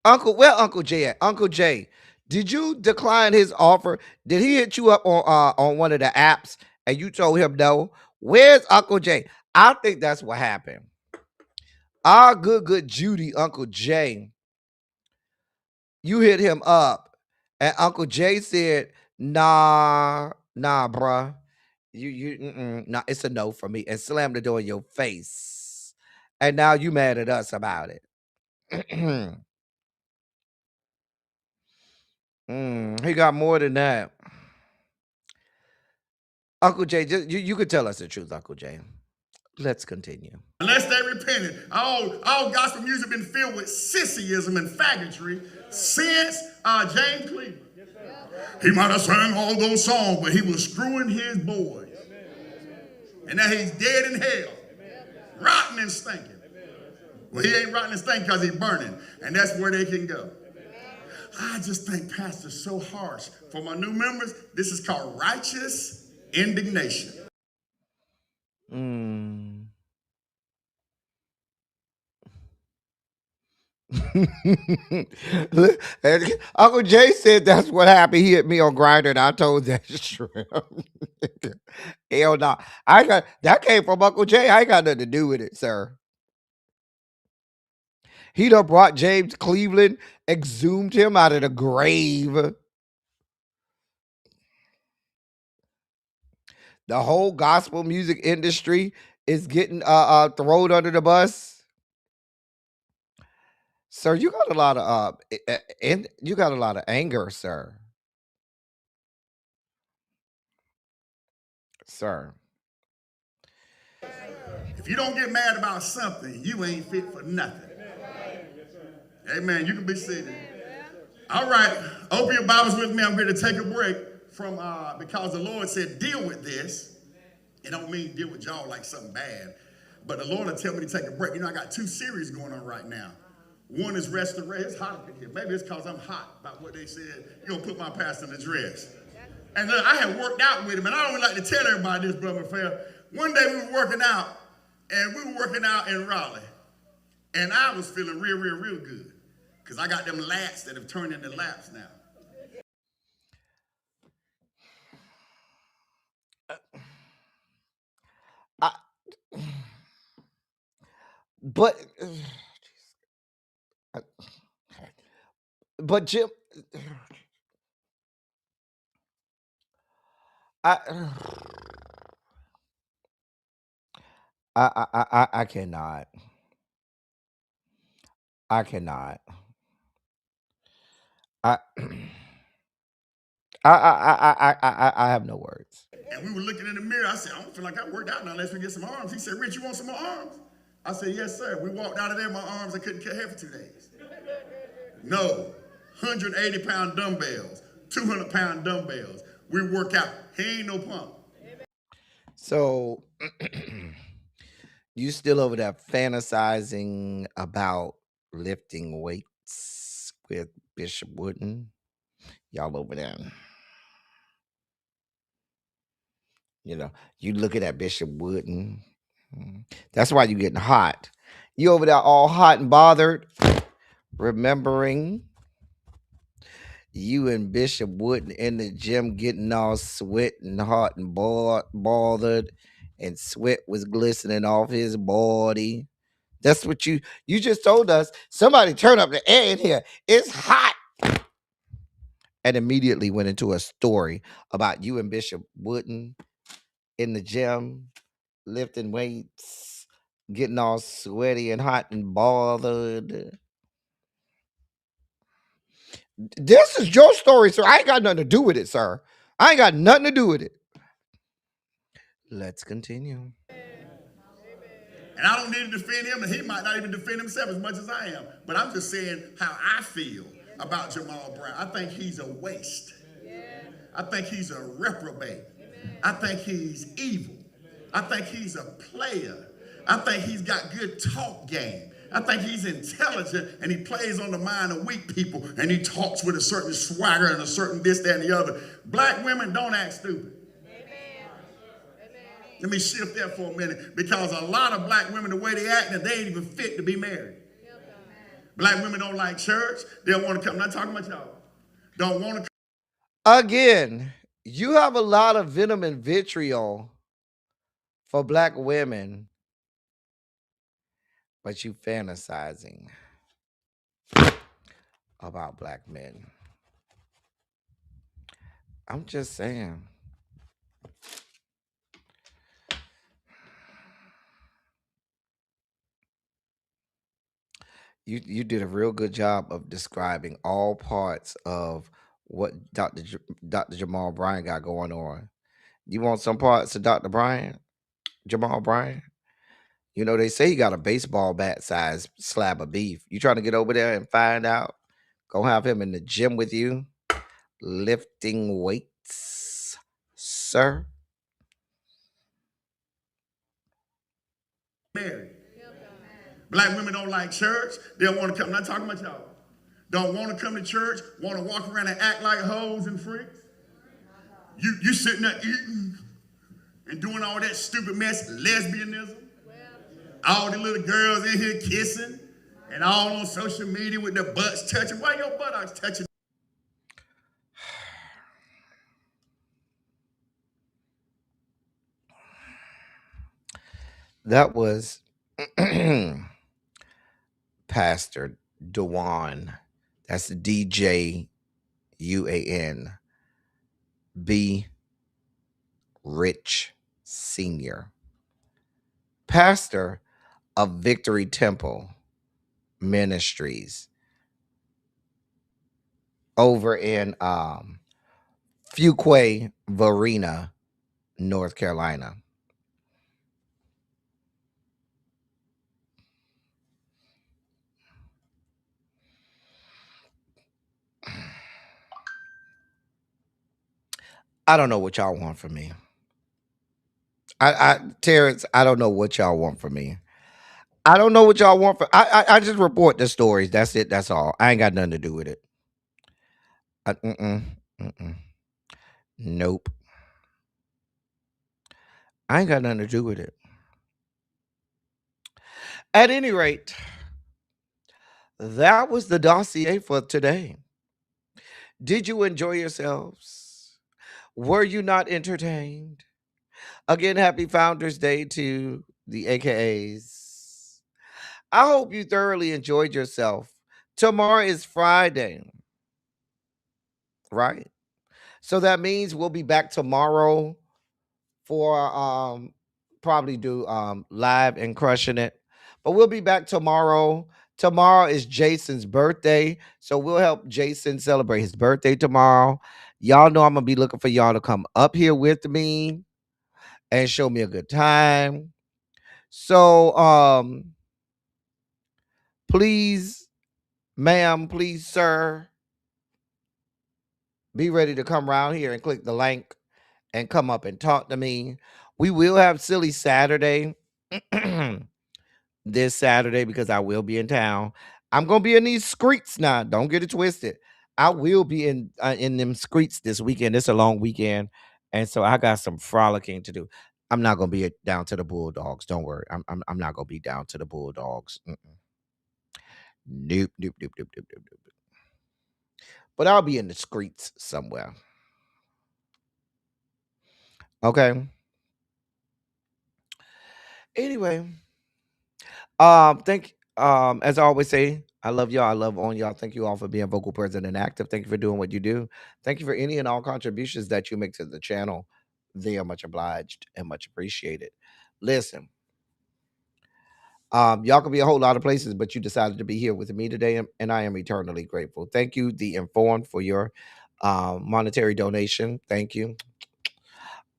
Uncle Jay at? Uncle Jay, did you decline his offer? Did he hit you up on one of the apps and you told him no? Where's Uncle Jay? I think that's what happened. Our good Judy, Uncle Jay, you hit him up, and Uncle Jay said, nah, bruh. Nah, it's a no for me, and slammed the door in your face. And now you mad at us about it. He got more than that. Uncle Jay, you could tell us the truth, Uncle Jay. Let's continue. Unless they repented. All gospel music been filled with sissyism and faggotry since James Cleveland. He might have sang all those songs, but he was screwing his boys. And now he's dead in hell, rotten and stinking. Well, he ain't rotten and stinking because he's burning, and that's where they can go. I just think pastor's so harsh. For my new members, this is called righteous indignation. Uncle Jay said that's what happened. He hit me on Grindr, and I told that shrimp. Hell no. That came from Uncle Jay. I ain't got nothing to do with it, sir. He done brought James Cleveland, exhumed him out of the grave. The whole gospel music industry is getting thrown under the bus. Sir, you got a lot of anger, sir. Sir. If you don't get mad about something, you ain't fit for nothing. Amen. You can be seated. All right. Open your Bibles with me. I'm going to take a break from because the Lord said deal with this. It don't mean deal with y'all like something bad, but the Lord will tell me to take a break. You know, I got 2 series going on right now. One is restoration. It's hot up in here. Maybe it's because I'm hot about what they said. You're going to put my pastor in the dress. And I had worked out with him, and I don't like to tell everybody this, Brother Fair. One day we were working out, and we were working out in Raleigh. And I was feeling real good. Because I got them lats that have turned into laps now. But Jim, I cannot. I cannot. I I have no words. And we were looking in the mirror. I said, I don't feel like I worked out now unless we get some arms. He said, Rich, you want some more arms? I said, yes, sir. We walked out of there, my arms, I couldn't cut hair for 2 days. No, 180-pound dumbbells, 200-pound dumbbells. We work out. He ain't no pump. So you still over there fantasizing about lifting weights with Bishop Wooden? Y'all over there. You know, you looking at Bishop Wooden. That's why you getting hot. You over there all hot and bothered, remembering you and Bishop Wooden in the gym getting all sweating hot and bothered, and sweat was glistening off his body. That's what you just told us. Somebody turn up the air in here. It's hot. And immediately went into a story about you and Bishop Wooden in the gym, lifting weights, getting all sweaty and hot and bothered. This is your story, sir. I ain't got nothing to do with it, sir. I ain't got nothing to do with it. Let's continue. And I don't need to defend him, and he might not even defend himself as much as I am. But I'm just saying how I feel about Jamal Brown. I think he's a waste. I think he's a reprobate. I think he's evil. I think he's a player. I think he's got good talk game. I think he's intelligent, and he plays on the mind of weak people, and he talks with a certain swagger and a certain this, that, and the other. Black women don't act stupid. Let me shift there for a minute, because a lot of black women, the way they act, they ain't even fit to be married. Black women don't like church. They don't want to come. I'm not talking about y'all. Don't want to come. Again, you have a lot of venom and vitriol for black women, but you fantasizing about black men. I'm just saying. You did a real good job of describing all parts of what Dr. Jamal Bryant got going on. You want some parts of Dr. Jamal Bryant? You know, they say he got a baseball bat size slab of beef. You trying to get over there and find out? Go have him in the gym with you, lifting weights, sir. Married. Black women don't like church. They don't want to come. I'm not talking about y'all. Don't want to come to church. Want to walk around and act like hoes and freaks. You sitting there eating and doing all that stupid mess, lesbianism. All the little girls in here kissing and all on social media with their butts touching. Why your buttocks touching? That was Pastor Dewan. That's DJUAN. B. Rich Sr. Pastor of Victory Temple Ministries over in Fuquay, Varina, North Carolina. I don't know what y'all want from me. Terrence, I don't know what y'all want from me. I don't know what y'all want from. I just report the stories. That's it. That's all. I ain't got nothing to do with it. Nope. I ain't got nothing to do with it. At any rate, that was the dossier for today. Did you enjoy yourselves? Were you not entertained? Again, happy Founders Day to the AKAs. I hope you thoroughly enjoyed yourself. Tomorrow is Friday, right? So that means we'll be back tomorrow for probably do live and crushing it. But we'll be back tomorrow. Tomorrow is Jason's birthday, so we'll help Jason celebrate his birthday tomorrow. Y'all know I'm gonna be looking for y'all to come up here with me and show me a good time. So please, ma'am, please, sir, be ready to come around here and click the link and come up and talk to me. We will have Silly Saturday this Saturday because I will be in town. I'm gonna be in these streets now. Don't get it twisted. I will be in them streets this weekend. It's a long weekend, and so I got some frolicking to do. I'm not gonna be down to the Bulldogs. Don't worry. I'm not gonna be down to the Bulldogs. Nope, nope, nope, nope, nope, nope, nope. But I'll be in the streets somewhere. Okay. Anyway, as I always say, I love y'all. I love on y'all. Thank you all for being vocal, present, and active. Thank you for doing what you do. Thank you for any and all contributions that you make to the channel. They are much obliged and much appreciated. Listen, y'all could be a whole lot of places, but you decided to be here with me today, and I am eternally grateful. Thank you, The Informed, for your monetary donation. Thank you.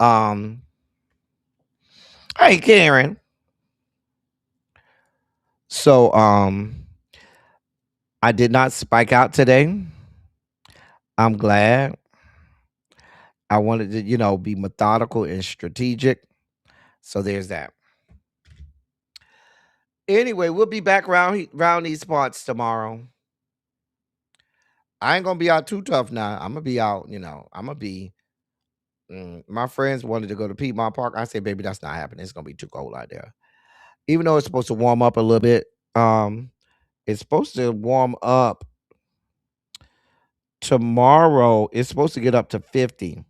Hey, Karen. So, I did not spike out today. I'm glad. I wanted to, be methodical and strategic. So there's that. Anyway, we'll be back around these parts tomorrow. I ain't gonna be out too tough now. I'm gonna be out, I'm gonna be. My friends wanted to go to Piedmont Park. I said, baby, that's not happening. It's gonna be too cold out there. Even though it's supposed to warm up a little bit, it's supposed to warm up tomorrow. It's supposed to get up to 50,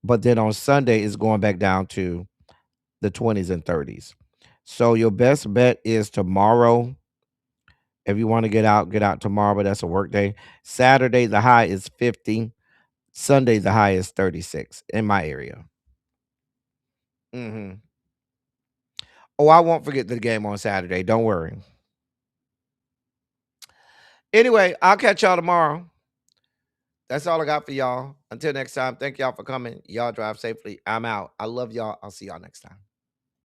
but then on Sunday it's going back down to the 20s and 30s. So your best bet is tomorrow. If you want to get out tomorrow, but that's a work day. Saturday, the high is 50. Sunday, the high is 36 in my area. Oh, I won't forget the game on Saturday. Don't worry. Anyway, I'll catch y'all tomorrow. That's all I got for y'all. Until next time, thank y'all for coming. Y'all drive safely. I'm out. I love y'all. I'll see y'all next time.